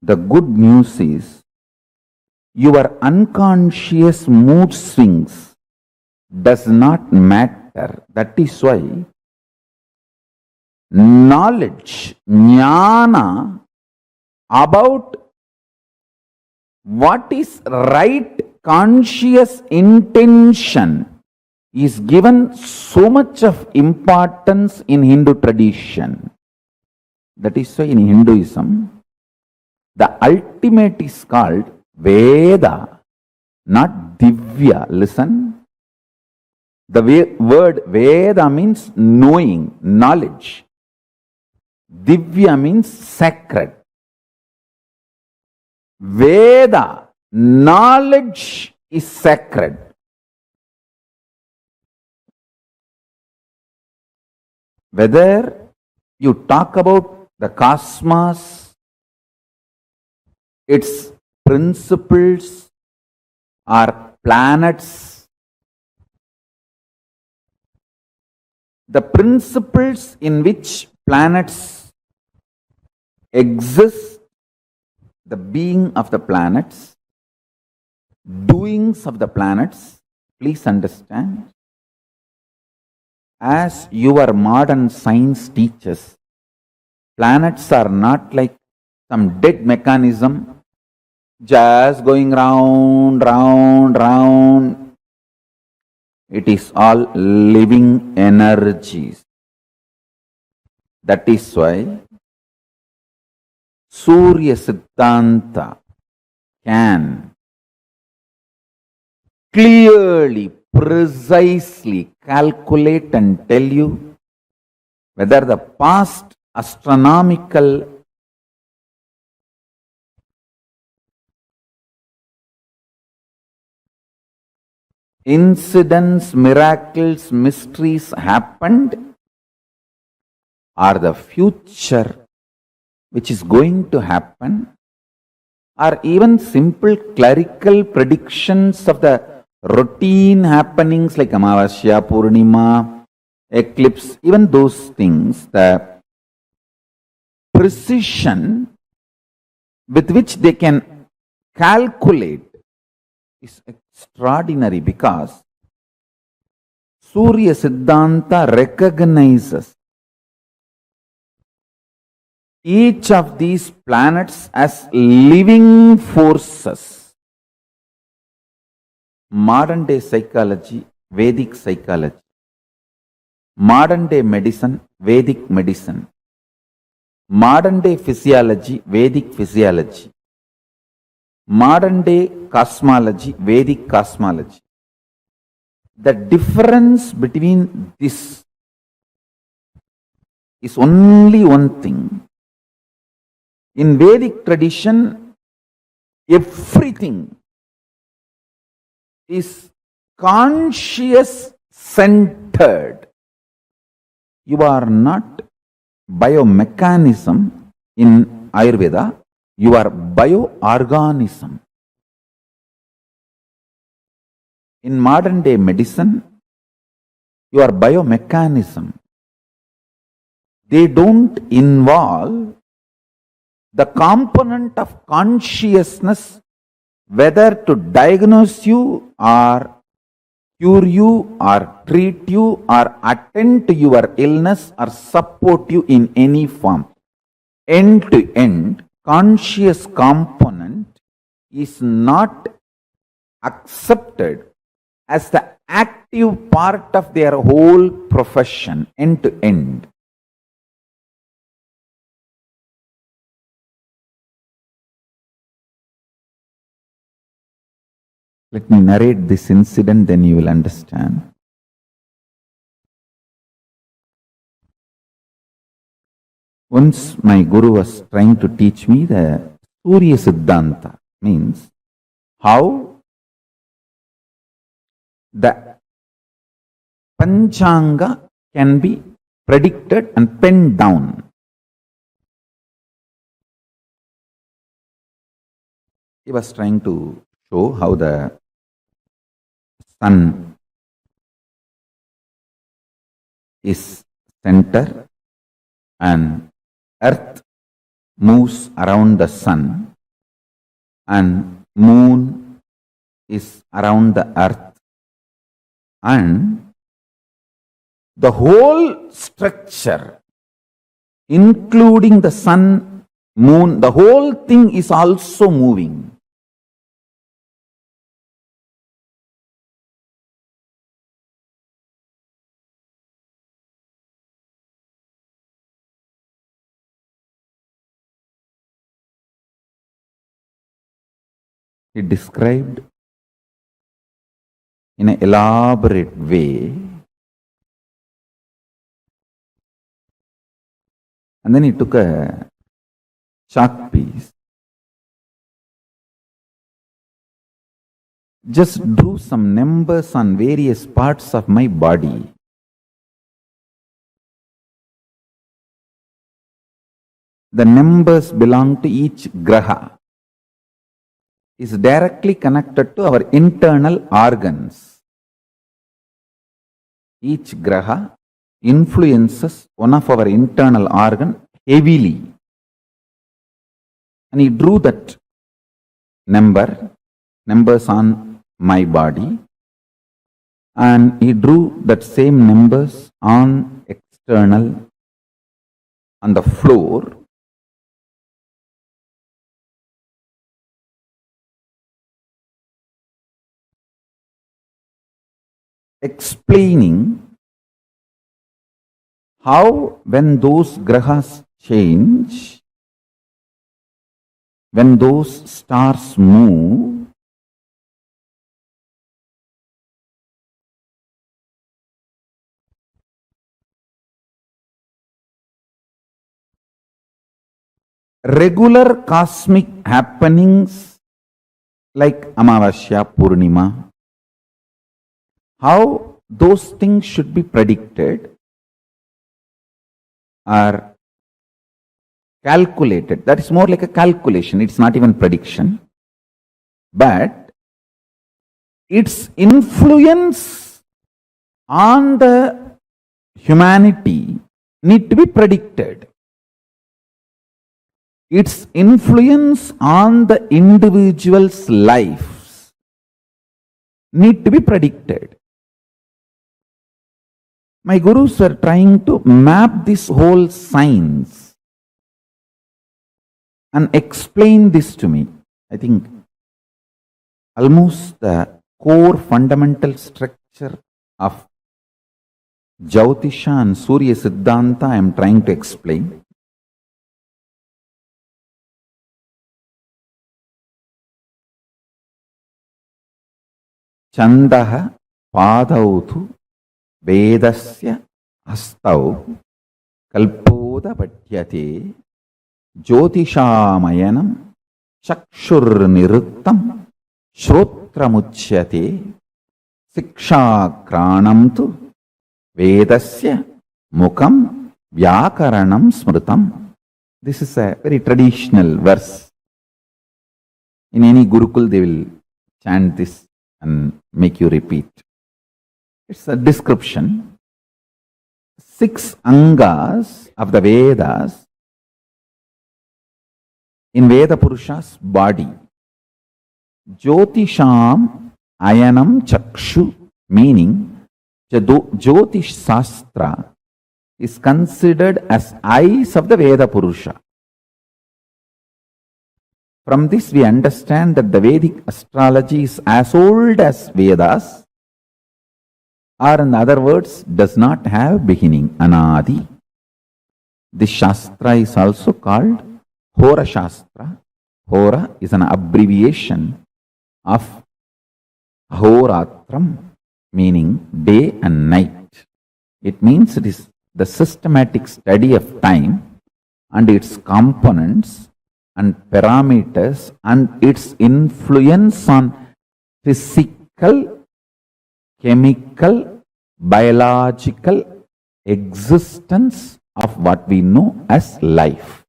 the good news is your unconscious mood swings does not matter. That is why knowledge, jnana, about what is right conscious intention is given so much of importance in Hindu tradition. That is why in Hinduism, the ultimate is called Veda, not Divya. Listen. The word Veda means knowing, knowledge. Divya means sacred. Veda, knowledge is sacred. Whether you talk about the cosmos, its principles, or planets, the principles in which planets exist, the being of the planets, doings of the planets, please understand, as your modern science teaches, planets are not like some dead mechanism just going round, round, round. It is all living energies. That is why Surya Siddhanta can clearly, precisely calculate and tell you whether the past astronomical incidents, miracles, mysteries happened, or the future which is going to happen, or even simple clerical predictions of the routine happenings like Amavasya, Purnima, eclipse, even those things, the precision with which they can calculate is extraordinary, because Surya Siddhanta recognizes each of these planets as living forces. Modern day psychology, Vedic psychology. Modern day medicine, Vedic medicine. Modern day physiology, Vedic physiology. Modern day cosmology, Vedic cosmology. The difference between this is only one thing. In Vedic tradition, everything is conscious centered. You are not biomechanism in Ayurveda, you are bioorganism. In modern day medicine, you are biomechanism. They don't involve the component of consciousness, whether to diagnose you or cure you or treat you or attend to your illness or support you in any form. End to end, conscious component is not accepted as the active part of their whole profession, end to end. Let me narrate this incident, then you will understand. Once my guru was trying to teach me the Surya Siddhanta, means how the Panchanga can be predicted and penned down. He was trying to show how the sun is center and earth moves around the sun and moon is around the earth, and the whole structure, including the sun, moon, the whole thing is also moving. He described in an elaborate way, and then he took a chalk piece, just drew some numbers on various parts of my body. The numbers belong to each graha, is directly connected to our internal organs. Each graha influences one of our internal organ heavily. And he drew that numbers on my body, and he drew that same numbers on external, on the floor. explaining how when those grahas change, when those stars move, regular cosmic happenings like Amavasya, Purnima, how those things should be predicted are calculated. That is more like a calculation. It's not even prediction. But its influence on the humanity need to be predicted. Its influence on the individual's lives need to be predicted. My gurus are trying to map this whole science and explain this to me. I think almost the core fundamental structure of Jyotisha and Surya Siddhanta I am trying to explain. Chandaha padautu vedasya hastau kalpoda patyate jyotishamayanam chakshur niruttam shrotramuchyate sikshakranam tu vedasya mukam vyakaranam smrutam. This is a very traditional verse. In any Gurukul they will chant this and make you repeat. It's a description. 6 angas of the Vedas in Veda Purusha's body. Jyotisham ayanam chakshu, meaning Jyotish Sastra is considered as eyes of the Veda Purusha. From this we understand that the Vedic astrology is as old as Vedas, or in other words, does not have beginning, anadi. This Shastra is also called Hora Shastra. Hora is an abbreviation of Ahoratram, meaning day and night. It means it is the systematic study of time and its components and parameters and its influence on physical, chemical, biological existence of what we know as life.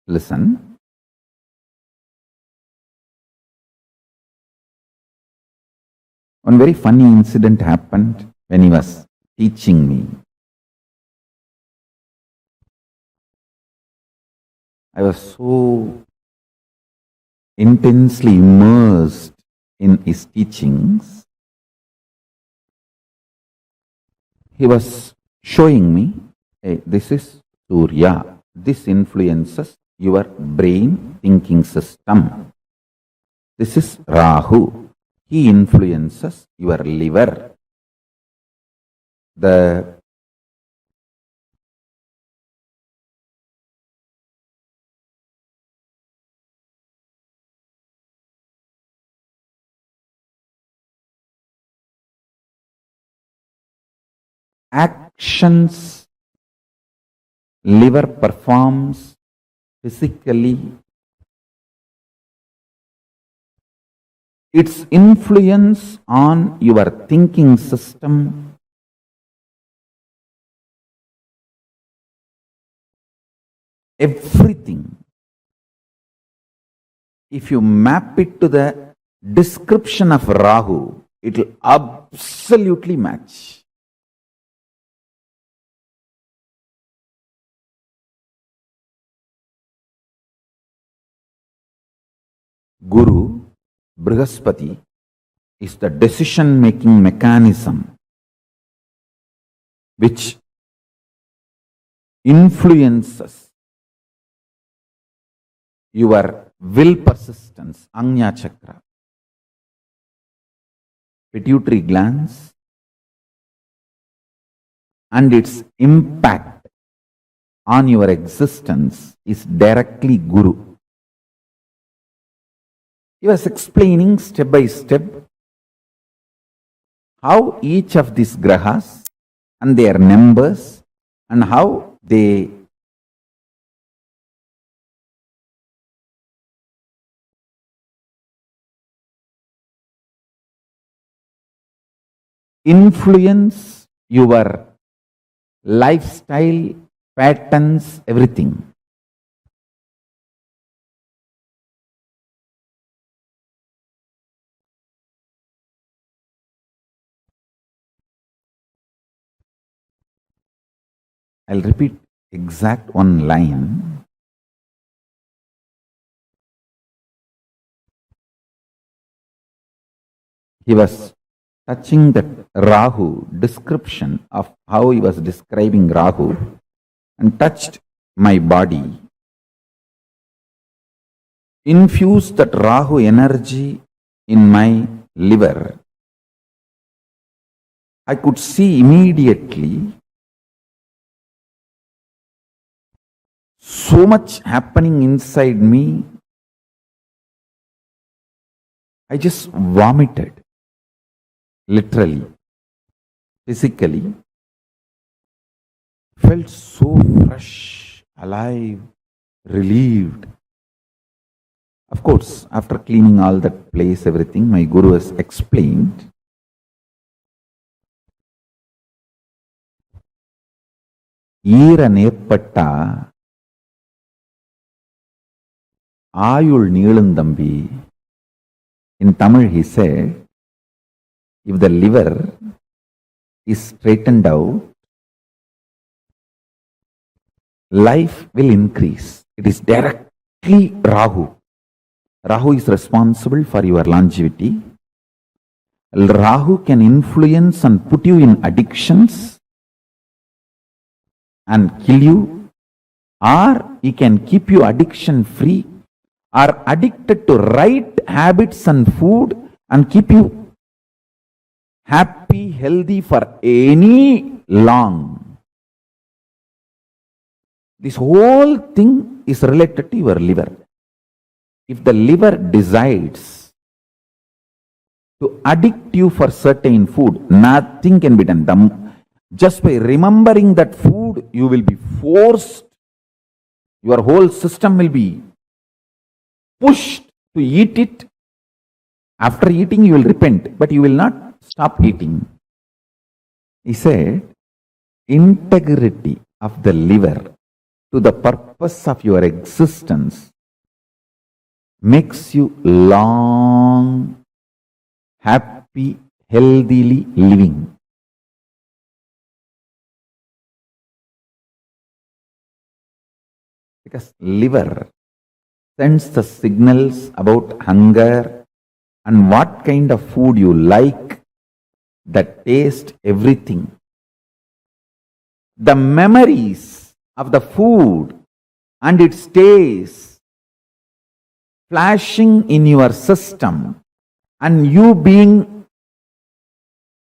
Listen. One very funny incident happened when he was teaching me. I was so intensely immersed in his teachings. He was showing me, hey, this is Surya. This influences your brain thinking system. This is Rahu. He influences your liver. The actions liver performs physically, its influence on your thinking system, everything, if you map it to the description of Rahu, it will absolutely match. Guru, Brihaspati, is the decision-making mechanism which influences your will persistence, Anya Chakra. pituitary glands and its impact on your existence is directly Guru. He was explaining step by step how each of these grahas and their numbers and how they influence your lifestyle, patterns, everything. I'll repeat exact one line. He was touching that Rahu description of how he was describing Rahu and touched my body. Infused that Rahu energy in my liver. I could see immediately so much happening inside me. I just vomited. Literally, physically, felt so fresh, alive, relieved. Of course, after cleaning all that place, everything, my Guru has explained. ஈர நேர்பட்டா ஆயுள் நீளுந்தம்பி. In Tamil he said, if the liver is straightened out, life will increase. It is directly Rahu. Rahu is responsible for your longevity. Rahu can influence and put you in addictions and kill you, or he can keep you addiction free, or addicted to right habits and food and keep you happy, healthy for any long. This whole thing is related to your liver. If the liver decides to addict you for certain food, nothing can be done. Just by remembering that food, you will be forced, your whole system will be pushed to eat it. After eating, you will repent, but you will not stop eating. He said, integrity of the liver to the purpose of your existence makes you long, happy, healthily living. Because liver sends the signals about hunger and what kind of food you like, the taste, everything. The memories of the food and its taste flashing in your system and you being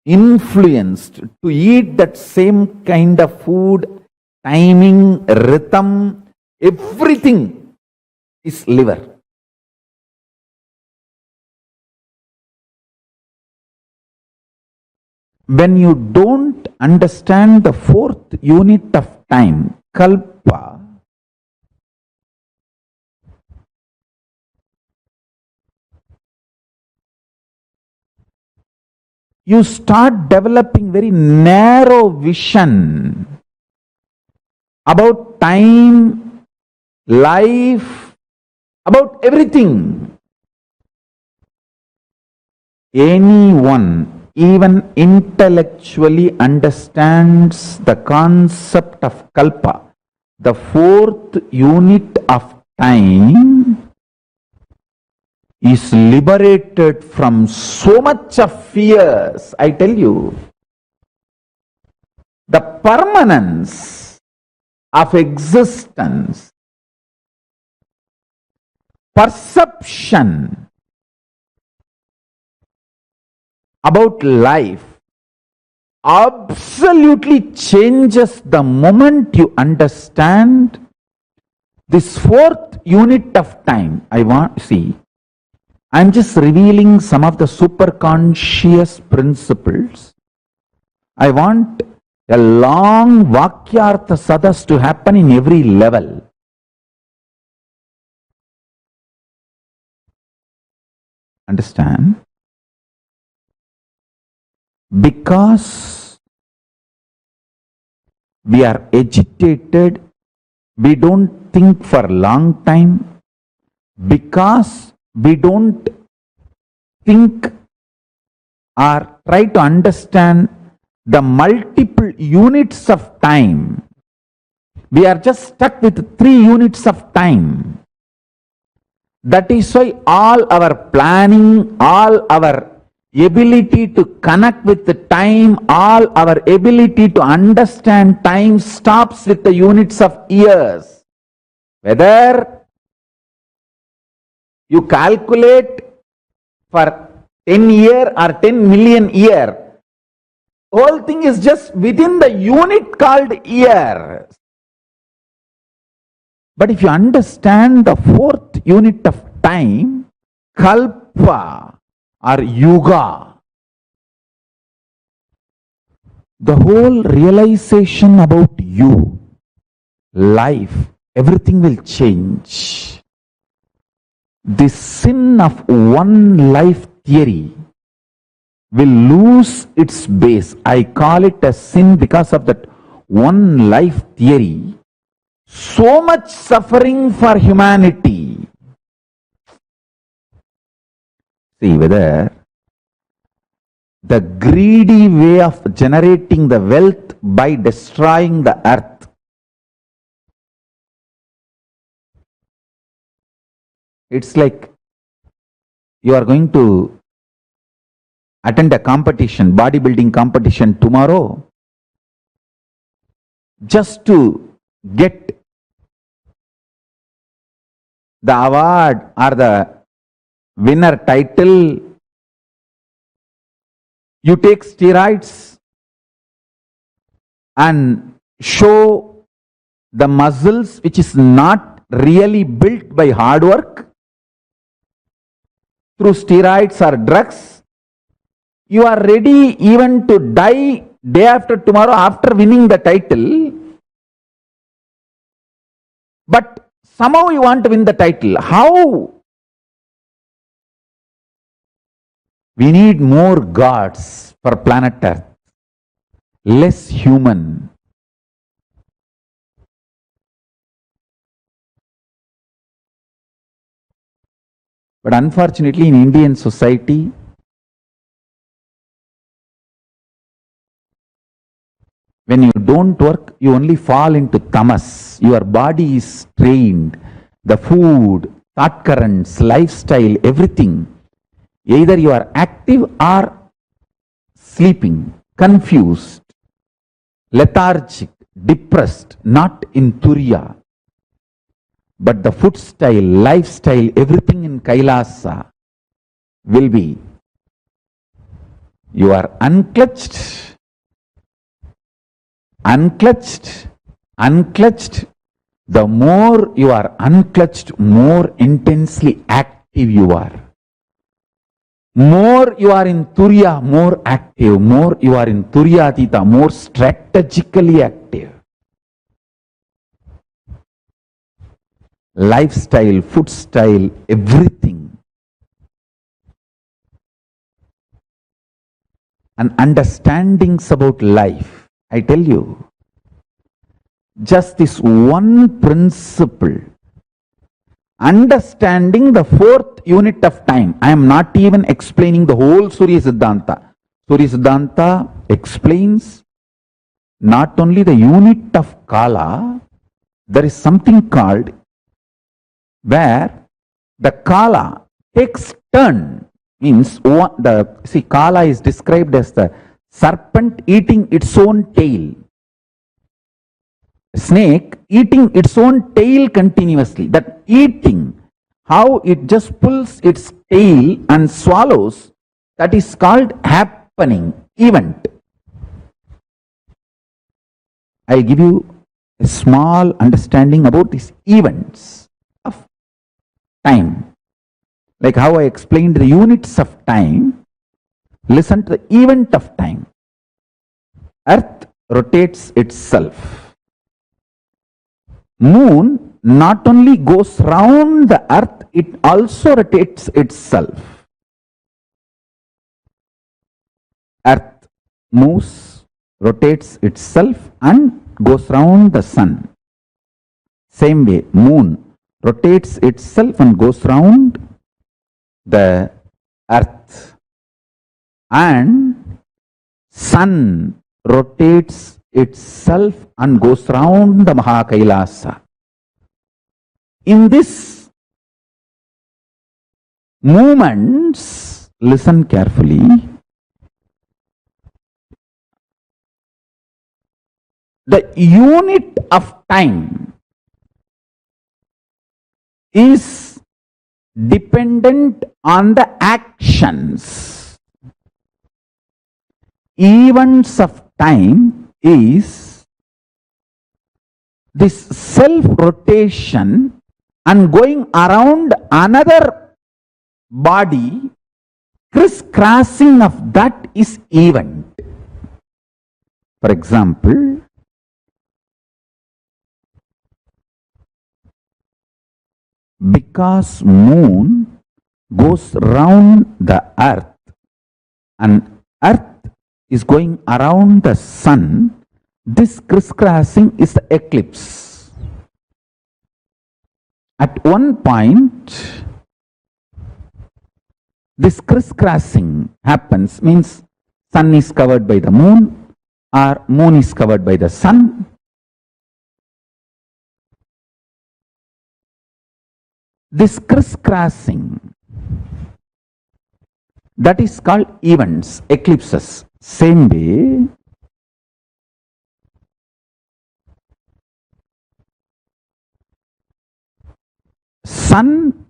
influenced to eat that same kind of food, timing, rhythm, everything is liver. When you don't understand the fourth unit of time, kalpa, you start developing very narrow vision about time, life, about everything. Anyone even intellectually understands the concept of kalpa, the fourth unit of time, is liberated from so much of fears. I tell you, the permanence of existence, perception about life absolutely changes the moment you understand this fourth unit of time. I'm just revealing some of the superconscious principles. I want a long Vakyartha Sadas to happen in every level. Understand? Because we are agitated, we don't think for a long time, because we don't think or try to understand the multiple units of time. We are just stuck with 3 units of time. That is why all our planning, all our ability to connect with the time, all our ability to understand time stops with the units of years. Whether you calculate for 10 year or 10 million year, whole thing is just within the unit called year. But if you understand the fourth unit of time, kalpa or yuga, the whole realization about you, life, everything will change. The sin of one life theory will lose its base. I call it a sin because of that one life theory. So much suffering for humanity. See whether the greedy way of generating the wealth by destroying the earth. It's like you are going to attend a competition, bodybuilding competition tomorrow, just to get the award or the winner title. You take steroids and show the muscles which is not really built by hard work through steroids or drugs. You are ready even to die day after tomorrow after winning the title, but somehow you want to win the title. How? We need more gods for planet Earth, less human. But unfortunately, in Indian society, when you don't work, you only fall into tamas. Your body is trained. The food, thought currents, lifestyle, everything. Either you are active or sleeping, confused, lethargic, depressed, not in Turiya. But the food style, lifestyle, everything in Kailasa will be, you are unclutched, unclutched. The more you are unclutched, more intensely active you are. More you are in Turiya, more active. More you are in Turyatita, more strategically active. Lifestyle, food style, everything. And understandings about life. I tell you, just this one principle, understanding the fourth unit of time. I am not even explaining the whole Surya Siddhanta. Surya Siddhanta explains not only the unit of Kala, there is something called where the Kala takes turn. Means Kala is described as the serpent eating its own tail. Snake eating its own tail continuously. That eating, how it just pulls its tail and swallows that is called happening, event. I'll give you a small understanding about these events of time. Like how I explained the units of time, listen to the event of time. Earth rotates itself. Moon not only goes round the earth, it also rotates itself. Earth moves, rotates itself and goes round the sun. Same way, moon rotates itself and goes round the earth. And sun rotates itself and goes round the Mahakailasa. In this movements, listen carefully, the unit of time is dependent on the actions. Events of time is this self-rotation and going around another body, crisscrossing of that is event. For example, because moon goes round the earth and earth is going around the sun, this crisscrossing is the eclipse. At one point, this crisscrossing happens, means sun is covered by the moon or moon is covered by the sun. This crisscrossing, that is called events, eclipses. Same way, sun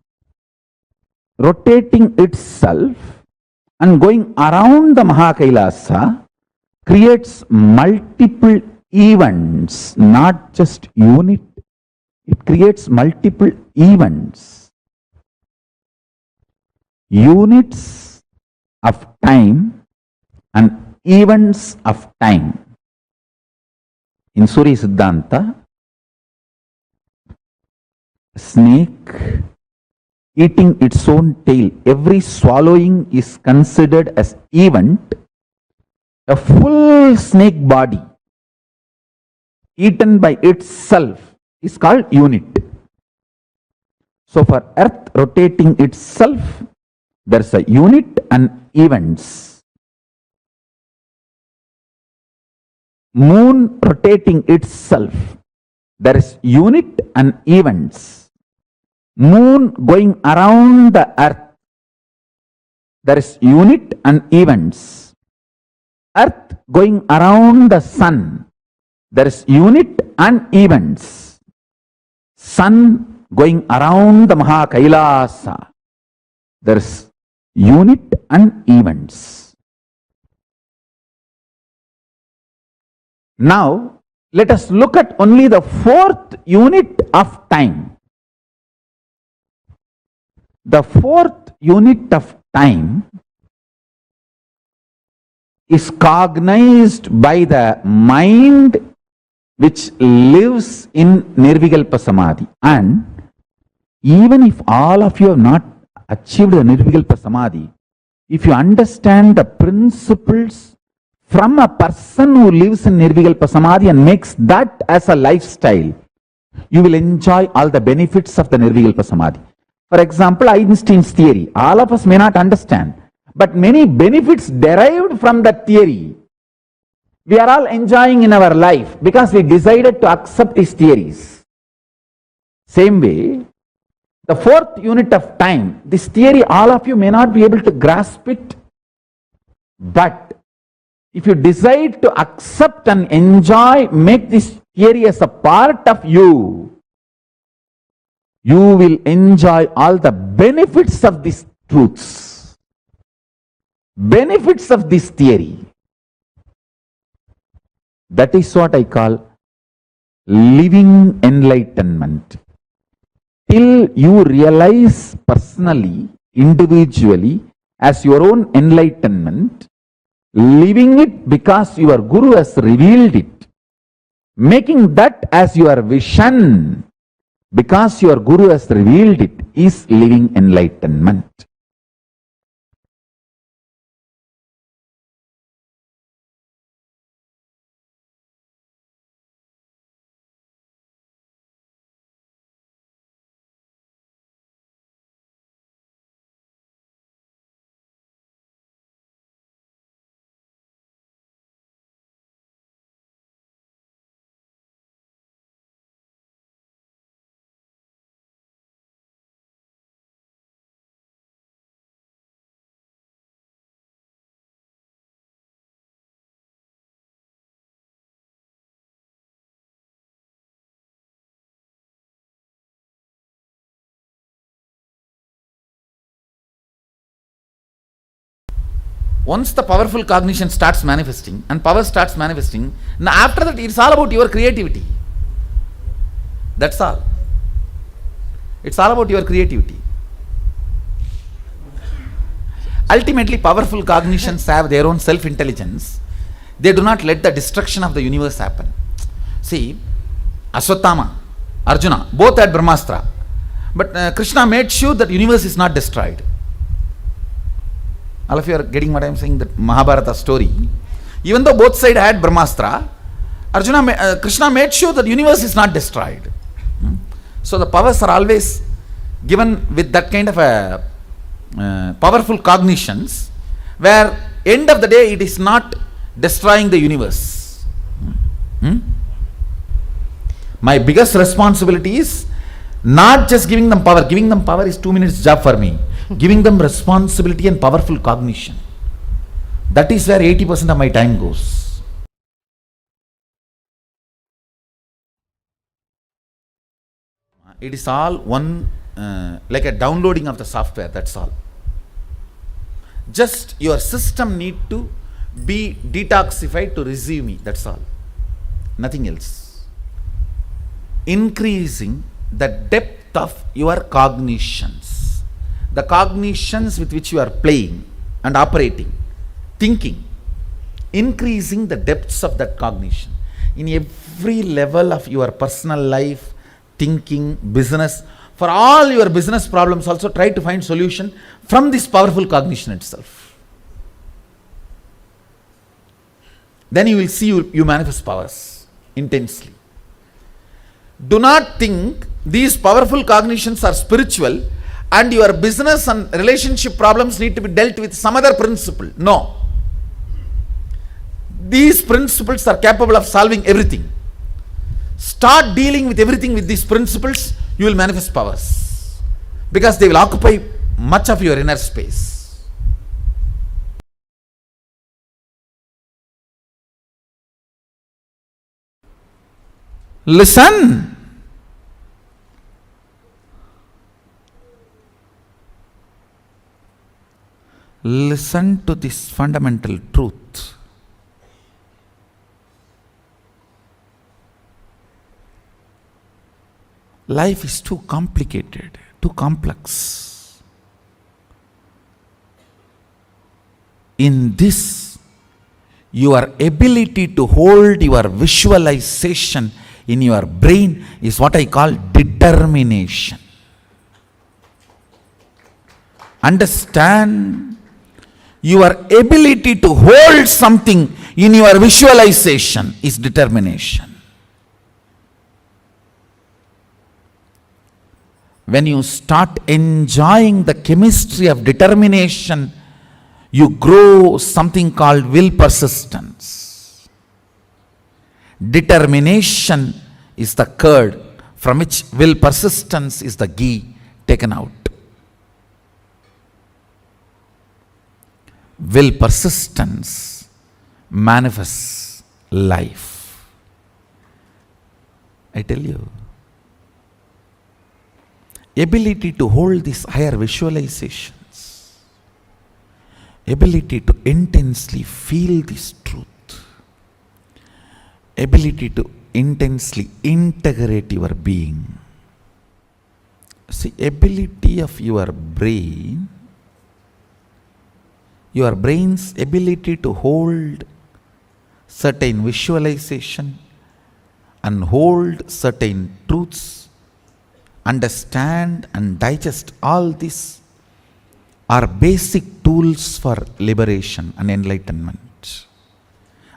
rotating itself and going around the Mahakailasa creates multiple events, not just unit. It creates multiple events. Units of time and events of time. In Surya Siddhanta, snake eating its own tail, every swallowing is considered as event. A full snake body eaten by itself is called unit. So for earth rotating itself, there is a unit and events. Moon rotating itself, there is unit and events. Moon going around the earth, there is unit and events. Earth going around the sun, there is unit and events. Sun going around the Mahakailasa, there is unit and events. Now, let us look at only the fourth unit of time. The fourth unit of time is cognized by the mind which lives in Nirvikalpa Samadhi. And even if all of you have not achieved the Nirvikalpa Samadhi, if you understand the principles from a person who lives in Nirvikalpa Samadhi and makes that as a lifestyle, you will enjoy all the benefits of the Nirvikalpa Samadhi. For example, Einstein's theory, all of us may not understand, but many benefits derived from that theory, we are all enjoying in our life because we decided to accept his theories. Same way, the fourth unit of time, this theory, all of you may not be able to grasp it, but if you decide to accept and enjoy, make this theory as a part of you, you will enjoy all the benefits of these truths. benefits of this theory. That is what I call living enlightenment. Till you realize personally, individually, as your own enlightenment, living it because your Guru has revealed it, making that as your vision because your Guru has revealed it, is living enlightenment. Once the powerful cognition starts manifesting and power starts manifesting, now after that it's all about your creativity. That's all. It's all about your creativity. Ultimately, powerful cognitions have their own self-intelligence. They do not let the destruction of the universe happen. See, Aswathama, Arjuna, both had Brahmastra. But Krishna made sure that universe is not destroyed. All of you are getting what I am saying, that Mahabharata story. Even though both sides had Brahmastra, Krishna made sure that universe is not destroyed. So the powers are always given with that kind of a powerful cognitions, where end of the day it is not destroying the universe. My biggest responsibility is not just giving them power. Giving them power is 2 minutes job for me. Giving them responsibility and powerful cognition. That is where 80% of my time goes. It is all one, like a downloading of the software, that's all. Just your system need to be detoxified to receive me, that's all. Nothing else. Increasing the depth of your cognitions. The cognitions with which you are playing and operating, thinking, increasing the depths of that cognition. In every level of your personal life, thinking, business, for all your business problems also try to find solution from this powerful cognition itself. Then you will see you manifest powers intensely. Do not think these powerful cognitions are spiritual and your business and relationship problems need to be dealt with some other principle. No. These principles are capable of solving everything. Start dealing with everything with these principles, you will manifest powers. Because they will occupy much of your inner space. Listen. Listen to this fundamental truth. Life is too complicated, too complex. In this, your ability to hold your visualization in your brain is what I call determination. Understand? Your ability to hold something in your visualization is determination. When you start enjoying the chemistry of determination, you grow something called will persistence. Determination is the curd from which will persistence is the ghee taken out. Will persistence manifests life. I tell you, ability to hold these higher visualizations, ability to intensely feel this truth, ability to intensely integrate your being. See, ability of your brain's ability to hold certain visualization and hold certain truths, understand and digest all this are basic tools for liberation and enlightenment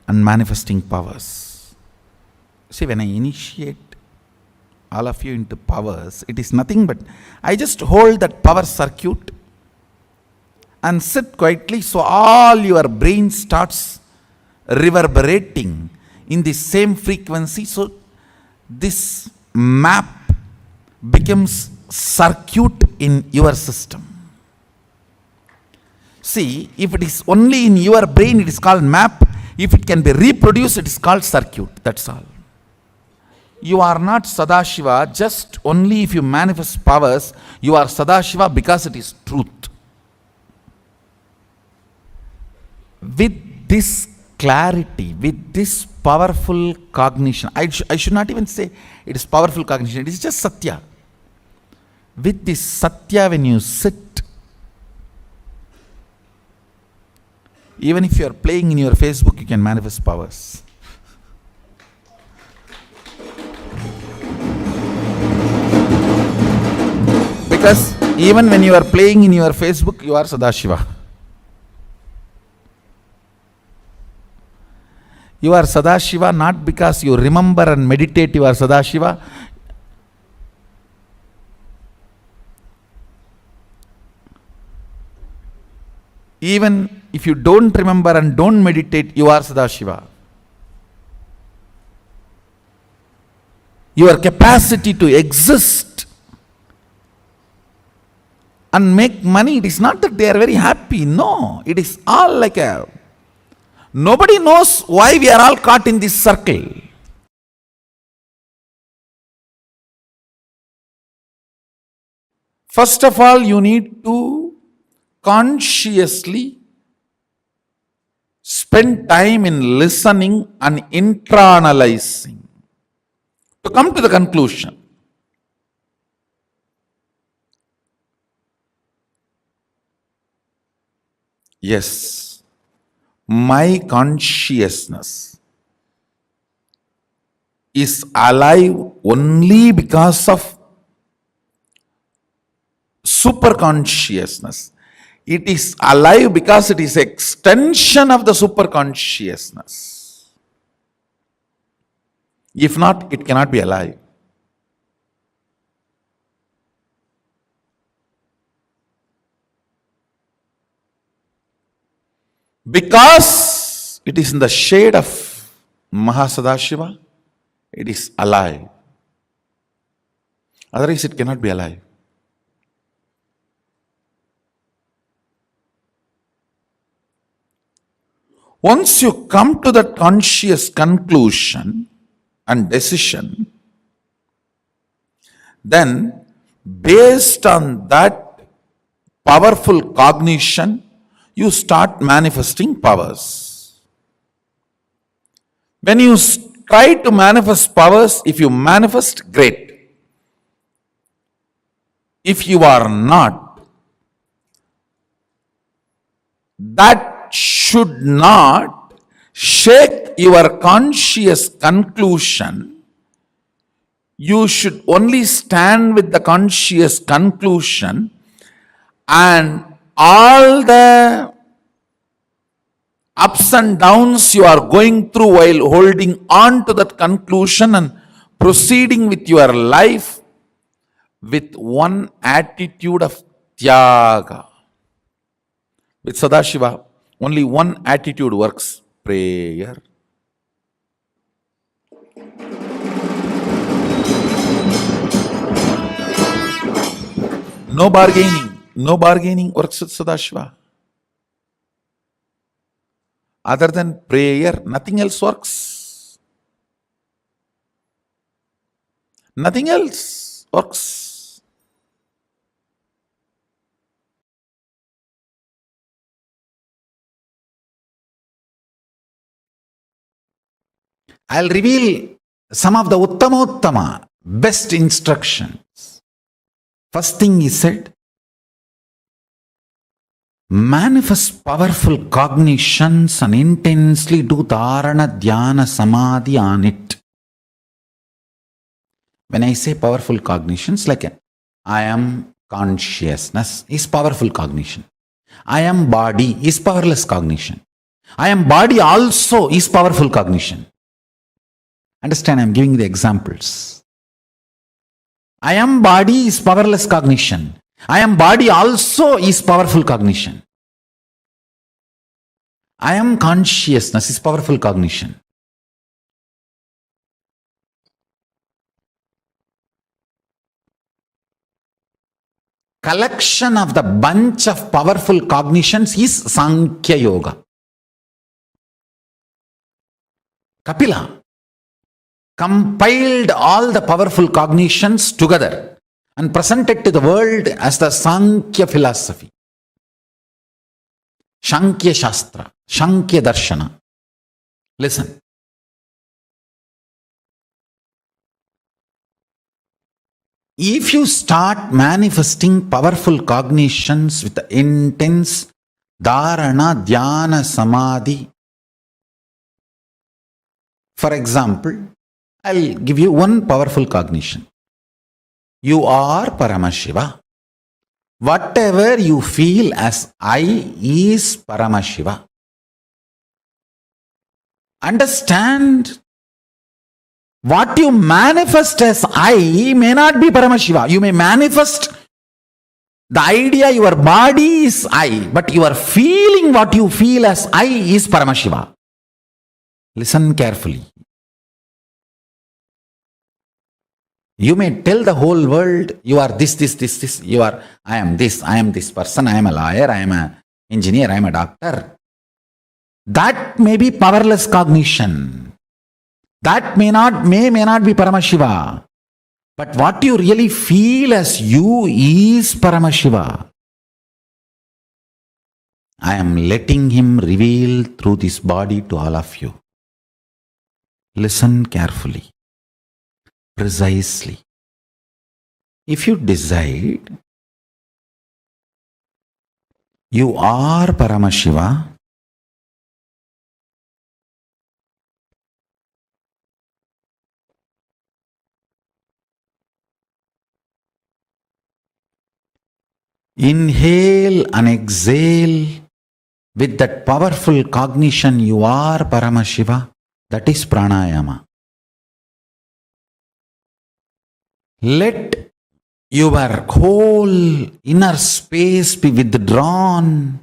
and manifesting powers. See, when I initiate all of you into powers, it is nothing but I just hold that power circuit and sit quietly, so all your brain starts reverberating in the same frequency. So this map becomes circuit in your system. See, if it is only in your brain, it is called map. If it can be reproduced, it is called circuit. That's all. You are not Sadashiva just only if you manifest powers. You are Sadashiva because it is truth. With this clarity, with this powerful cognition, I should not even say it is powerful cognition, it is just Satya. With this Satya, when you sit, even if you are playing in your Facebook, you can manifest powers. Because even when you are playing in your Facebook, you are Sadashiva. You are Sadashiva not because you remember and meditate, you are Sadashiva. Even if you don't remember and don't meditate, you are Sadashiva. Your capacity to exist and make money, it is not that they are very happy. No, it is all like a... Nobody knows why we are all caught in this circle. First of all, you need to consciously spend time in listening and internalizing to come to the conclusion. Yes, my consciousness is alive only because of super consciousness. It is alive because it is extension of the super consciousness. If not, it cannot be alive. Because it is in the shade of Mahasadashiva, it is alive. Otherwise, it cannot be alive. Once you come to that conscious conclusion and decision, then based on that powerful cognition, you start manifesting powers. When you try to manifest powers, if you manifest, great. If you are not, that should not shake your conscious conclusion. You should only stand with the conscious conclusion, and all the ups and downs you are going through while holding on to that conclusion and proceeding with your life with one attitude of Tyaga. With Sadashiva, only one attitude works: prayer. No bargaining. No bargaining works with Sadashiva. Other than prayer, nothing else works. Nothing else works. I'll reveal some of the Uttamottama, best instructions. First thing he said, manifest powerful cognitions and intensely do dharana, dhyana, samadhi on it. When I say powerful cognitions, like I am consciousness is powerful cognition. I am body is powerless cognition. I am body also is powerful cognition. Understand, I am giving the examples. I am body is powerless cognition. I am body also is powerful cognition. I am consciousness is powerful cognition. Collection of the bunch of powerful cognitions is Sankhya Yoga. Kapila compiled all the powerful cognitions together and presented to the world as the Sankhya philosophy. Sankhya Shastra, Sankhya Darshana. Listen. If you start manifesting powerful cognitions with intense dharana, dhyana, samadhi, for example, I'll give you one powerful cognition. You are Paramashiva. Whatever you feel as I is Paramashiva. Understand, what you manifest as I may not be Paramashiva. You may manifest the idea your body is I, but you are feeling what you feel as I is Paramashiva. Listen carefully. You may tell the whole world, you are this. You are, I am this person, I am a lawyer, I am an engineer, I am a doctor. That may be powerless cognition. That may not be Paramashiva. But what you really feel as you is Paramashiva. I am letting him reveal through this body to all of you. Listen carefully, precisely. If you decide you are Paramashiva, inhale and exhale with that powerful cognition you are Paramashiva. That is pranayama. Let your whole inner space be withdrawn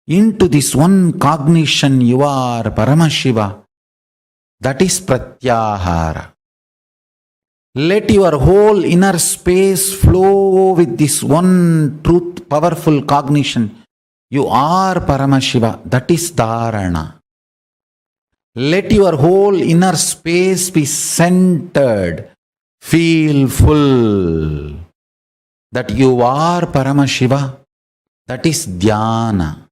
into this one cognition you are Paramashiva. That is pratyahara. Let your whole inner space flow with this one truth, powerful cognition. You are Paramashiva. That is dharana. Let your whole inner space be centered. Feel full. That you are Paramashiva. That is dhyana.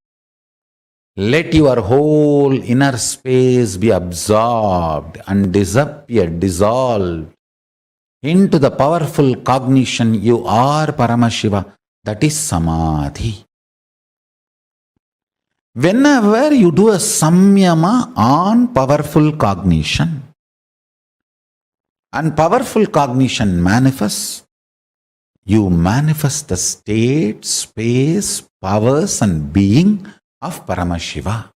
Let your whole inner space be absorbed and disappear, dissolved into the powerful cognition you are Paramashiva. That is Samadhi. Whenever you do a samyama on powerful cognition, and powerful cognition manifests, you manifest the state, space, powers and being of Paramashiva.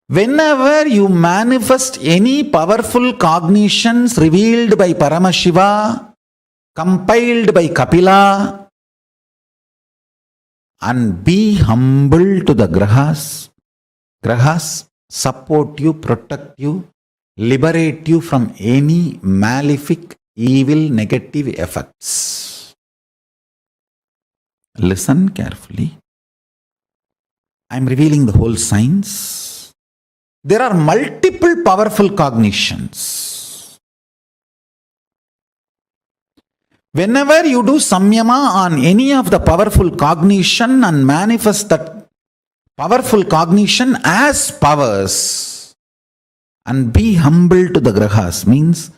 Whenever you manifest any powerful cognitions revealed by Paramashiva, compiled by Kapila, and be humble to the grahas. Grahas support you, protect you, liberate you from any malefic, evil, negative effects. Listen carefully. I am revealing the whole science. There are multiple powerful cognitions. Whenever you do samyama on any of the powerful cognition and manifest that powerful cognition as powers, And be humble to the grahas means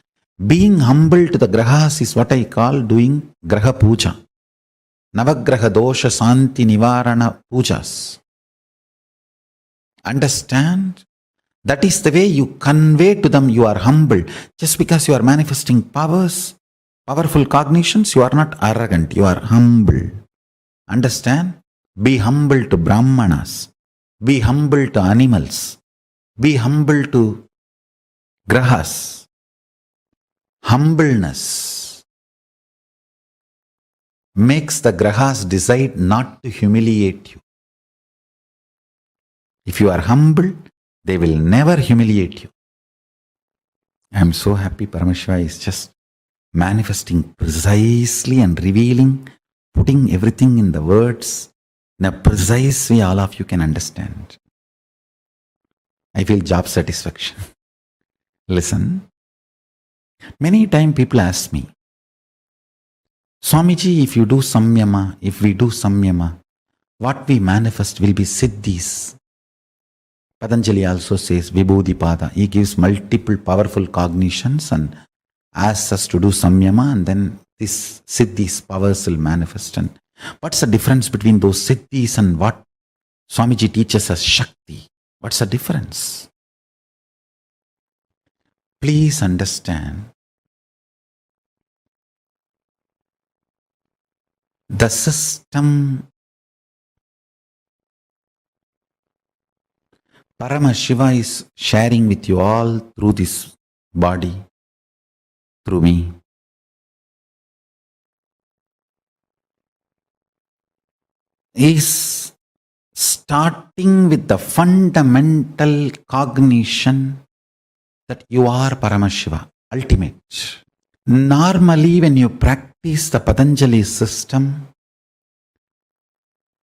being humble to the grahas is what I call doing graha puja. Navagraha dosha santi nivarana pujas. Understand? That is the way you convey to them you are humble. Just because you are manifesting powers, powerful cognitions, you are not arrogant, you are humble. Understand? Be humble to brahmanas. Be humble to animals. Be humble to grahas. Humbleness makes the grahas decide not to humiliate you. If you are humble, they will never humiliate you. I am so happy Paramashiva is just manifesting precisely and revealing, putting everything in the words in a precise way all of you can understand. I feel job satisfaction. Listen, many times people ask me, Swamiji, if you do samyama, if we do samyama, what we manifest will be siddhis. Patanjali also says Vibhudipada. He gives multiple powerful cognitions and asks us to do samyama, and then this siddhis powers will manifest. And what's the difference between those siddhis and what Swamiji teaches us Shakti? What's the difference? Please understand, the system Paramashiva is sharing with you all through this body, through me. Is starting with the fundamental cognition that you are Paramashiva, ultimate. Normally, when you practice the Patanjali system,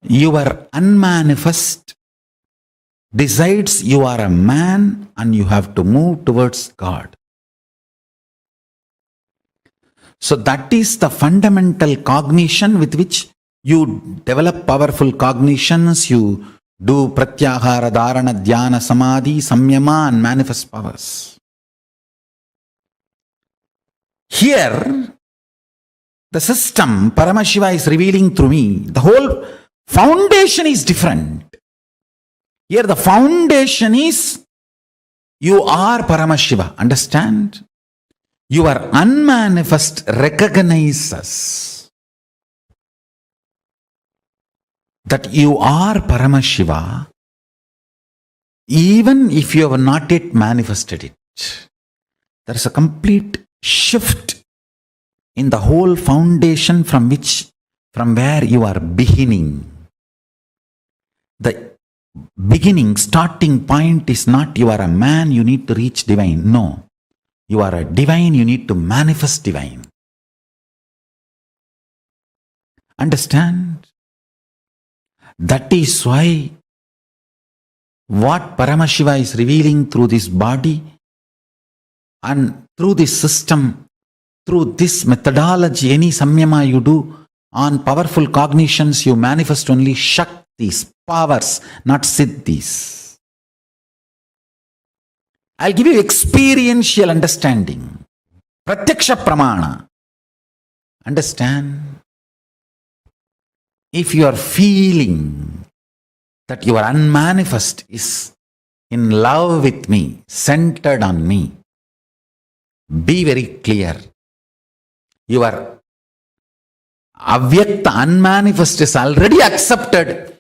your unmanifest decides you are a man and you have to move towards God. So that is the fundamental cognition with which you develop powerful cognitions, you do pratyahara, dharana, dhyana, samadhi, samyama and manifest powers. Here, the system Paramashiva is revealing through me, the whole foundation is different. Here the foundation is you are Paramashiva. Understand? Your unmanifest recognizes that you are Paramashiva even if you have not yet manifested it. There is a complete shift in the whole foundation from where you are beginning. The beginning, starting point is not you are a man, you need to reach divine. No. You are a divine, you need to manifest divine. Understand? That is why what Paramashiva is revealing through this body and through this system, through this methodology, any samyama you do on powerful cognitions, you manifest only shaktis, powers, not siddhis. I'll give you experiential understanding. Pratyaksha pramana. Understand? If you are feeling that your unmanifest is in love with me, centered on me, be very clear. Your avyakta, unmanifest is already accepted.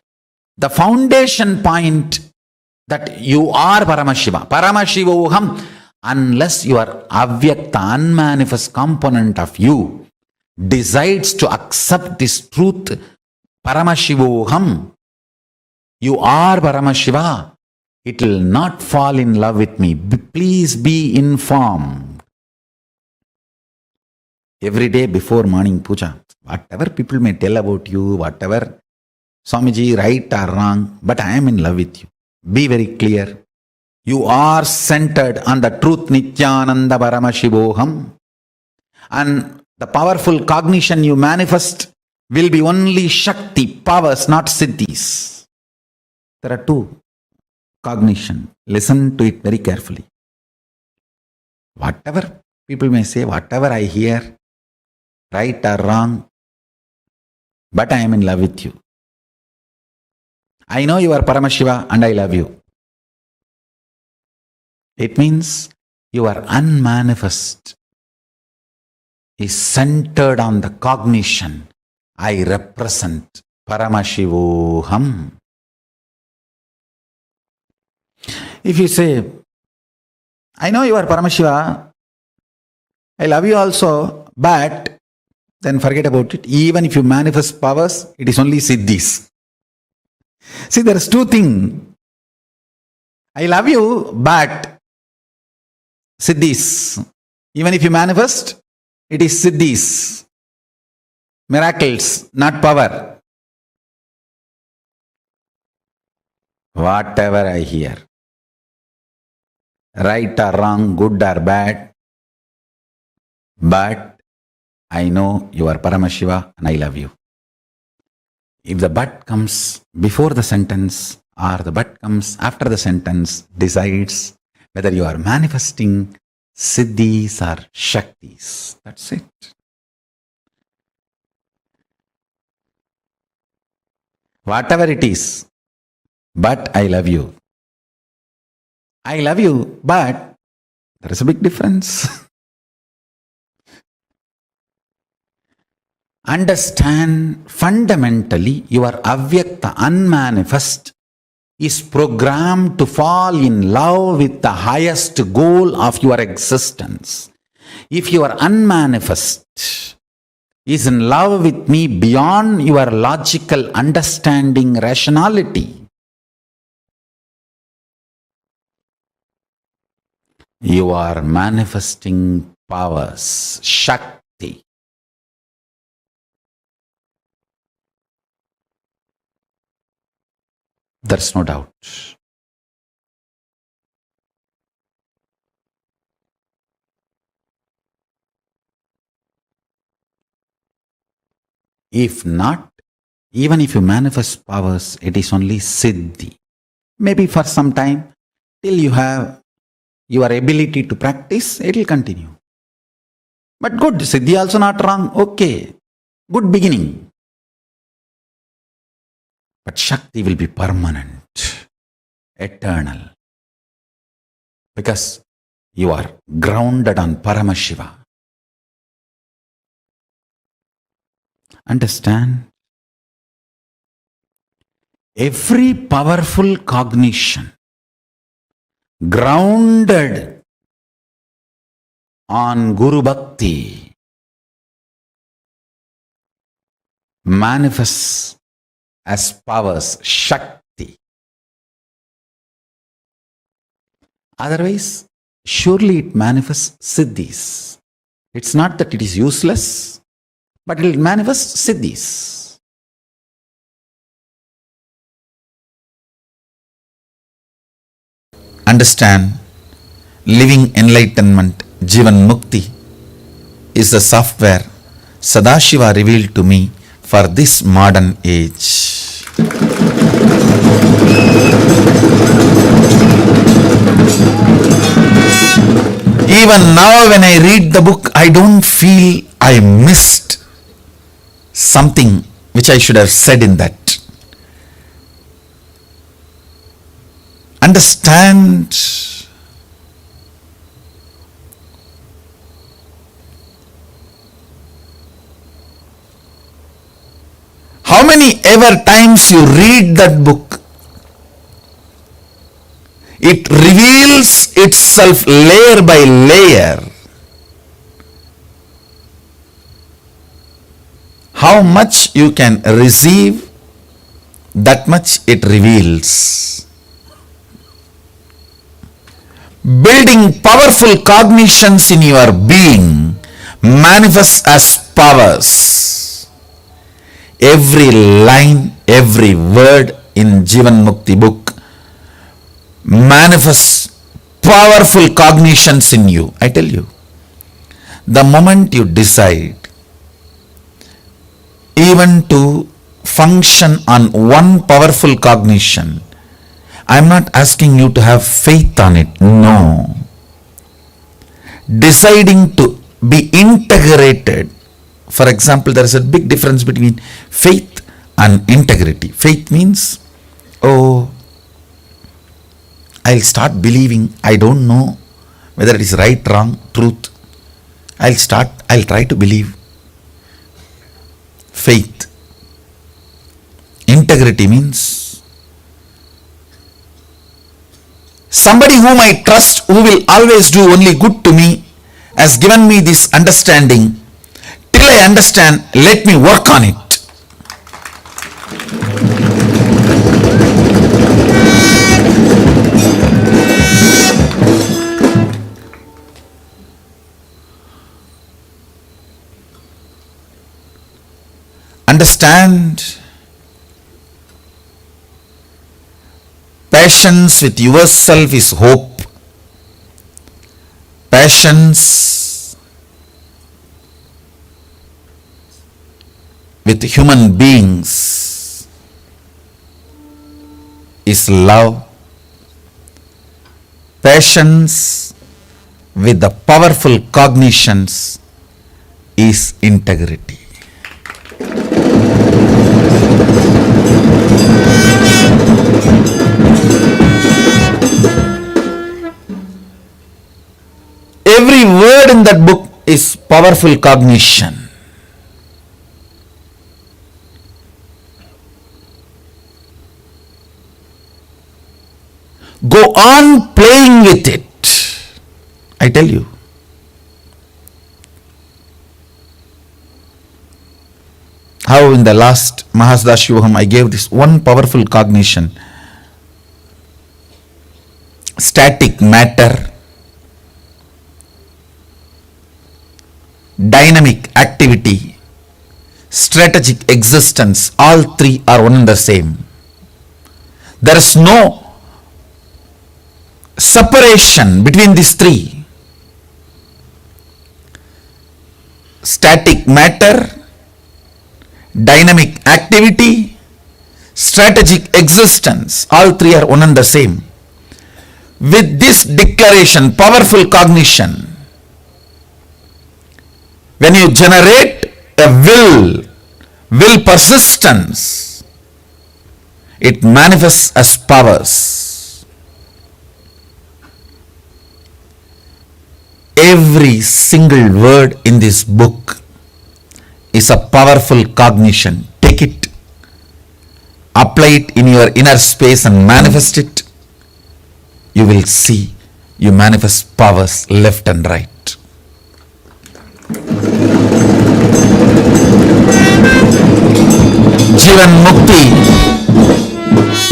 The foundation point that you are Paramashiva. Paramashivoham, unless your avyakta, unmanifest component of you decides to accept this truth, Paramashivoham, you are Paramashiva, it will not fall in love with me. Please be informed. Every day before morning puja, whatever people may tell about you, whatever, Swamiji, right or wrong, but I am in love with you. Be very clear. You are centered on the truth Nityananda Paramashivoham, and the powerful cognition you manifest will be only Shakti, powers, not Siddhis. There are two cognition. Listen to it very carefully. Whatever people may say, whatever I hear, right or wrong, but I am in love with you. I know you are Paramashiva and I love you. It means your unmanifest is centered on the cognition. I represent Paramashivoham. If you say, I know you are Paramashiva, I love you also, but then forget about it. Even if you manifest powers, it is only siddhis. See, there is two things. I love you, but siddhis. Even if you manifest, it is siddhis. Miracles, not power. Whatever I hear, right or wrong, good or bad, but I know you are Paramashiva and I love you. If the but comes before the sentence or the but comes after the sentence decides whether you are manifesting siddhis or shaktis. That's it. Whatever it is, but I love you. I love you, but there is a big difference. Understand, fundamentally, your avyakta, unmanifest, is programmed to fall in love with the highest goal of your existence. If your unmanifest is in love with me beyond your logical understanding, rationality, you are manifesting powers, Shakti. There's no doubt. If not, even if you manifest powers, it is only siddhi. Maybe for some time, till you have your ability to practice, it will continue. But good, siddhi also not wrong. Okay, good beginning. But Shakti will be permanent, eternal. Because you are grounded on Paramashiva. Understand? Every powerful cognition grounded on Guru Bhakti manifests as powers, Shakti. Otherwise, surely it manifests siddhis. It's not that it is useless, but it will manifest siddhis. Understand, living enlightenment, Jivan Mukti, is the software Sadashiva revealed to me for this modern age. Even now when I read the book, I don't feel I missed something which I should have said in that. Understand, how many ever times you read that book, it reveals itself layer by layer. How much you can receive, that much it reveals. Building powerful cognitions in your being manifests as powers. Every line, every word in Jivan Mukti book manifests powerful cognitions in you. I tell you, the moment you decide even to function on one powerful cognition, I am not asking you to have faith on it. No. deciding to be integrated. For example, there is a big difference between faith and integrity. Faith means, oh, I'll start believing, I don't know whether it is right, wrong, truth. I'll try to believe. Faith. Integrity means somebody whom I trust, who will always do only good to me, has given me this understanding. Till I understand, let me work on it. Understand. Patience with yourself is hope. Patience with human beings is love. Patience with the powerful cognitions is integrity. Every word in that book is powerful cognition. Go on playing with it. I tell you. How in the last Mahasdashivaham I gave this one powerful cognition. Static matter, dynamic activity, strategic existence, all three are one and the same. There is no separation between these three. Static matter, dynamic activity, strategic existence, all three are one and the same. With this declaration, powerful cognition, when you generate a will persistence, it manifests as powers. Every single word in this book is a powerful cognition. Take it, apply it in your inner space and manifest it. You will see you manifest powers left and right. Jivan Mukti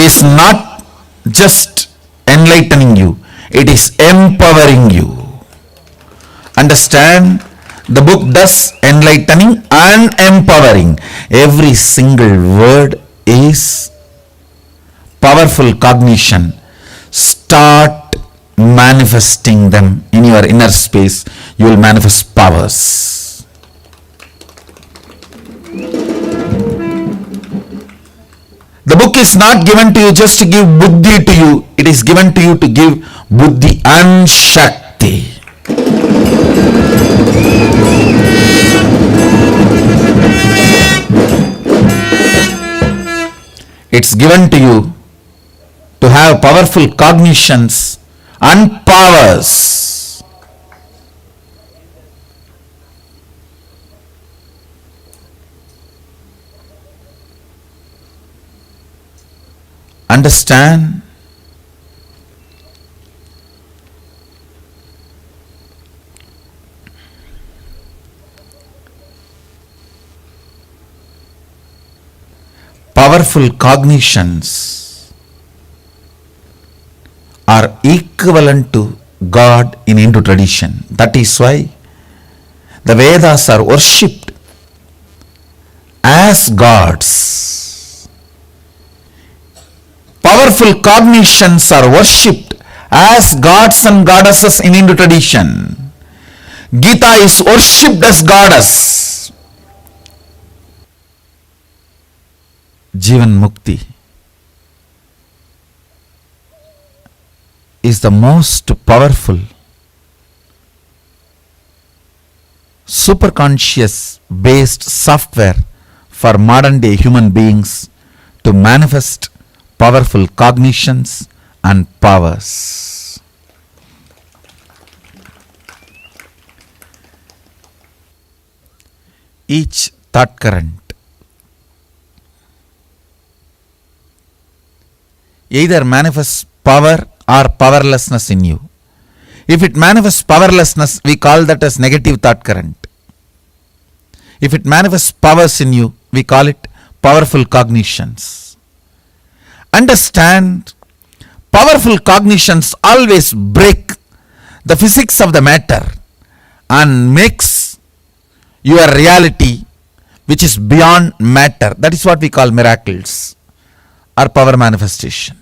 is not just enlightening you, it is empowering you. Understand, the book does enlightening and empowering. Every single word is powerful cognition. Start manifesting them in your inner space. You will manifest powers. The book is not given to you just to give buddhi to you. It is given to you to give buddhi and shakti. It's given to you to have powerful cognitions and powers. Understand? Powerful cognitions are equivalent to God in Hindu tradition. That is why the Vedas are worshipped as gods. Powerful cognitions are worshipped as gods and goddesses in Hindu tradition. Gita is worshipped as goddess. Jivan Mukti is the most powerful superconscious based software for modern day human beings to manifest powerful cognitions and powers. Each thought current either manifests power or powerlessness in you. If it manifests powerlessness, we call that as negative thought current. If it manifests powers in you, we call it powerful cognitions. Understand, powerful cognitions always break the physics of the matter and makes your reality which is beyond matter. That is what we call miracles or power manifestation.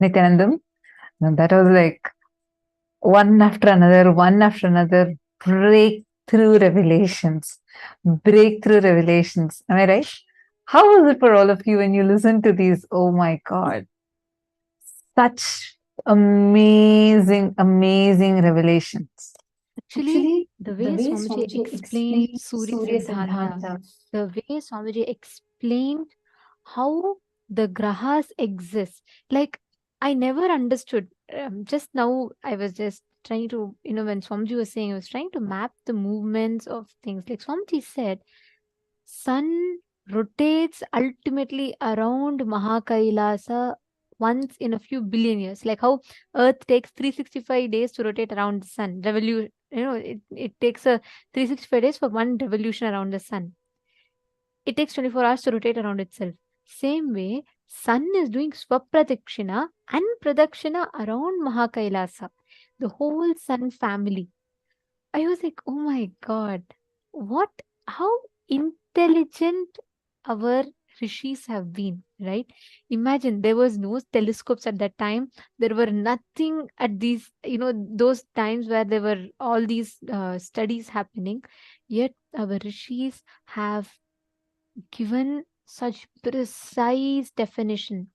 Nityanandam, now that was like one after another breakthrough revelations. Breakthrough revelations. Am I right? How was it for all of you when you listened to these? Oh my God. Such amazing, amazing revelations. Actually, the way Swamiji explained Surya Siddhanta, the way Swamiji explained how the grahas exist. Like, I never understood. Just now, I was just trying to, when Swamiji was saying, I was trying to map the movements of things. Like Swamiji said, sun rotates ultimately around Mahakailasa once in a few billion years. Like how Earth takes 365 days to rotate around the sun. It takes a 365 days for one revolution around the sun. It takes 24 hours to rotate around itself. Same way, sun is doing Swapradakshina and Pradakshina around Mahakailasa, the whole sun family. I was like, oh my god, how intelligent our rishis have been, right? Imagine there was no telescopes at that time. There were nothing at those times where there were all these studies happening. Yet our rishis have given such precise definition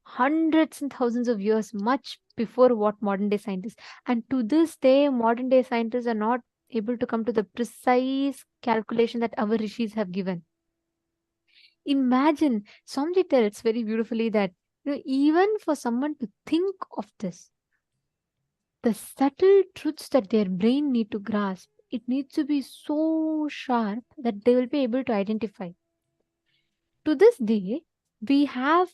hundreds and thousands of years much before what modern day scientists, and to this day modern day scientists are not able to come to the precise calculation that our rishis have given. Imagine, Somji tells very beautifully that even for someone to think of this, the subtle truths that their brain need to grasp, it needs to be so sharp that they will be able to identify. To this day, we have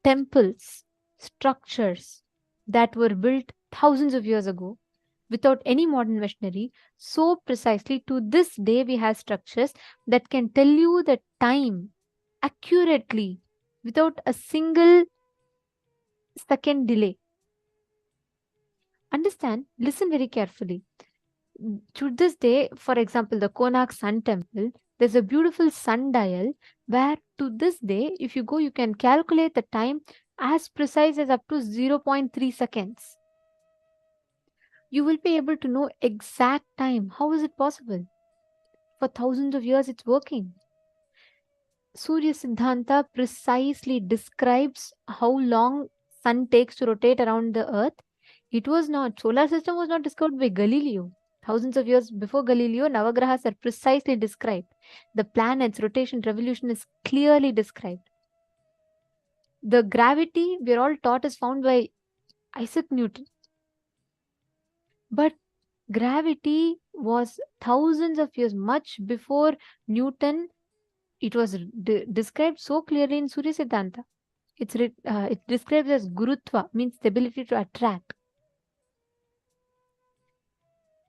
temples, structures that were built thousands of years ago without any modern machinery. So precisely, to this day, we have structures that can tell you the time accurately without a single second delay. Understand, listen very carefully. To this day, for example, the Konark Sun Temple, there's a beautiful sundial where to this day, if you go, you can calculate the time as precise as up to 0.3 seconds. You will be able to know exact time. How is it possible? For thousands of years, it's working. Surya Siddhanta precisely describes how long sun takes to rotate around the earth. Solar system was not discovered by Galileo. Thousands of years before Galileo, Navagrahas are precisely described. The planets' rotation revolution is clearly described. The gravity, we are all taught, is found by Isaac Newton. But gravity was thousands of years, much before Newton. It was described so clearly in Surya Siddhanta. It's described as Gurutva, means the ability to attract.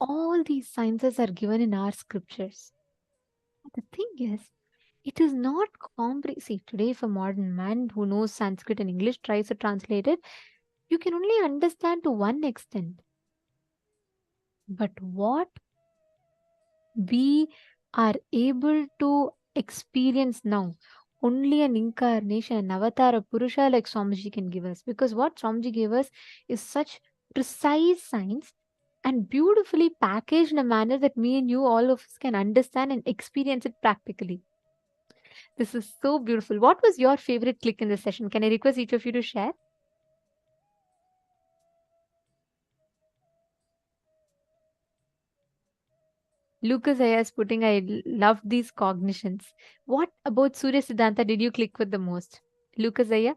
All these sciences are given in our scriptures. The thing is, it is not See, today if a modern man who knows Sanskrit and English tries to translate it, you can only understand to one extent. But what we are able to experience now, only an incarnation, an avatar, Purusha like Swamiji can give us. Because what Swamiji gave us is such precise science and beautifully packaged in a manner that me and you, all of us, can understand and experience it practically. This is so beautiful. What was your favorite click in this session? Can I request each of you to share? Lucas Ayas putting, I love these cognitions. What about Surya Siddhanta did you click with the most? Lucas Aya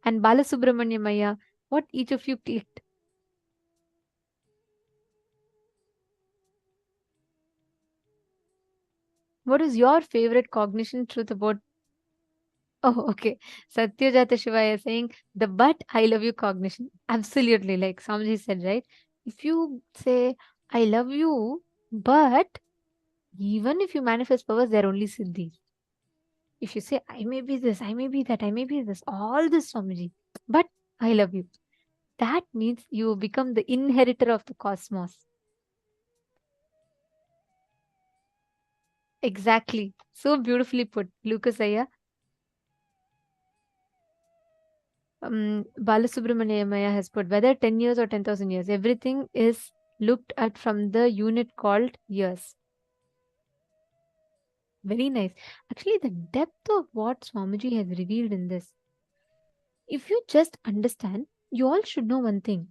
and Balasubramanyam Aya, what each of you clicked? What is your favorite cognition truth about? Oh, okay. Satyajata Shivaya saying the but I love you cognition. Absolutely, like Swamiji said, right? If you say I love you, but even if you manifest powers, they're only siddhis. If you say I may be this, I may be that, I may be this, all this Swamiji, but I love you, that means you become the inheritor of the cosmos. Exactly. So beautifully put, Lucas Aya. Balasubramanyamaya has put, whether 10 years or 10,000 years, everything is looked at from the unit called years. Very nice. Actually, the depth of what Swamiji has revealed in this, if you just understand, you all should know one thing.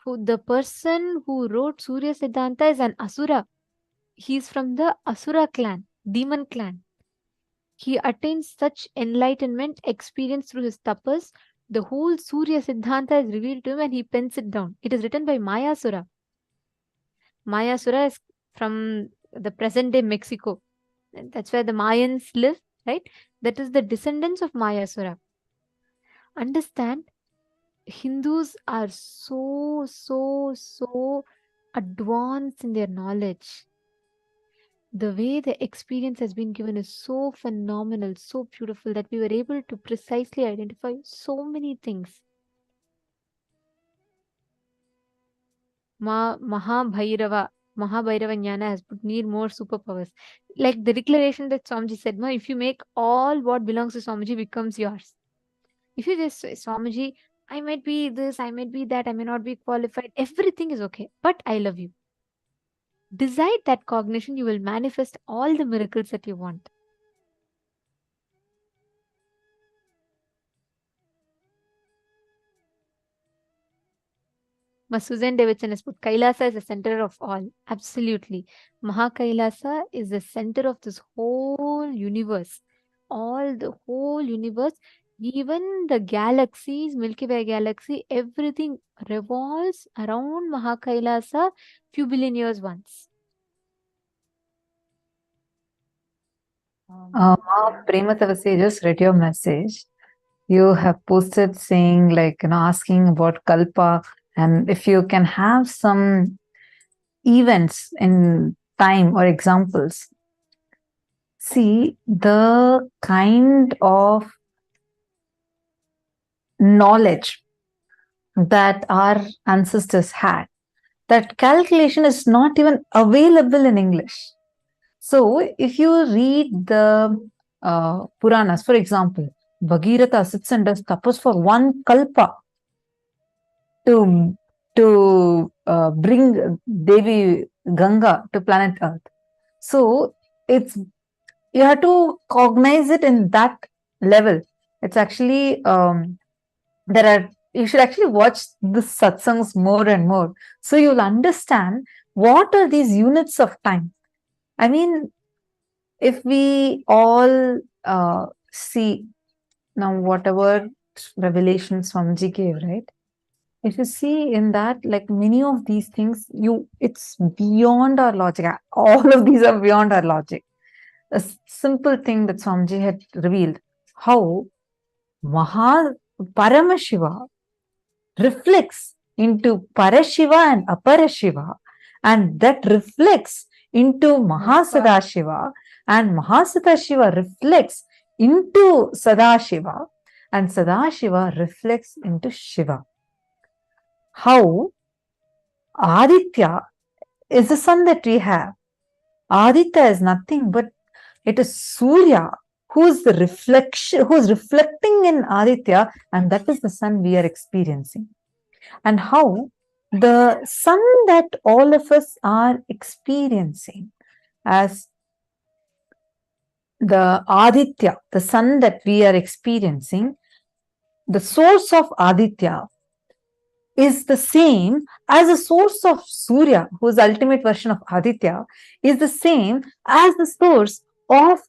The person who wrote Surya Siddhanta is an Asura. He's from the Asura clan, demon clan. He attains such enlightenment experience through his tapas. The whole Surya Siddhanta is revealed to him and he pens it down. It is written by Mayasura. Mayasura is from the present day Mexico. That's where the Mayans live, right? That is the descendants of Mayasura. Understand, Hindus are so advanced in their knowledge. The way the experience has been given is so phenomenal, so beautiful that we were able to precisely identify so many things. Mahabhairava Jnana has put need more superpowers. Like the declaration that Swamiji said, "Ma, if you make all what belongs to Swamiji becomes yours." If you just say, Swamiji, I might be this, I might be that, I may not be qualified, everything is okay, but I love you. Decide that cognition, you will manifest all the miracles that you want. Susan Davidson has put Kailasa is the center of all. Absolutely. Mahakailasa is the center of this whole universe. The whole universe, even the galaxies, Milky Way galaxy, everything revolves around Mahakailasa few billion years once. Prematavasi, just read your message. You have posted saying, like, asking about Kalpa, and if you can have some events in time or examples. See, the kind of knowledge that our ancestors had, that calculation is not even available in English. So, if you read the Puranas, for example, Bhagirath sits and does tapas for one kalpa to bring Devi Ganga to planet Earth. So, you have to cognize it in that level. It's actually you should actually watch the satsangs more and more, so you'll understand what are these units of time. I mean, if we all see now whatever revelation Swamiji gave, right? If you see in that, like many of these things, it's beyond our logic. All of these are beyond our logic. A simple thing that Swamiji had revealed, how Paramashiva reflects into Parashiva and Aparashiva, and that reflects into Mahasadashiva, and Mahasadashiva reflects into Sadashiva, and Sadashiva reflects into Shiva. How Aditya is the sun that we have. Aditya is nothing but it is Surya who's reflecting in Aditya, and that is the sun we are experiencing. And how the sun that all of us are experiencing as the Aditya, the sun that we are experiencing, the source of Aditya is the same as the source of Surya, whose ultimate version of Aditya is the same as the source of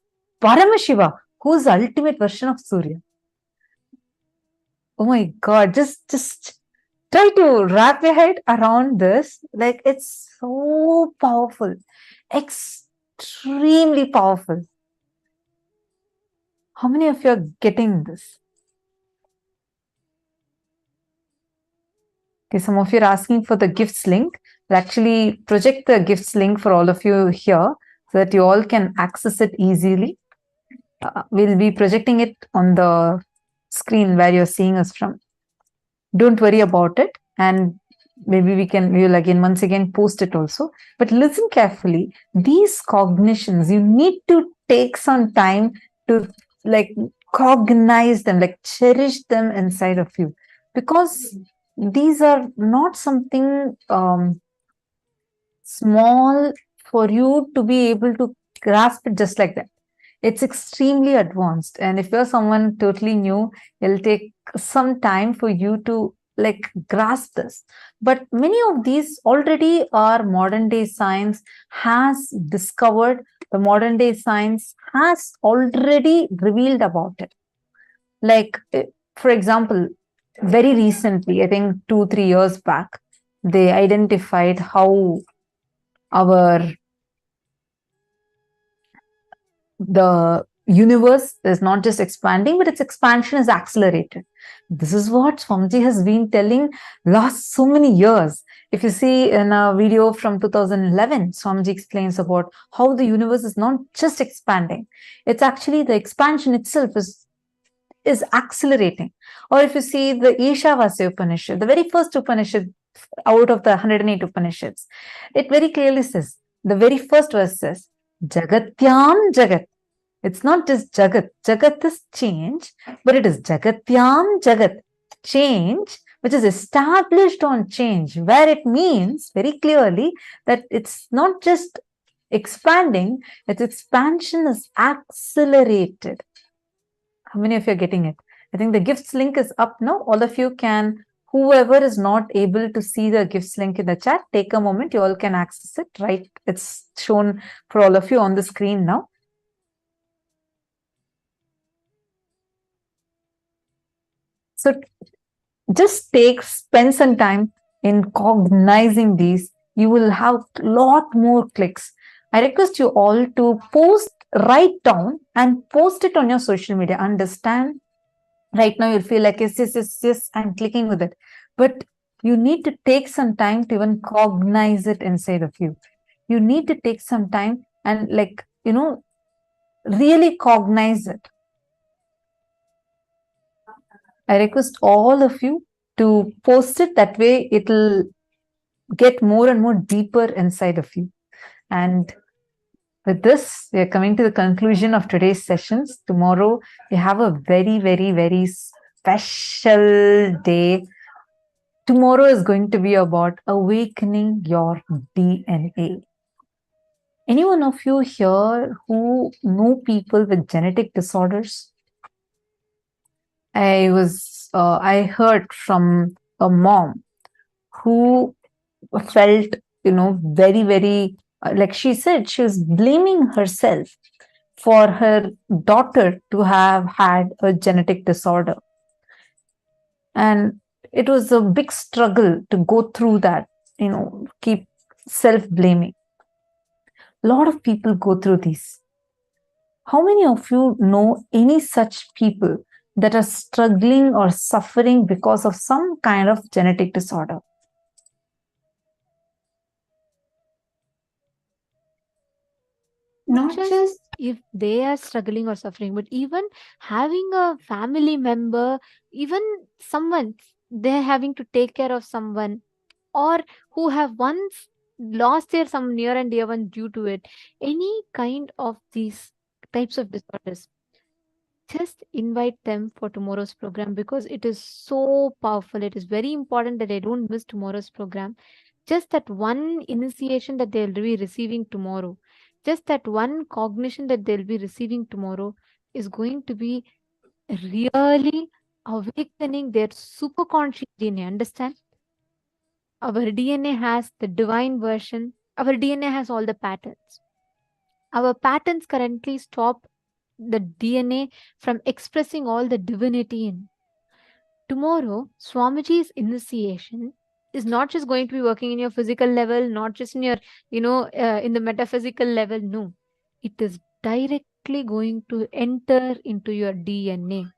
Paramashiva, whose ultimate version of Surya. Oh my God, just try to wrap your head around this. Like, it's so powerful, extremely powerful. How many of you are getting this? Okay, some of you are asking for the gifts link. We'll actually project the gifts link for all of you here so that you all can access it easily. We'll be projecting it on the screen where you're seeing us from. Don't worry about it, and maybe we will again once again post it also. But listen carefully. These cognitions, you need to take some time to like cognize them, like cherish them inside of you, because these are not something small for you to be able to grasp it just like that. It's extremely advanced, and if you're someone totally new, it'll take some time for you to like grasp this. But many of these already our modern day science has discovered the modern day science has already revealed about it. Like, for example, very recently, I think 2-3 years back, they identified how the universe is not just expanding, but its expansion is accelerated. This is what Swamiji has been telling last so many years. If you see in a video from 2011, Swamiji explains about how the universe is not just expanding. It's actually the expansion itself is accelerating. Or if you see the Ishavasya Upanishad, the very first Upanishad out of the 108 Upanishads, it very clearly says, the very first verse says, Jagatyam Jagat. It's not just Jagat. Jagat is change, but it is Jagatyam Jagat. Change, which is established on change, where it means very clearly that it's not just expanding, its expansion is accelerated. How many of you are getting it? I think the gifts link is up now. All of you can, whoever is not able to see the gifts link in the chat, take a moment. You all can access it, right? It's shown for all of you on the screen now. So just spend some time in cognizing these. You will have a lot more clicks. I request you all to write down and post it on your social media. Understand? Right now you'll feel like, yes, I'm clicking with it. But you need to take some time to even cognize it inside of you. You need to take some time and really cognize it. I request all of you to post it. That way it'll get more and more deeper inside of you. And with this, we are coming to the conclusion of today's sessions. Tomorrow, we have a very, very, very special day. Tomorrow is going to be about awakening your DNA. Any one of you here who know people with genetic disorders? I heard from a mom who felt, very, very, like she said, she was blaming herself for her daughter to have had a genetic disorder. And it was a big struggle to go through that, keep self-blaming. A lot of people go through these. How many of you know any such people that are struggling or suffering because of some kind of genetic disorder? Not just if they are struggling or suffering, but even having a family member, even someone, they're having to take care of someone, or who have once lost their some near and dear one due to it. Any kind of these types of disorders, just invite them for tomorrow's program, because it is so powerful. It is very important that they don't miss tomorrow's program. Just that one initiation that they'll be receiving tomorrow, just that one cognition that they'll be receiving tomorrow is going to be really awakening their superconscious DNA. Understand? Our DNA has the divine version. Our DNA has all the patterns. Our patterns currently stop the DNA from expressing all the divinity in. Tomorrow, Swamiji's initiation is not just going to be working in your physical level, not just in your, in the metaphysical level. No, it is directly going to enter into your DNA.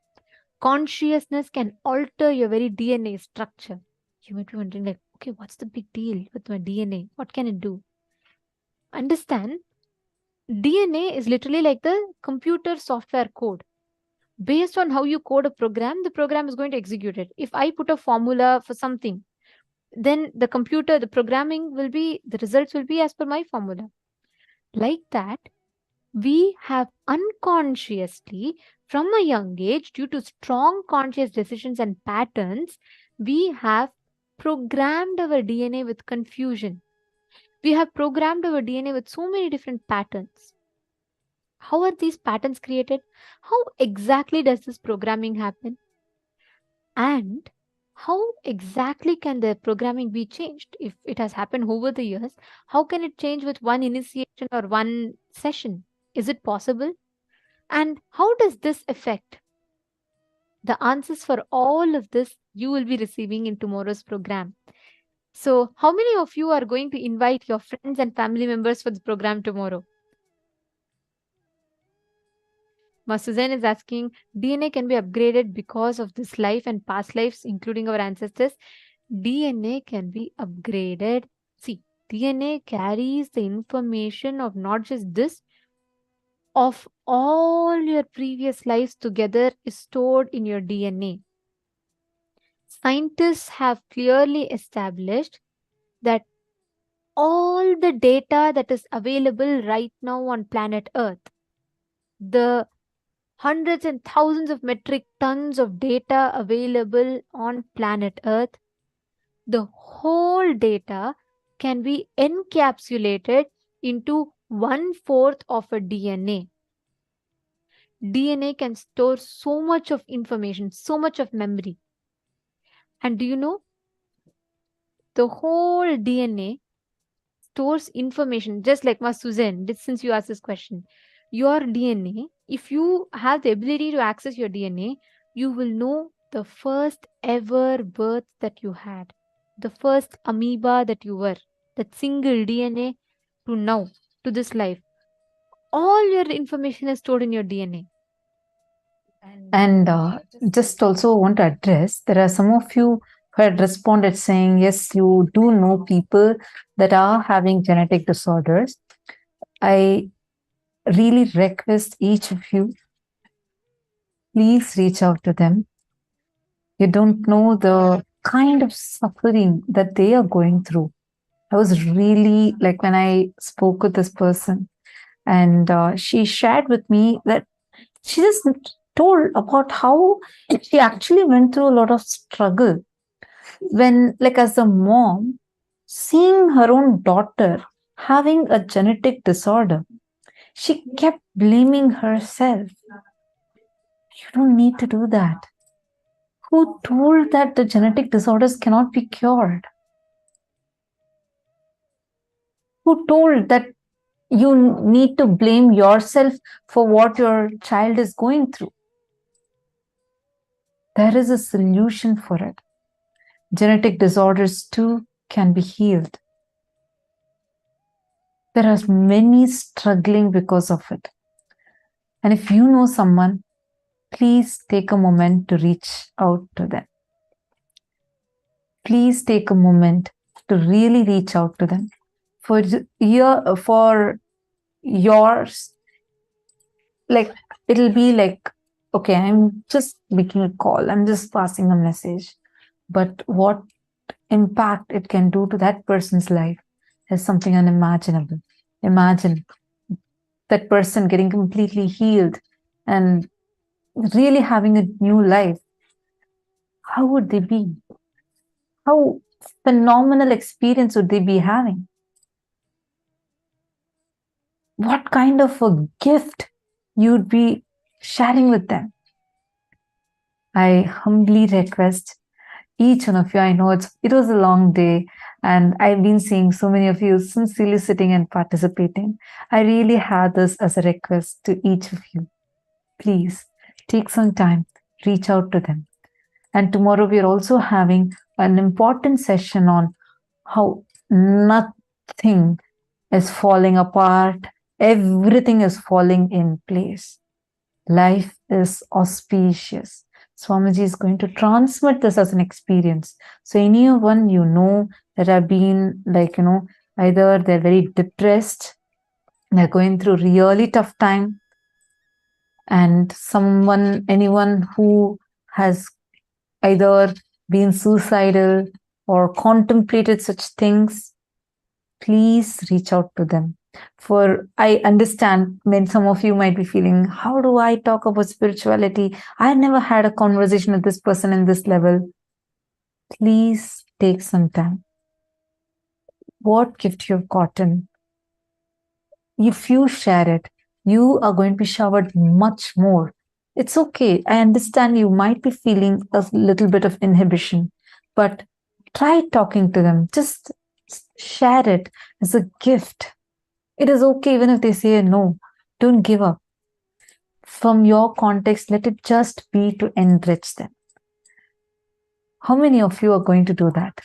Consciousness can alter your very DNA structure. You might be wondering, like, okay, what's the big deal with my DNA? What can it do? Understand, DNA is literally like the computer software code. Based on how you code a program, the program is going to execute it. If I put a formula for something, then the computer, the programming will be, the results will be as per my formula. Like that, we have unconsciously, from a young age, due to strong conscious decisions and patterns, we have programmed our DNA with confusion. We have programmed our DNA with so many different patterns. How are these patterns created? How exactly does this programming happen? And how exactly can the programming be changed? If it has happened over the years, how can it change with one initiation or one session? Is it possible? And how does this affect? The answers for all of this you will be receiving in tomorrow's program. So, how many of you are going to invite your friends and family members for the program tomorrow? Ma Suzanne is asking, DNA can be upgraded because of this life and past lives, including our ancestors. DNA can be upgraded. See, DNA carries the information of not just this, of all your previous lives together is stored in your DNA. Scientists have clearly established that all the data that is available right now on planet Earth, the hundreds and thousands of metric tons of data available on planet Earth, the whole data can be encapsulated into 1/4 of a DNA. DNA can store so much of information, so much of memory. And do you know, the whole DNA stores information, just like Ma Suzanne, since you asked this question. Your DNA, if you have the ability to access your DNA, you will know the first ever birth that you had, the first amoeba that you were, that single DNA to now, to this life. All your information is stored in your DNA. And just also want to address, there are some of you who had responded saying, yes, you do know people that are having genetic disorders. I really request each of you, please reach out to them. You don't know the kind of suffering that they are going through. I was really, like, when I spoke with this person, and she shared with me that she just told about how she actually went through a lot of struggle when, like, as a mom, seeing her own daughter having a genetic disorder, she kept blaming herself. You don't need to do that. Who told that the genetic disorders cannot be cured? Who told that you need to blame yourself for what your child is going through? There is a solution for it. Genetic disorders too can be healed. There are many struggling because of it. And if you know someone, please take a moment to reach out to them. Please take a moment to really reach out to them. For yours, like, it'll be like, okay, I'm just making a call, I'm just passing a message. But what impact it can do to that person's life is something unimaginable. Imagine that person getting completely healed and really having a new life. How would they be? How phenomenal experience would they be having? What kind of a gift you'd be sharing with them? I humbly request each one of you. I know it was a long day, and I've been seeing so many of you sincerely sitting and participating. I really had this as a request to each of you. Please take some time, reach out to them. And tomorrow we are also having an important session on how nothing is falling apart, everything is falling in place. Life is auspicious. Swamiji is going to transmit this as an experience. So anyone you know that have been, like, either they're very depressed, they're going through really tough time, and anyone who has either been suicidal or contemplated such things, please reach out to them. For I understand when some of you might be feeling, how do I talk about spirituality? I never had a conversation with this person in this level. Please take some time. What gift you've gotten, if you share it, you are going to be showered much more. It's okay. I understand you might be feeling a little bit of inhibition, but try talking to them. Just share it as a gift. It is okay even if they say no. Don't give up. From your context, let it just be to enrich them. How many of you are going to do that?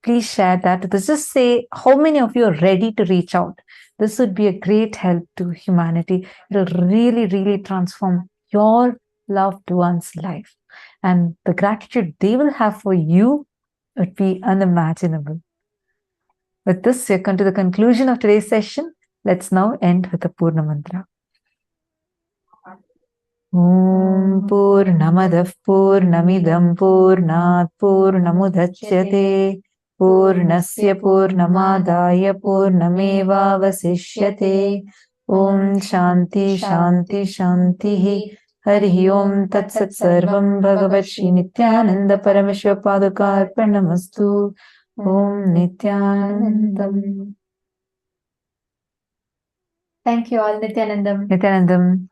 Please share that. Just say how many of you are ready to reach out. This would be a great help to humanity. It will really, really transform your loved one's life. And the gratitude they will have for you would be unimaginable. With this, we have come to the conclusion of today's session. Let's now end with the Purna Mantra. Om Purnamadah Purnamidam Purnat Purnamudachyate Purnasya Purnamadaya Purnameva Vasishyate. Om Shanti Shanti Shanti. Hari Om Tat Sat Sarvam Bhagavat Shri Nityananda Parameshwar Padukarpanamastu. Om Nityanandam. Thank you all, Nityanandam. Nityanandam.